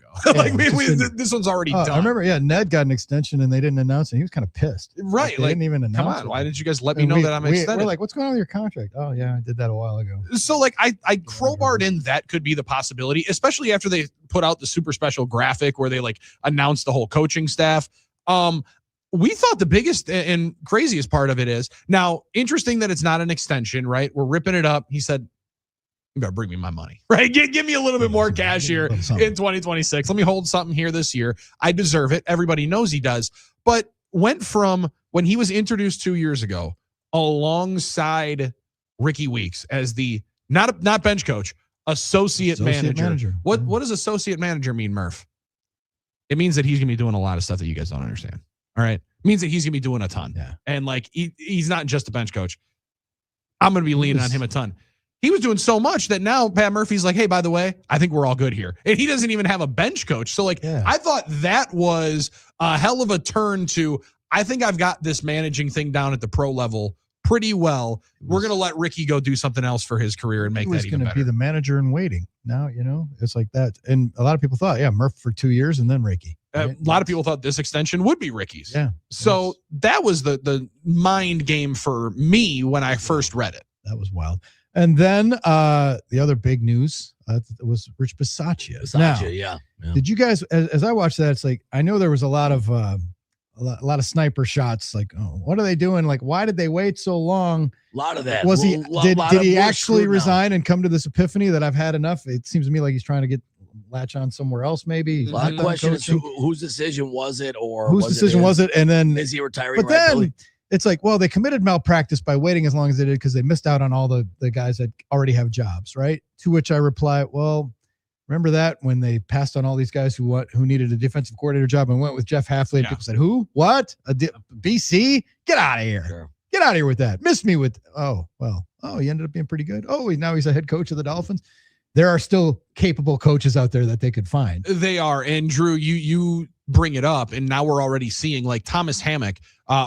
This one's already done. I remember, Ned got an extension and they didn't announce it. He was kind of pissed. Right. They didn't even announce it. Come on, why didn't you guys let me know that I'm extended? We're like, what's going on with your contract? Oh, yeah, I did that a while ago. So, I crowbarred in that could be the possibility, especially after they put out the super special graphic where they announced the whole coaching staff. We thought the biggest and craziest part of it is, now, interesting that it's not an extension, right? We're ripping it up. He said, you better bring me my money, right? Give me a little bit more cash here in 2026. Let me hold something here this year. I deserve it. Everybody knows he does. But went from when he was introduced 2 years ago alongside Ricky Weeks as the not bench coach, associate manager. What does associate manager mean, Murph? It means that he's going to be doing a lot of stuff that you guys don't understand. All right. It means that he's going to be doing a ton. Yeah. And he's not just a bench coach. I'm going to be leaning on him a ton. He was doing so much that now Pat Murphy's like, hey, by the way, I think we're all good here. And he doesn't even have a bench coach. So I thought that was a hell of a turn to, I think I've got this managing thing down at the pro level pretty well. We're going to let Ricky go do something else for his career and make that even better. He was going to be the manager in waiting. Now, it's like that. And a lot of people thought, Murph for 2 years and then Ricky. Right? A lot of people thought this extension would be Ricky's. Yeah. So that was the mind game for me when I first read it. That was wild. And then the other big news was Rich Bisaccia. Now, yeah. Did you guys, as I watched that, it's like, I know there was a lot of sniper shots. Like, oh, what are they doing? Like, why did they wait so long? A lot of that. Was he? Did he actually resign and come to this epiphany that I've had enough? It seems to me like he's trying to latch on somewhere else. Maybe. A lot of questions. Whose decision was it, or whose decision was it? And then is he retiring? But then it's like, well, they committed malpractice by waiting as long as they did because they missed out on all the guys that already have jobs, right? To which I reply, well, remember that when they passed on all these guys who needed a defensive coordinator job and went with Jeff Hafley, and people said, who? What? BC? Get out of here. Sure. Get out of here with that. Missed me with, he ended up being pretty good. Now he's a head coach of the Dolphins. There are still capable coaches out there that they could find. They are. And Drew, you bring it up, and now we're already seeing Thomas Hammock,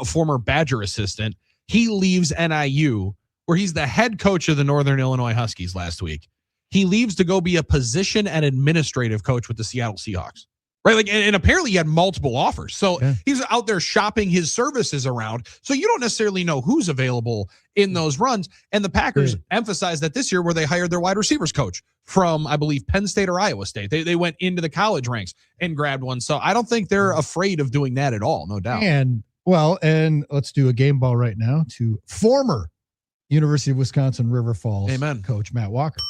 former Badger assistant. He leaves NIU, where he's the head coach of the Northern Illinois Huskies last week. He leaves to go be a position and administrative coach with the Seattle Seahawks. Right. And apparently he had multiple offers. So he's out there shopping his services around. So you don't necessarily know who's available in those runs. And the Packers emphasized that this year where they hired their wide receivers coach from, I believe, Penn State or Iowa State. They went into the college ranks and grabbed one. So I don't think they're afraid of doing that at all. No doubt. And let's do a game ball right now to former University of Wisconsin River Falls coach Matt Walker.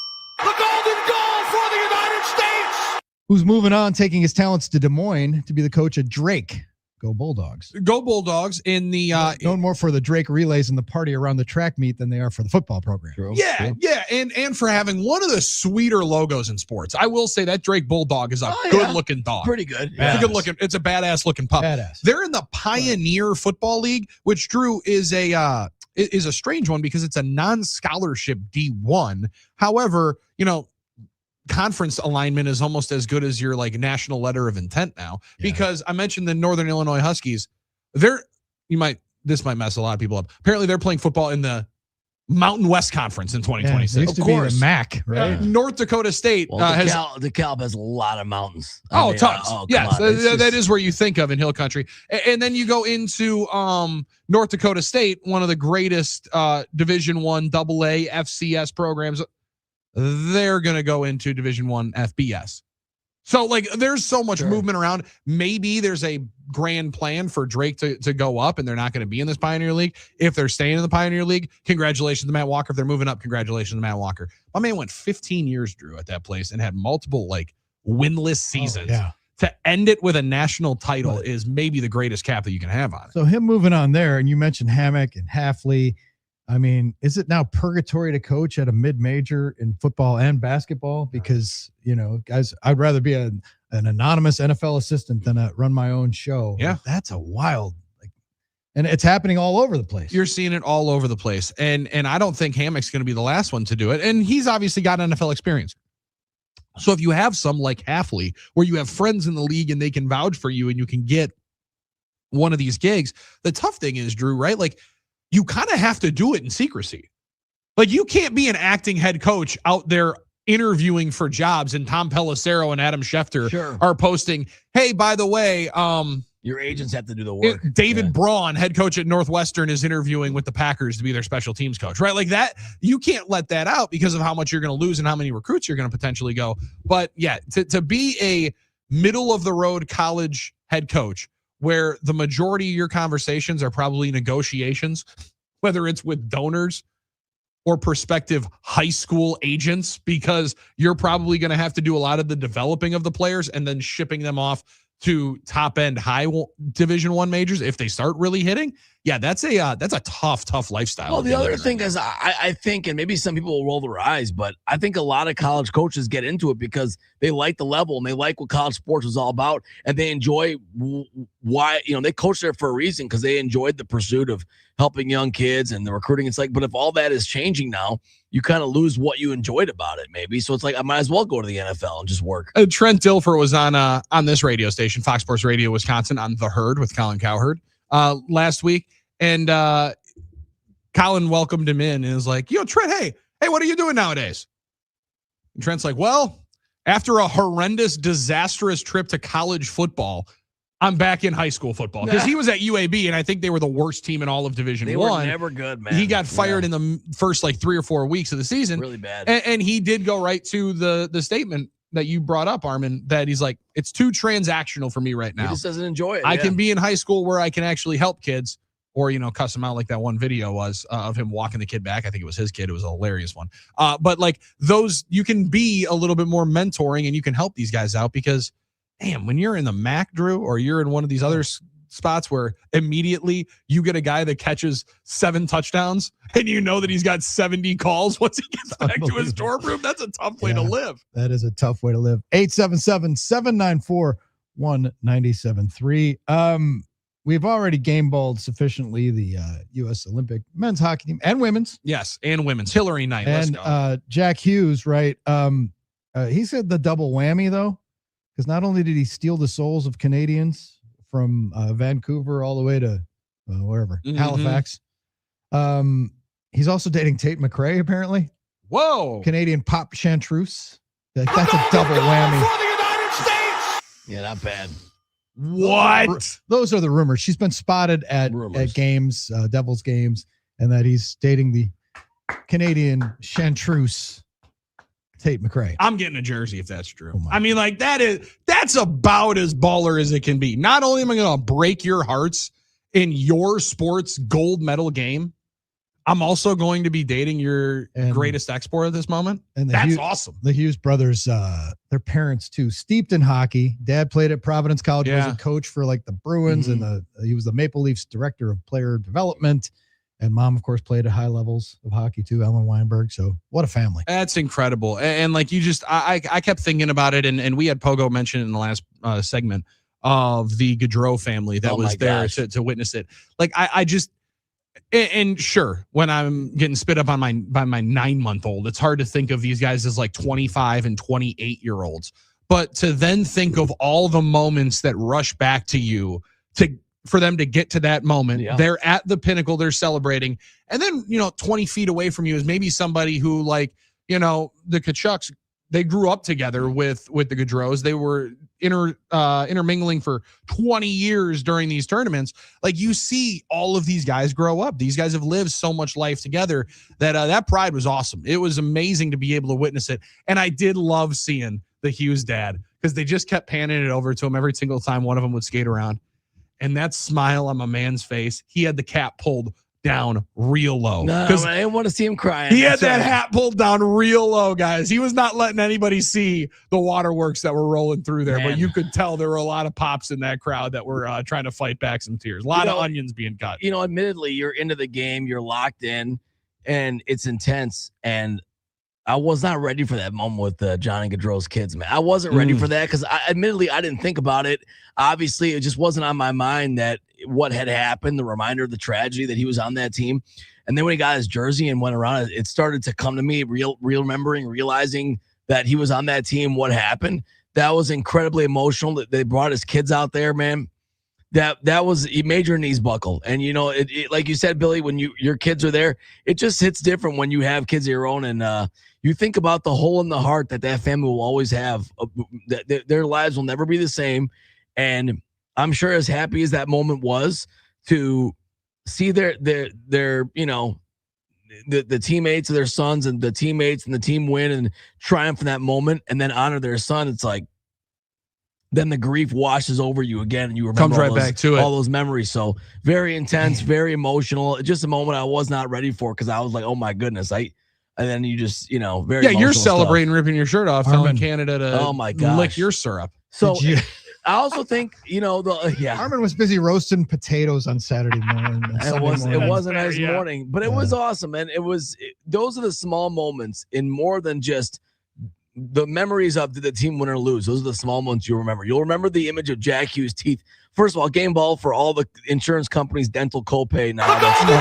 Who's moving on, taking his talents to Des Moines to be the coach of Drake. Go Bulldogs. Go Bulldogs in the known more for the Drake relays and the party around the track meet than they are for the football program. Yeah. And for having one of the sweeter logos in sports. I will say that Drake Bulldog is a good-looking dog. Pretty good. It's a good-looking, it's a badass-looking pup. Badass. They're in the Pioneer Football League, which, Drew, is a strange one because it's a non-scholarship D1. However, conference alignment is almost as good as your national letter of intent now, because I mentioned the Northern Illinois Huskies. This might mess a lot of people up. Apparently they're playing football in the Mountain West Conference in 2026. Yeah, it used to be the MAC, right? North Dakota State has DeKalb has a lot of mountains. Tons. Yes, that is where you think of in Hill Country. And then you go into North Dakota State, one of the greatest Division I AA FCS programs. They're going to go into Division I FBS. So, like, there's so much movement around. Maybe there's a grand plan for Drake to go up, and they're not going to be in this Pioneer League. If they're staying in the Pioneer League, congratulations to Matt Walker. If they're moving up, congratulations to Matt Walker. My man went 15 years, Drew, at that place and had multiple, like, winless seasons. To end it with a national title is maybe the greatest cap that you can have on it. So him moving on there, and you mentioned Hammock and Halfley. I mean, is it now purgatory to coach at a mid-major in football and basketball? Because, guys, I'd rather be an anonymous NFL assistant than run my own show. Yeah. That's a wild, and it's happening all over the place. You're seeing it all over the place. And I don't think Hammock's going to be the last one to do it. And he's obviously got NFL experience. So if you have some like Halfley, where you have friends in the league and they can vouch for you and you can get one of these gigs, the tough thing is, Drew, right? Like, you kind of have to do it in secrecy. Like, you can't be an acting head coach out there interviewing for jobs, and Tom Pelissero and Adam Schefter are posting, hey, by the way, your agents have to do the work. David Braun, head coach at Northwestern, is interviewing with the Packers to be their special teams coach, right? Like that, you can't let that out because of how much you're going to lose and how many recruits you're going to potentially go. But yeah, to be a middle of the road college head coach, where the majority of your conversations are probably negotiations, whether it's with donors or prospective high school agents, because you're probably going to have to do a lot of the developing of the players and then shipping them off to top end high Division I majors if they start really hitting. Yeah, that's a tough lifestyle. Well, the other thing is, I think, and maybe some people will roll their eyes, but I think a lot of college coaches get into it because they like the level and they like what college sports is all about, and they enjoy why, they coach there for a reason, because they enjoyed the pursuit of helping young kids and the recruiting. It's like, but if all that is changing now, you kind of lose what you enjoyed about it, maybe. So it's like, I might as well go to the NFL and just work. Trent Dilfer was on this radio station, Fox Sports Radio Wisconsin, on The Herd with Colin Cowherd last week. And Colin welcomed him in and was like, Trent, hey, what are you doing nowadays? And Trent's like, well, after a horrendous, disastrous trip to college football, I'm back in high school football, because he was at UAB, and I think they were the worst team in all of Division I. They were never good, man. He got fired in the first 3 or 4 weeks of the season. Really bad. And he did go right to the statement that you brought up, Armin, that he's like, it's too transactional for me right now. He just doesn't enjoy it. I can be in high school where I can actually help kids, or, cuss him out like that one video was of him walking the kid back. I think it was his kid. It was a hilarious one. But like those, you can be a little bit more mentoring and you can help these guys out, because damn, when you're in the MAC, Drew, or you're in one of these other spots where immediately you get a guy that catches 7 touchdowns and you know that he's got 70 calls once he gets back to his dorm room, that's a tough way to live. That is a tough way to live. 877-794-1973. We've already game balled sufficiently the U.S. Olympic men's hockey team and women's. Yes, and women's. Hillary Knight. And Jack Hughes, right? He said the double whammy, though, because not only did he steal the souls of Canadians from Vancouver all the way to wherever, Halifax, he's also dating Tate McRae, apparently. Whoa. Canadian pop chanteuse. That's a double whammy. Yeah, not bad. What? Those are the rumors. She's been spotted at games, Devils games, and that he's dating the Canadian chanteuse Tate McRae. I'm getting a jersey if that's true. I mean, like that's about as baller as it can be. Not only am I going to break your hearts in your sports gold medal game, I'm also going to be dating your greatest export at this moment. And that's awesome. The Hughes brothers, their parents too, steeped in hockey. Dad played at Providence College, was a coach for like the Bruins, and he was the Maple Leafs director of player development. And mom, of course, played at high levels of hockey too, Ellen Weinberg. So what a family. That's incredible. And like you just, I kept thinking about it, and we had Pogo mention in the last segment of the Gaudreau family that was there to witness it. Like I just. And sure, when I'm getting spit up on by my 9-month-old, it's hard to think of these guys as like 25 and 28-year-olds. But to then think of all the moments that rush back to you to for them to get to that moment. Yeah. They're at the pinnacle, they're celebrating. And then, 20 feet away from you is maybe somebody who, like, the Kachucks, they grew up together with the Gaudreaus. They were intermingling for 20 years during these tournaments. Like, you see all of these guys grow up. These guys have lived so much life together that pride was awesome. It was amazing to be able to witness it. And I did love seeing the Hughes dad, because they just kept panning it over to him every single time one of them would skate around. And that smile on my man's face, he had the cap pulled down real low. No, I didn't want to see him crying. He had that hat pulled down real low, guys. He was not letting anybody see the waterworks that were rolling through there, but you could tell there were a lot of pops in that crowd that were trying to fight back some tears. A lot of onions being cut. Admittedly, you're into the game, you're locked in, and it's intense. And I was not ready for that moment with Johnny Gaudreau's kids, man. I wasn't ready for that because admittedly, I didn't think about it. Obviously, it just wasn't on my mind that what had happened, the reminder of the tragedy that he was on that team. And then when he got his jersey and went around, it started to come to me, realizing that he was on that team, what happened. That was incredibly emotional. That they brought his kids out there, man. That was, he made your knees buckle. And, it like you said, Billy, when your kids are there, it just hits different when you have kids of your own. And you think about the hole in the heart that family will always have. Their lives will never be the same. And I'm sure as happy as that moment was to see their the teammates of their sons and the teammates and the team win and triumph in that moment and then honor their son, it's like, then the grief washes over you again and you remember comes right back to it. All those memories. So very intense, very emotional. Just a moment I was not ready for because I was like, oh my goodness. And then you just, very you're celebrating, ripping your shirt off, telling Canada to oh my gosh, lick your syrup. So I also think, Armin was busy roasting potatoes on Saturday morning. It was a nice morning, but it was awesome. And those are the small moments in more than just the memories of did the team win or lose. Those are the small moments you'll remember. You'll remember the image of Jack Hughes' teeth. First of all, game ball for all the insurance companies' dental copay now. That's going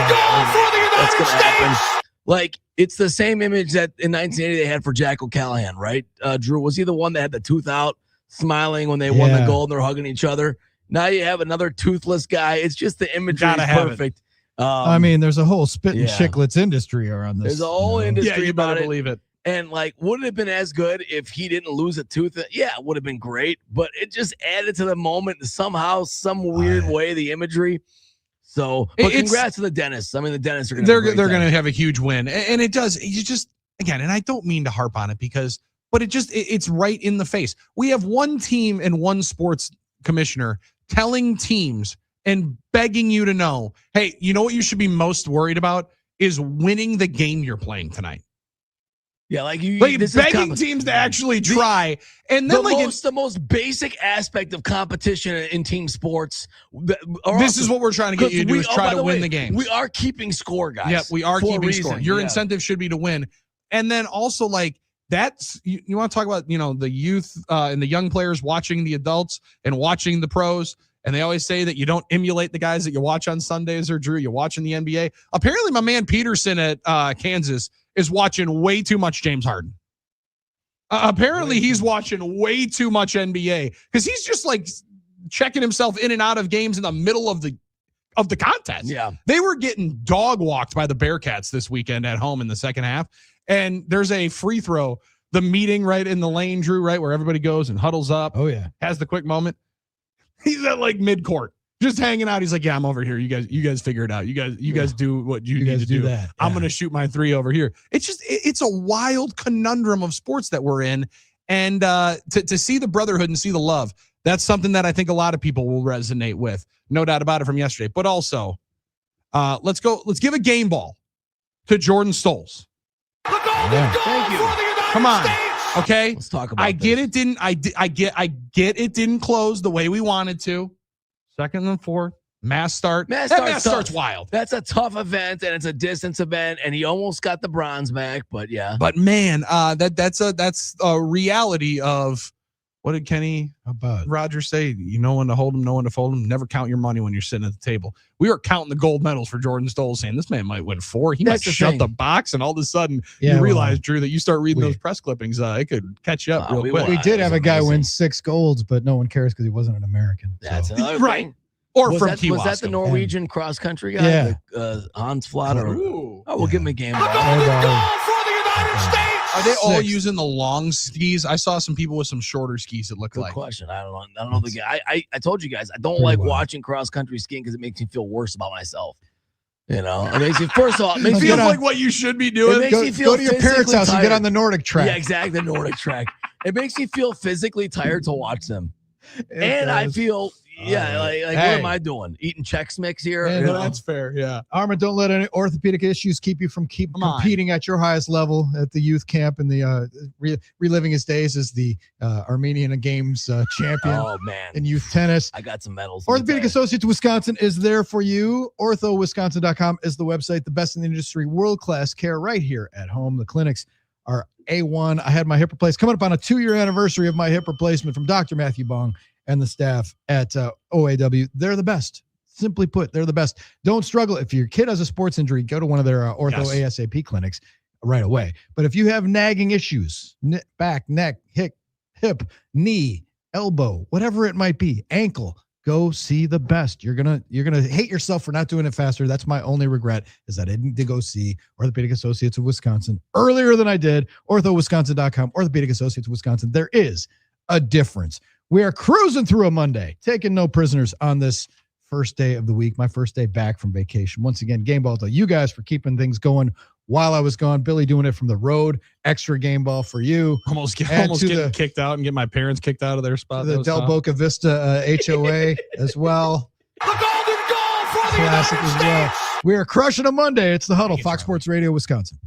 to happen. Like, it's the same image that in 1980 they had for Jack O'Callahan, right? Drew, was he the one that had the tooth out, smiling when they won the gold and they're hugging each other? Now you have another toothless guy. It's just the imagery is perfect. There's a whole spit and chiclets industry around this. There's a whole industry. Yeah, you better about believe it. And would it have been as good if he didn't lose a tooth? Yeah, it would have been great, but it just added to the moment somehow, some weird way, the imagery. So, but congrats to the dentists. I mean, the dentists are going to they're going to have a huge win, and it does. You just again, and I don't mean to harp on it but it's right in the face. We have one team and one sports commissioner telling teams and begging you to know, hey, you know what you should be most worried about is winning the game you're playing tonight. Yeah, begging teams to actually try, and then the most basic aspect of competition in team sports. This is what we're trying to get you to do: is try to win the game. We are keeping score, guys. Yeah, we are keeping score. Your incentive should be to win, and then also that's you want to talk about the youth and the young players watching the adults and watching the pros. And they always say that you don't emulate the guys that you watch on Sundays or Drew, you're watching the NBA. Apparently my man Peterson at Kansas is watching way too much James Harden. Apparently he's watching way too much NBA because he's just checking himself in and out of games in the middle of the contest. Yeah. They were getting dog walked by the Bearcats this weekend at home in the second half. And there's a free throw, the meeting right in the lane, Drew, right where everybody goes and huddles up. Oh yeah. Has the quick moment. He's at mid-court, just hanging out. He's like, yeah, I'm over here. You guys figure it out. You guys do what you need to do. That. I'm going to shoot my three over here. It's just, it's a wild conundrum of sports that we're in. And to see the brotherhood and see the love, that's something that I think a lot of people will resonate with. No doubt about it from yesterday. But also, let's give a game ball to Jordan Stolz. Thank you. Come on. Okay. Let's talk about I get it it didn't close the way we wanted to. Second and fourth. Mass start's wild. That's a tough event and it's a distance event and he almost got the bronze back, but yeah. But man, that's a reality of what did Kenny Rogers say? You know when to hold him, know when to fold him. Never count your money when you're sitting at the table. We were counting the gold medals for Jordan Stolz, saying this man might win 4. He might shut the box, and all of a sudden you realize, Drew, that you start reading those press clippings. It could catch you up real quick. We did have a guy win 6 golds, but no one cares because he wasn't an American. That's so. another right. thing. Or was from that, Key was that Wasco. the Norwegian cross country guy? Yeah. Hans Flatter. Ooh. Oh, we'll give him a game ball. Are they all Six. using the long skis? I saw some people with some shorter skis. It looked Good like. question. I don't know the guy. I told you guys I don't like watching cross country skiing because it makes me feel worse about myself. It makes you. First of all, it makes Feels me like what you should be doing. It makes you feel go to your parents' physically house and get tired. on the Nordic track. Yeah, exactly. The Nordic track. It makes me feel physically tired to watch them, and I feel. Yeah, like what am I doing? Eating Chex Mix here? That's fair. Yeah. Armin, don't let any orthopedic issues keep you from competing at your highest level at the youth camp and the reliving his days as the Armenian Games champion. Oh man, in youth tennis. I got some medals. Orthopedic Associates Wisconsin is there for you. OrthoWisconsin.com is the website. The best in the industry, world-class care right here at home. The clinics are A1. I had my hip replaced. Coming up on a 2-year anniversary of my hip replacement from Dr. Matthew Bong and the staff at OAW. They're the best. Simply put, they're the best. Don't struggle. If your kid has a sports injury, go to one of their ortho ASAP clinics right away. But if you have nagging issues, back, neck, hip, knee, elbow, whatever it might be, ankle, go see the best. You're gonna hate yourself for not doing it faster. That's my only regret, is that I didn't go see Orthopedic Associates of Wisconsin earlier than I did. OrthoWisconsin.com, Orthopedic Associates of Wisconsin. There is a difference. We are cruising through a Monday, taking no prisoners on this first day of the week, my first day back from vacation. Once again, game ball to you guys for keeping things going while I was gone. Billy doing it from the road. Extra game ball for you. Almost getting kicked out and get my parents kicked out of their spot. The Del Boca Vista HOA as well. The golden goal for the Classic United as well. States. We are crushing a Monday. It's the Huddle, Fox Sports Radio, Wisconsin.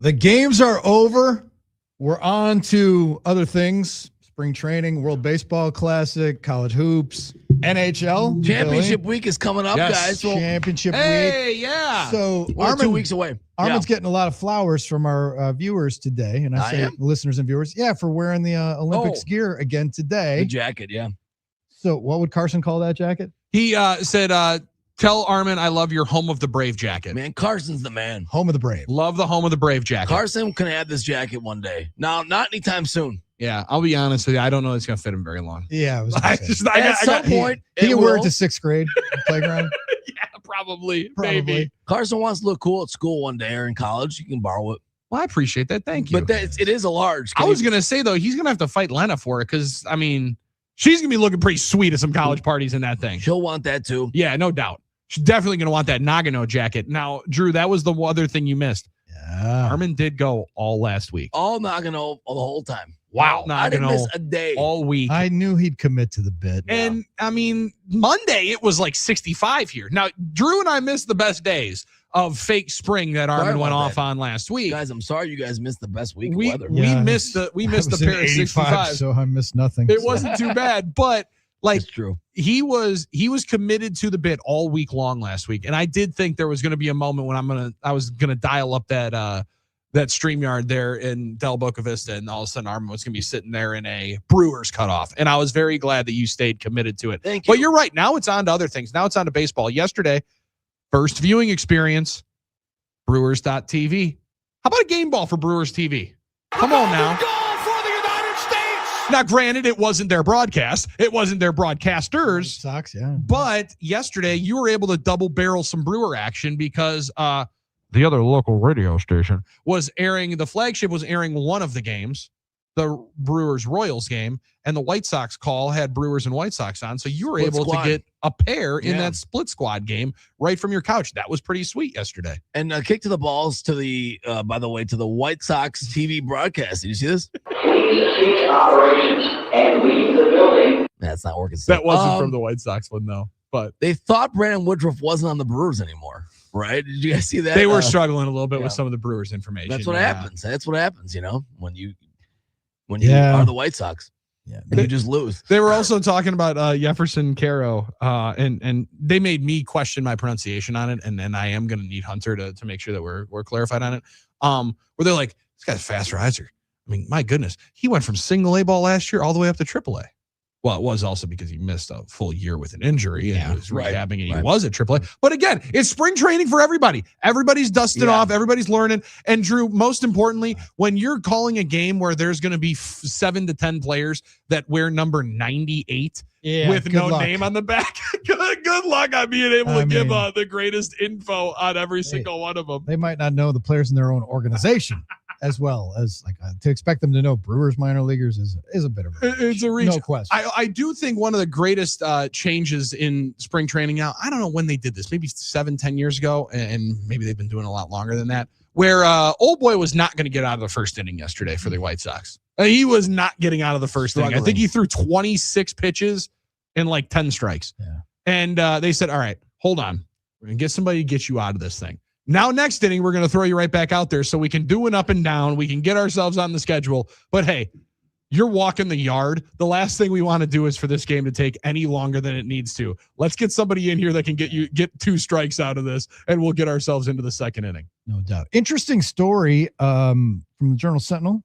The games are over. We're on to other things. Spring training, World Baseball Classic, college hoops, NHL. Championship week is coming up, guys. Well, Championship week. Hey, yeah. So we're 2 weeks away. Armin's getting a lot of flowers from our viewers today. And I say listeners and viewers, for wearing the Olympics gear again today. The jacket, yeah. So what would Carson call that jacket? He said, tell Armin I love your Home of the Brave jacket. Man, Carson's the man. Home of the Brave. Love the Home of the Brave jacket. Carson can have this jacket one day. No, not anytime soon. Yeah, I'll be honest with you. I don't know it's going to fit him very long. Yeah. At some point, he can wear it to 6th grade playground. Yeah, probably. Maybe. Carson wants to look cool at school one day or in college. You can borrow it. Well, I appreciate that. Thank you. But it is a large. I was going to say, though, he's going to have to fight Lena for it because, I mean, she's going to be looking pretty sweet at some college parties in that thing. She'll want that, too. Yeah, no doubt. She's definitely going to want that Nagano jacket. Now, Drew, that was the other thing you missed. Yeah. Armin did go all last week. All Nagano the whole time. Wow. I didn't miss a day. All week. I knew he'd commit to the bit. And, I mean, Monday, it was like 65 here. Now, Drew and I missed the best days of fake spring that Armin went off on last week. Guys, I'm sorry you guys missed the best week of weather. We missed the pair of 65. So I missed nothing. It wasn't too bad, but like it's true. He was committed to the bit all week long last week. And I did think there was going to be a moment when I was going to dial up that StreamYard there in Del Boca Vista, and all of a sudden Armin was going to be sitting there in a Brewers cutoff. And I was very glad that you stayed committed to it. Thank you. But you're right. Now it's on to other things. Now it's on to baseball. Yesterday, first viewing experience, Brewers.tv. How about a game ball for Brewers TV? Come on now. Now, granted, it wasn't their broadcast. It wasn't their broadcasters. Sox, yeah. But yesterday, you were able to double barrel some Brewer action because the other local radio station was airing, the flagship was airing one of the games, the Brewers Royals game, and the White Sox call had Brewers and White Sox on. So you were able to get a pair in that split squad game right from your couch. That was pretty sweet yesterday. And a kick to the balls to the, by the way, to the White Sox TV broadcast. Did you see this? Please cease operations and leave the building. That's not working. That wasn't from the White Sox one, though. But they thought Brandon Woodruff wasn't on the Brewers anymore, right? Did you guys see that? They were struggling a little bit with some of the Brewers information. That's what happens. That's what happens, you know, when you are the White Sox. Yeah, and you just lose. They were also talking about Jefferson Caro, and they made me question my pronunciation on it, and then I am going to need Hunter to make sure that we're clarified on it. Where they're like, this guy's a fast riser. I mean, my goodness, he went from single A ball last year all the way up to triple A. Well, it was also because he missed a full year with an injury and he was rehabbing and he was at AAA. But again, it's spring training for everybody. Everybody's dusting off. Everybody's learning. And Drew, most importantly, when you're calling a game where there's going to be 7 to 10 players that wear number 98 with no name on the back, good luck on being able to give the greatest info on every single one of them. They might not know the players in their own organization. As well as to expect them to know Brewers minor leaguers is a bit of it's a reach. No question. I do think one of the greatest changes in spring training now, I don't know when they did this, maybe 7-10 years ago, and maybe they've been doing a lot longer than that, where old boy was not going to get out of the first inning yesterday for the White Sox. He was not getting out of the first inning. I think he threw 26 pitches and like 10 strikes. Yeah. And they said, all right, hold on. We're going to get somebody to get you out of this thing. Now, next inning, we're going to throw you right back out there so we can do an up and down. We can get ourselves on the schedule. But, hey, you're walking the yard. The last thing we want to do is for this game to take any longer than it needs to. Let's get somebody in here that can get 2 strikes out of this, and we'll get ourselves into the second inning. No doubt. Interesting story from the Journal Sentinel.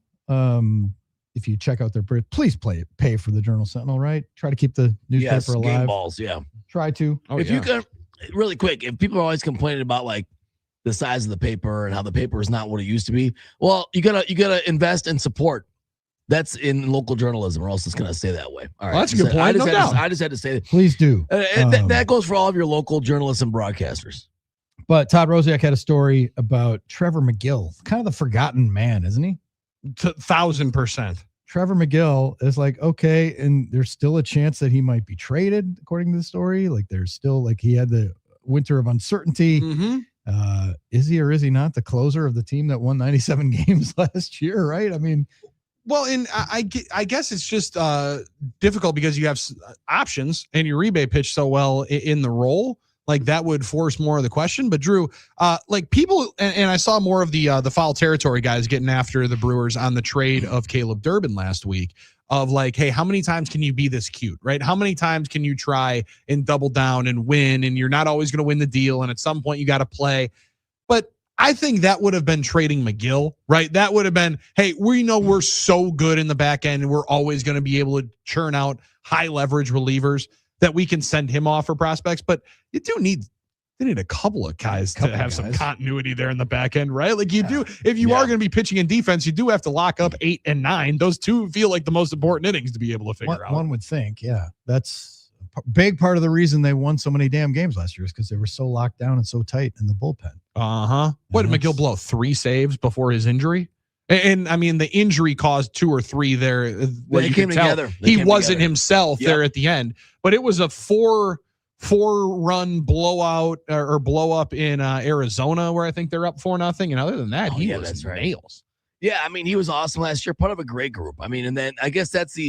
If you check out their please pay for the Journal Sentinel, right? Try to keep the newspaper alive. Game balls, yeah. Try to. If you can, really quick, if people are always complaining about like the size of the paper and how the paper is not what it used to be. Well, you gotta invest and support. That's in local journalism, or else it's gonna stay that way. All right, well, that's a good point. I just had to say that. Please do. That goes for all of your local journalists and broadcasters. But Todd Rosiak had a story about Trevor McGill, kind of the forgotten man, isn't he? 1,000%. Trevor McGill is like, okay, and there's still a chance that he might be traded, according to the story. Like there's still like he had the winter of uncertainty. Mm-hmm. Is he or is he not the closer of the team that won 97 games last year? Right. I mean, well, and I guess it's just difficult because you have options and Uribe pitched so well in the role like that would force more of the question. But Drew, like people, and I saw more of the foul territory guys getting after the Brewers on the trade of Caleb Durbin last week. Of like, hey, how many times can you be this cute, right? How many times can you try and double down and win? And you're not always going to win the deal. And at some point you got to play. But I think that would have been trading McGill, right? That would have been, hey, we know we're so good in the back end and we're always going to be able to churn out high leverage relievers that we can send him off for prospects. But you do need a couple of guys to have some continuity there in the back end, right? Like you do, if you are going to be pitching in defense, you do have to lock up 8 and 9. Those two feel like the most important innings to be able to figure out. One would think, yeah. That's a big part of the reason they won so many damn games last year is because they were so locked down and so tight in the bullpen. What did McGill blow? 3 saves before his injury? And I mean, the injury caused 2 or 3 there. They came together. He wasn't himself there at the end, but it was a 4-run blowout or blow up in Arizona where I think they're up 4-0. And other than that, he was nails. Yeah, I mean, he was awesome last year, part of a great group. I mean, and then I guess that's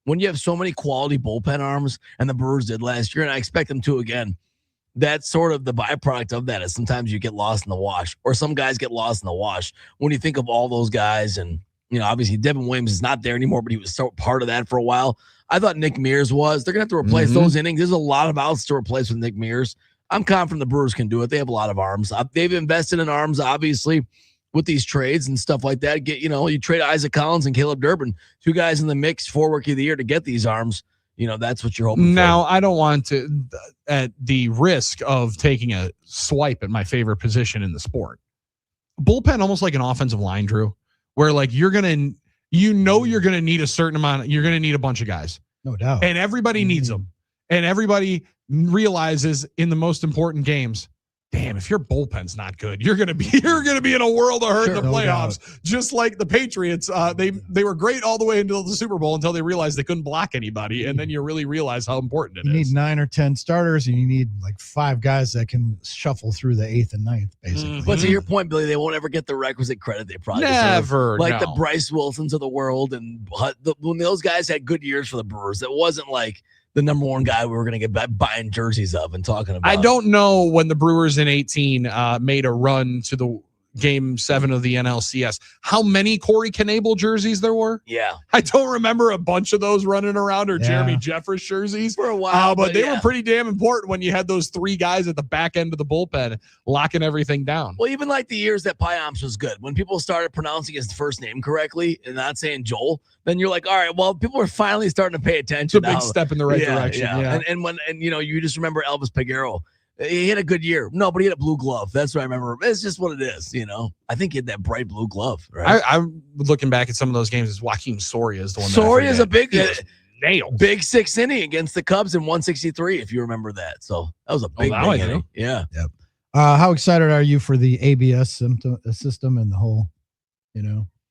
when you have so many quality bullpen arms, and the Brewers did last year, and I expect them to again, that's sort of the byproduct of that is sometimes you get lost in the wash, or some guys get lost in the wash when you think of all those guys. And, you know, obviously Devin Williams is not there anymore, but he was so part of that for a while. I thought Nick Mears was. They're going to have to replace those innings. There's a lot of outs to replace with Nick Mears. I'm confident the Brewers can do it. They have a lot of arms. They've invested in arms, obviously, with these trades and stuff like that. You trade Isaac Collins and Caleb Durbin, 2 guys in the mix for Rookie of the Year to get these arms. You know, that's what you're hoping for. Now, I don't want to, at the risk of taking a swipe at my favorite position in the sport, bullpen almost like an offensive line, Drew, where like you're going to need a certain amount. You're going to need a bunch of guys. No doubt. And everybody needs them. And everybody realizes in the most important games, damn, if your bullpen's not good, you're gonna be in a world of hurt in the playoffs. Just like the Patriots, they were great all the way until the Super Bowl until they realized they couldn't block anybody, and then you really realize how important it is. You need 9 or 10 starters, and you need like 5 guys that can shuffle through the 8th and 9th, basically. But to your point, Billy, they won't ever get the requisite credit they probably never deserve. Like the Bryce Wilsons of the world, and when those guys had good years for the Brewers, it wasn't like the number one guy we were going to get buying jerseys of and talking about. I don't know when the Brewers in 18 made a run to the Game 7 of the NLCS, how many Corey Knebel jerseys there were. Yeah. I don't remember a bunch of those running around, or Jeremy Jeffress jerseys for a while, but they were pretty damn important when you had those 3 guys at the back end of the bullpen locking everything down. Well, even like the years that Pyamps was good, when people started pronouncing his first name correctly and not saying Joel, then you're like, all right, well, people are finally starting to pay attention. It's a big step in the right direction. Yeah. And you just remember Elvis Peguero. He had a good year. No, but he had a blue glove. That's what I remember. It's just what it is, you know. I think he had that bright blue glove, right? I'm looking back at some of those games. As Joaquin Soria is the one. Soria is a big nail. Big 6th inning against the Cubs in 163, if you remember that. So that was a big inning. Yeah. Yep. How excited are you for the ABS system and the whole,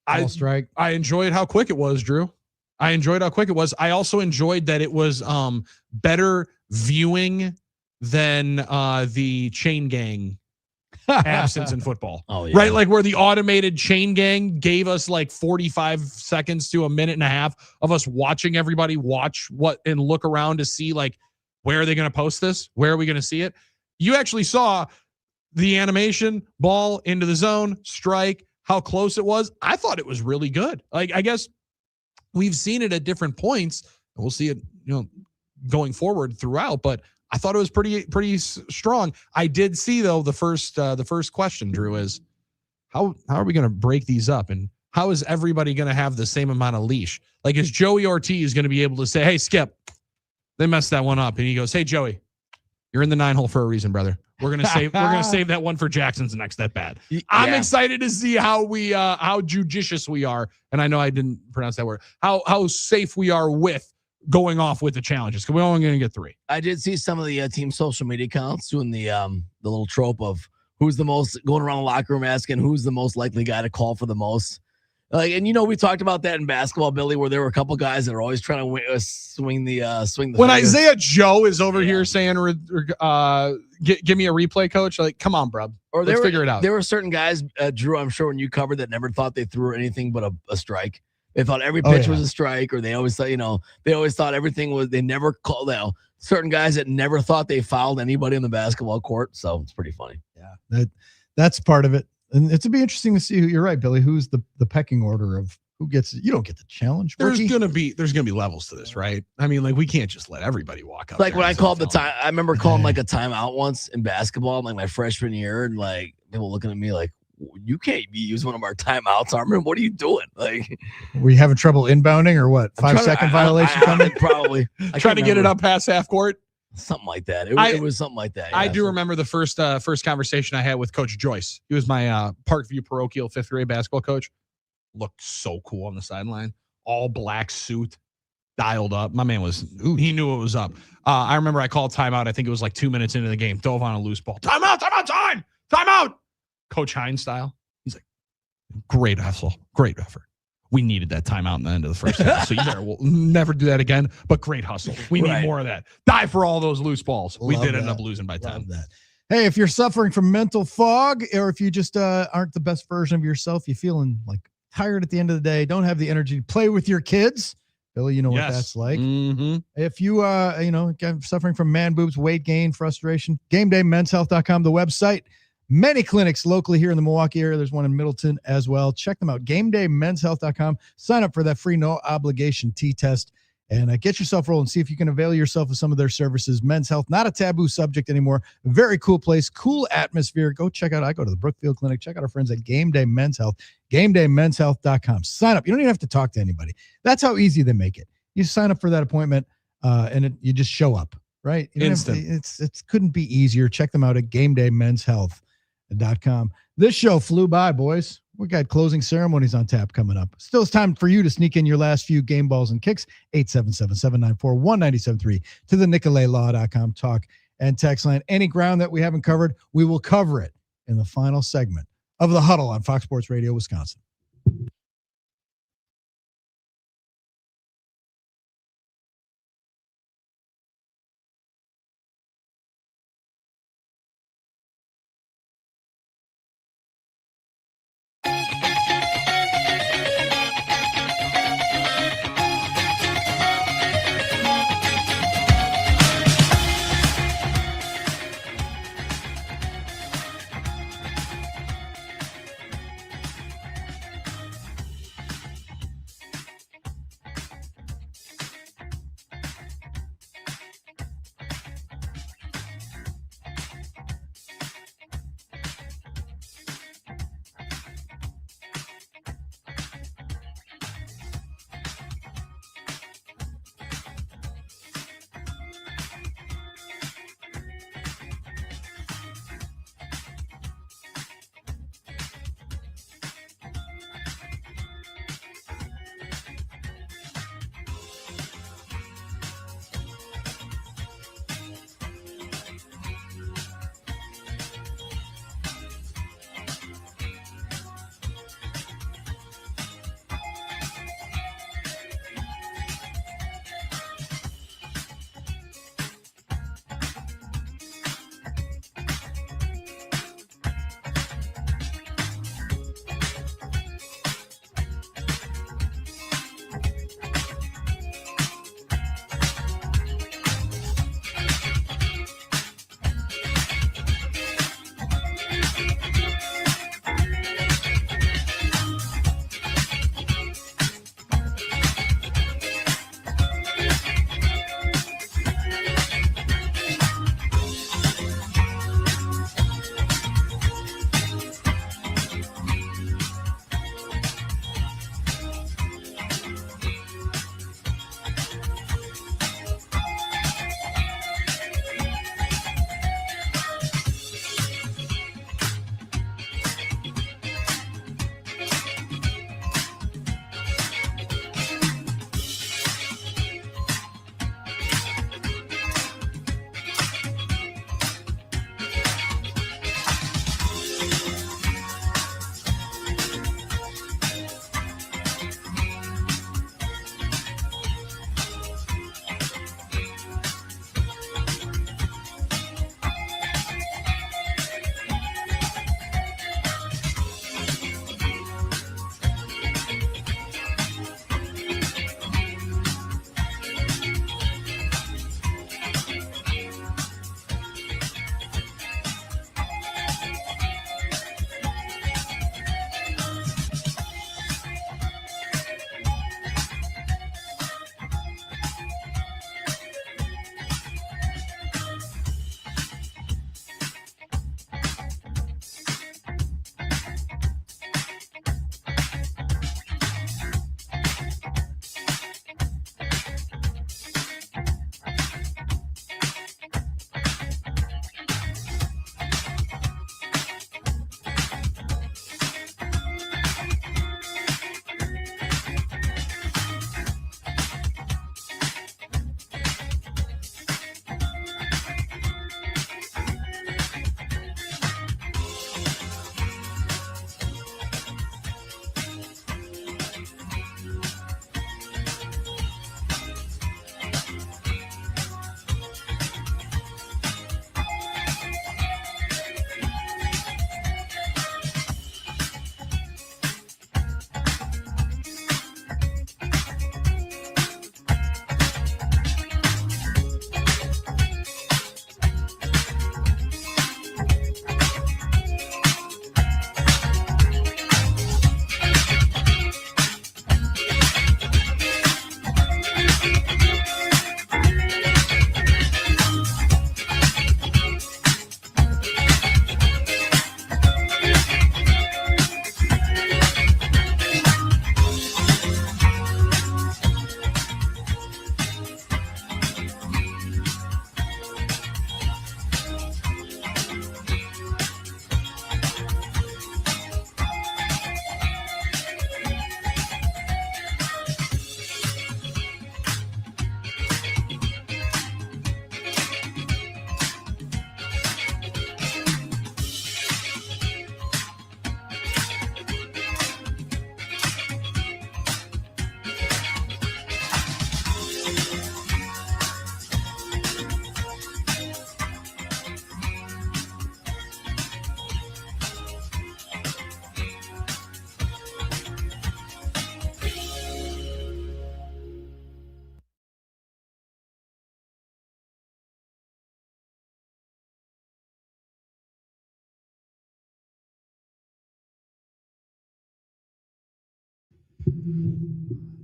call strike? I enjoyed how quick it was, Drew. I enjoyed how quick it was. I also enjoyed that it was better viewing than the chain gang absence in football. Oh, yeah. Right? Like where the automated chain gang gave us like 45 seconds to a minute and a half of us watching everybody watch and look around to see like, where are they going to post this? Where are we going to see it? You actually saw the animation, ball into the zone, strike, how close it was. I thought it was really good. Like, I guess we've seen it at different points, and we'll see it, going forward throughout, but I thought it was pretty strong. I did see though the first question, Drew, is how are we going to break these up, and how is everybody going to have the same amount of leash? Like, is Joey Ortiz going to be able to say, "Hey, Skip, they messed that one up," and he goes, "Hey, Joey, you're in the 9 hole for a reason, brother. We're gonna save that one for Jackson's next at bat." I'm excited to see how judicious we are, and I know I didn't pronounce that word. How safe we are with going off with the challenges, because we're only going to get 3. I did see some of the team social media accounts doing the little trope of who's the most, going around the locker room asking who's the most likely guy to call for the most. Like, and we talked about that in basketball, Billy, where there were a couple guys that are always trying to swing the when finger. Isaiah Joe is over here saying, "Give me a replay, coach." Like, come on, bro. Or let's figure it out. There were certain guys, Drew, I'm sure when you covered, that never thought they threw anything but a strike. They thought every pitch was a strike, or they always thought, they always thought everything was. They never called out certain guys that never thought they fouled anybody on the basketball court. So it's pretty funny. Yeah, that's part of it, and it'll be interesting to see who. You're right, Billy. Who's the pecking order of who gets? You don't get the challenge. There's gonna be levels to this, right? I mean, like we can't just let everybody walk out. Like when I called the time, I remember calling like a timeout once in basketball, like my freshman year, and like people looking at me like, you can't be using one of our timeouts, Armin. What are you doing? Like, were you having trouble inbounding or what? 5-second violation coming? Probably. Trying to get it up past half court. Something like that. It was something like that. Yeah, I do remember the first conversation I had with Coach Joyce. He was my Parkview parochial 5th grade basketball coach. Looked so cool on the sideline. All black suit, dialed up. My man he knew it was up. I remember I called timeout. I think it was like 2 minutes into the game. Dove on a loose ball. Timeout. Coach Hines style. He's like, great hustle, great effort. We needed that timeout in the end of the first half. So you better never do that again, but great hustle. We need more of that. Die for all those loose balls. We did end up losing by 10. That. Hey, if you're suffering from mental fog, or if you just aren't the best version of yourself, you're feeling like tired at the end of the day, don't have the energy to play with your kids. Billy, you know what that's like. Mm-hmm. If you, suffering from man boobs, weight gain, frustration, GameDayMen'sHealth.com, the website. Many clinics locally here in the Milwaukee area. There's one in Middleton as well. Check them out. GameDayMen'sHealth.com. Sign up for that free no obligation T-test and get yourself rolling. See if you can avail yourself of some of their services. Men's health, not a taboo subject anymore. Very cool place, cool atmosphere. Go check out. I go to the Brookfield Clinic. Check out our friends at Game Day Men's Health. GameDayMen'sHealth.com. Sign up. You don't even have to talk to anybody. That's how easy they make it. You sign up for that appointment, and you just show up. Right? It couldn't be easier. Check them out at GameDayMen'sHealth.com. This show flew by, boys. We got closing ceremonies on tap coming up. Still, it's time for you to sneak in your last few game balls and kicks. 877-794-1973 to the NicoletLaw.com talk and text line. Any ground that we haven't covered, we will cover it in the final segment of The Huddle on Fox Sports Radio, Wisconsin.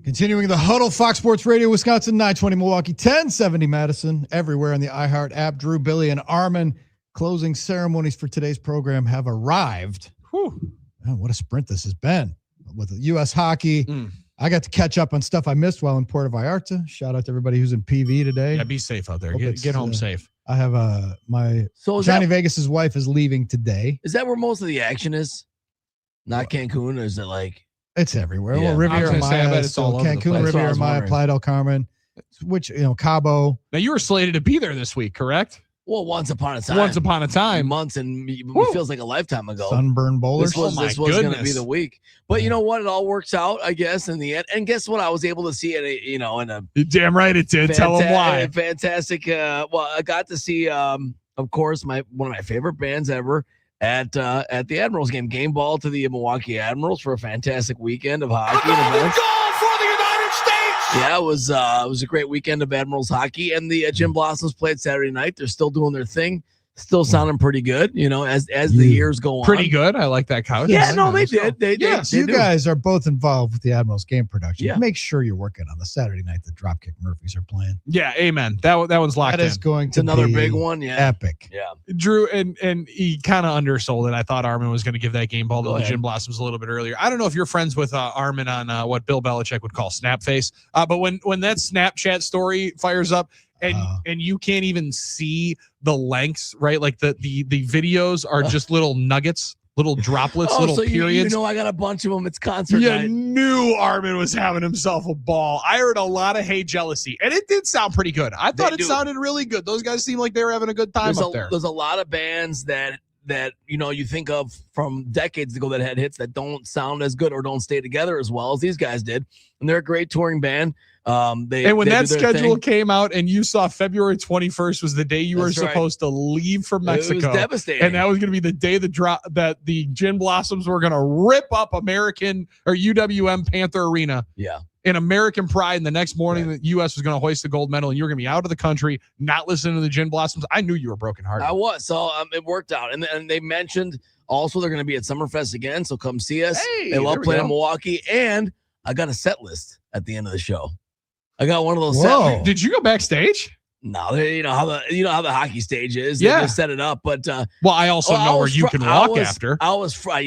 Continuing the Huddle, Fox Sports Radio, Wisconsin, 920 Milwaukee, 1070 Madison, everywhere on the iHeart app. Drew, Billy, and Armin. Closing ceremonies for today's program have arrived. Whew. Man, what a sprint this has been with U.S. hockey. I got to catch up on stuff I missed while in Puerto Vallarta. Shout out to everybody who's in PV today. Yeah, be safe out there. Get home safe. I have Johnny Vegas's wife is leaving today. Is that where most of the action is? Not Cancun, or is it like? It's everywhere. Yeah. Well, Riviera I bet Maya, it's all over the Cancun, place. Riviera Maya, Playa del Carmen, which, Cabo. Now, you were slated to be there this week, correct? Well, once upon a time. Months, and it feels like a lifetime ago. Sunburn bowlers. This was going to be the week. But you know what? It all works out, I guess, in the end. And guess what? I was able to see it, in a You're damn right it did. Tell them why. Fantastic. I got to see, of course, one of my favorite bands ever at the Admirals game. Game ball to the Milwaukee Admirals for a fantastic weekend of hockey and events. Yeah, it was a great weekend of Admirals hockey, and the Gin Blossoms played Saturday night. They're still doing their thing, still sounding pretty good. As the years go on. Pretty good. I like that couch. Yeah, no, they did. They You guys are both involved with the Admirals game production. Yeah. Make sure you're working on the Saturday night the Dropkick Murphys are playing. Yeah, amen. That one's locked in. That is going to another be big one. Yeah, epic. Yeah, Drew, and he kind of undersold it. I thought Armin was going to give that game ball to the Gin Blossoms a little bit earlier. I don't know if you're friends with Armin on what Bill Belichick would call Snapface, but when that Snapchat story fires up, and you can't even see the lengths, right? Like the videos are just little nuggets, little droplets, little so periods. I got a bunch of them. It's concert night. You knew Armin was having himself a ball. I heard a lot of hate jealousy, and it did sound pretty good. I thought it sounded really good. Those guys seemed like they were having a good time up there. There's a lot of bands that you think of from decades ago that had hits that don't sound as good or don't stay together as well as these guys did, and they're a great touring band. When that schedule came out and you saw February 21st was the day you were supposed to leave for Mexico. It was devastating. And that was going to be the day that the Gin Blossoms were going to rip up American or UWM Panther Arena. Yeah. In American pride, and the next morning the U.S. was going to hoist the gold medal, and you were going to be out of the country, not listening to the Gin Blossoms. I knew you were brokenhearted. I was, so it worked out. And they mentioned also they're going to be at Summerfest again, so come see us. Hey, they love playing in Milwaukee, and I got a set list at the end of the show. I got one of those set lists. Did you go backstage? No, you know how the hockey stage is. Yeah. They just set it up, but well, I also know where you can walk after. I was front.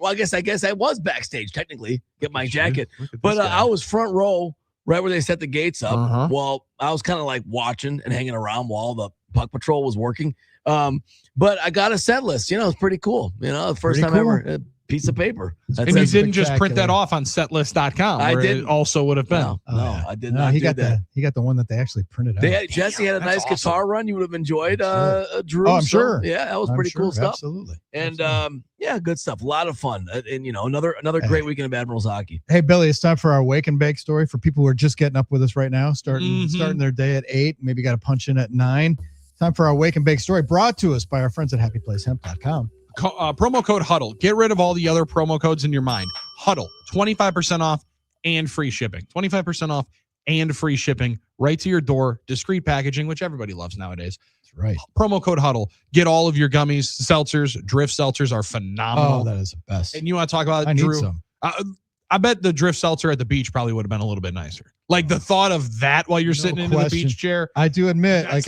Well, I guess I was backstage technically. Get my jacket, but I was front row, right where they set the gates up. Well, I was kind of like watching and hanging around while the puck patrol was working. But I got a set list. It's pretty cool. The first time ever. A piece of paper. And you didn't just print that off on setlist.com. I did. It also would have been. No, I did not. He do that. He got the one that they actually printed out. Jesse had a nice guitar run. You would have enjoyed, Drew. Oh, I'm sure. Yeah, that was pretty cool stuff. Absolutely. And good stuff. A lot of fun. And another great weekend of Admirals hockey. Hey, Billy, it's time for our wake and bake story for people who are just getting up with us right now, starting their day at 8, maybe got to punch in at 9. Time for our wake and bake story, brought to us by our friends at happyplacehemp.com. Promo code Huddle. Get rid of all the other promo codes in your mind. Huddle, 25% off and free shipping. 25% off and free shipping right to your door. Discreet packaging, which everybody loves nowadays. That's right. Promo code Huddle. Get all of your gummies, seltzers. Drift seltzers are phenomenal. Oh, that is the best. And you want to talk about I Drew? need some. I bet the drift seltzer at the beach probably would have been a little bit nicer. Like the thought of that while you're sitting in the beach chair. I do admit, I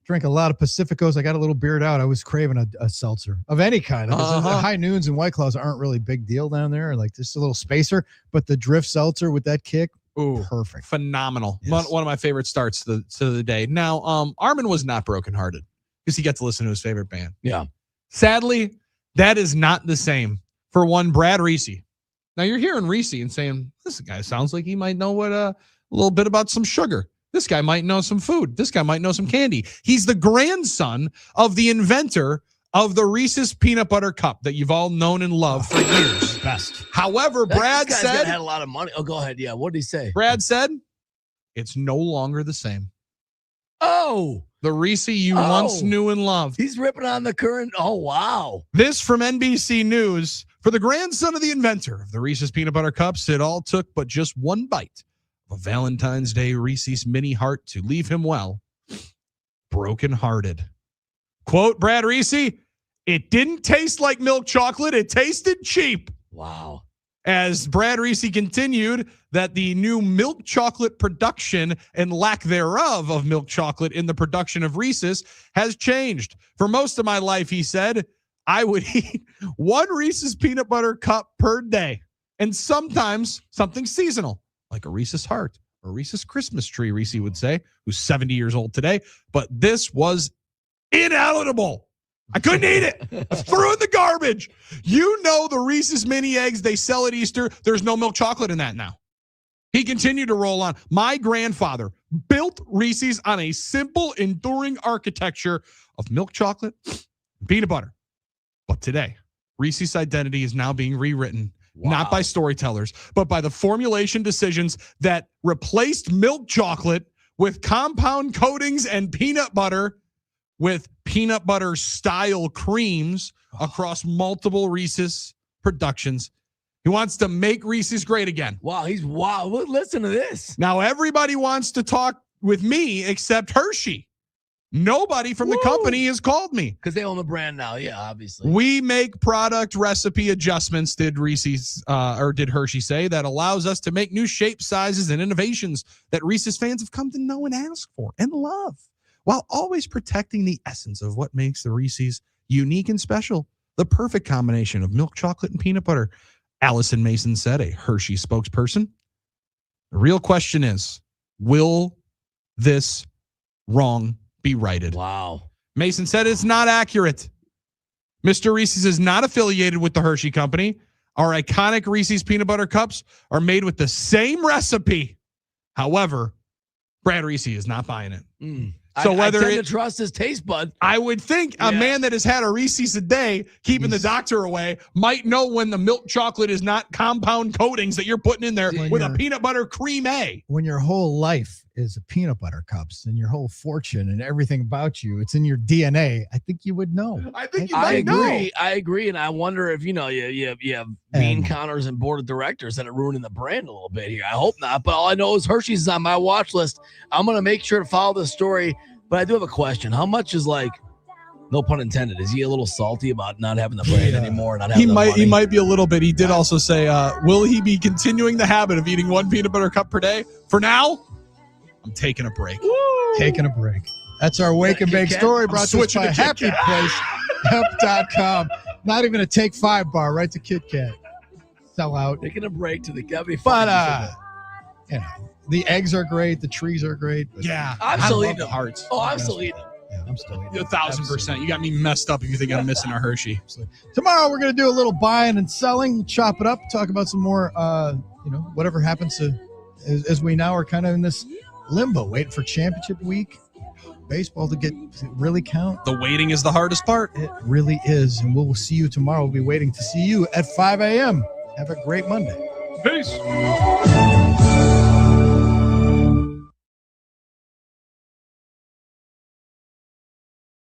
drink a lot of Pacificos. I got a little beard out. I was craving a seltzer of any kind. The High Noons and White Claws aren't really a big deal down there. Like just a little spacer, but the drift seltzer with that kick, perfect. Phenomenal. Yes. One of my favorite starts to the day. Now, Armin was not brokenhearted because he got to listen to his favorite band. Yeah. Sadly, that is not the same for one Brad Reese. Now you're hearing Reese and saying, this guy sounds like he might know what a little bit about some sugar. This guy might know some food. This guy might know some candy. He's the grandson of the inventor of the Reese's peanut butter cup that you've all known and loved for years. Best. However, Brad this said had a lot of money. Oh, go ahead. Yeah. What did he say? Brad said it's no longer the same. Oh, the Reese you once knew and loved. He's ripping on the current. Oh, wow. This from NBC News. For the grandson of the inventor of the Reese's peanut butter cups, it all took but just one bite of a Valentine's Day Reese's mini heart to leave him, well, brokenhearted. Quote, Brad Reese, it didn't taste like milk chocolate. It tasted cheap. Wow. as Brad Reese continued that the new milk chocolate production and lack thereof of milk chocolate in the production of Reese's has changed. For most of my life, he said, I would eat one Reese's peanut butter cup per day, and sometimes something seasonal, like a Reese's Heart or Reese's Christmas tree, Reese would say, who's 70 years old today. But this was ineligible. I couldn't eat it. I threw it in the garbage. You know the Reese's mini eggs they sell at Easter, there's no milk chocolate in that now. He continued to roll on. My grandfather built Reese's on a simple, enduring architecture of milk chocolate and peanut butter. But today, Reese's identity is now being rewritten, not by storytellers, but by the formulation decisions that replaced milk chocolate with compound coatings and peanut butter with peanut butter style creams across multiple Reese's productions. He wants to make Reese's great again. Wow, listen to this. Now everybody wants to talk with me except Hershey. Nobody from the company has called me. Because they own the brand now. Yeah, obviously. We make product recipe adjustments, did Reese's or did Hershey say, that allows us to make new shapes, sizes, and innovations that Reese's fans have come to know and ask for and love, while always protecting the essence of what makes the Reese's unique and special. The perfect combination of milk chocolate and peanut butter, Allison Mason said, a Hershey spokesperson. The real question is, will this wrong be righted? Wow. Mason said it's not accurate. Mr. Reese's is not affiliated with the Hershey Company. Our iconic Reese's peanut butter cups are made with the same recipe. However, Brad Reese is not buying it. So whether I tend to trust his taste bud. I would think a man that has had a Reese's a day, keeping the doctor away, might know when the milk chocolate is not compound coatings that you're putting in there with a peanut butter cream A. When your whole life is a peanut butter cups and your whole fortune and everything about you, it's in your DNA. I think you would know. I think you might know. I agree. And I wonder if, you have bean counters and board of directors that are ruining the brand a little bit here. I hope not. But all I know is Hershey's is on my watch list. I'm going to make sure to follow this story. But I do have a question. How much is, like, no pun intended, is he a little salty about not having the brand anymore? Not having he might be a little bit. He did also say, will he be continuing the habit of eating one peanut butter cup per day? For now, I'm taking a break. Taking a break. That's our Wake and Bake story brought to us by Happy Place, Hemp.com. Not even a Take 5 bar, right to Kit Kat. Sell out. Taking a break to the Gabby. But, the eggs are great. The trees are great. Yeah. I'm still eating the hearts. Oh, I'm still eating them. Yeah, I'm still eating 1,000%. You got me messed up if you think I'm missing a Hershey. Tomorrow we're going to do a little buying and selling, chop it up, talk about some more, whatever happens to, as we now are kind of in this limbo, waiting for championship week, baseball to really count. The waiting is the hardest part. It really is. And we'll see you tomorrow. We'll be waiting to see you at 5 a.m. Have a great Monday. Peace.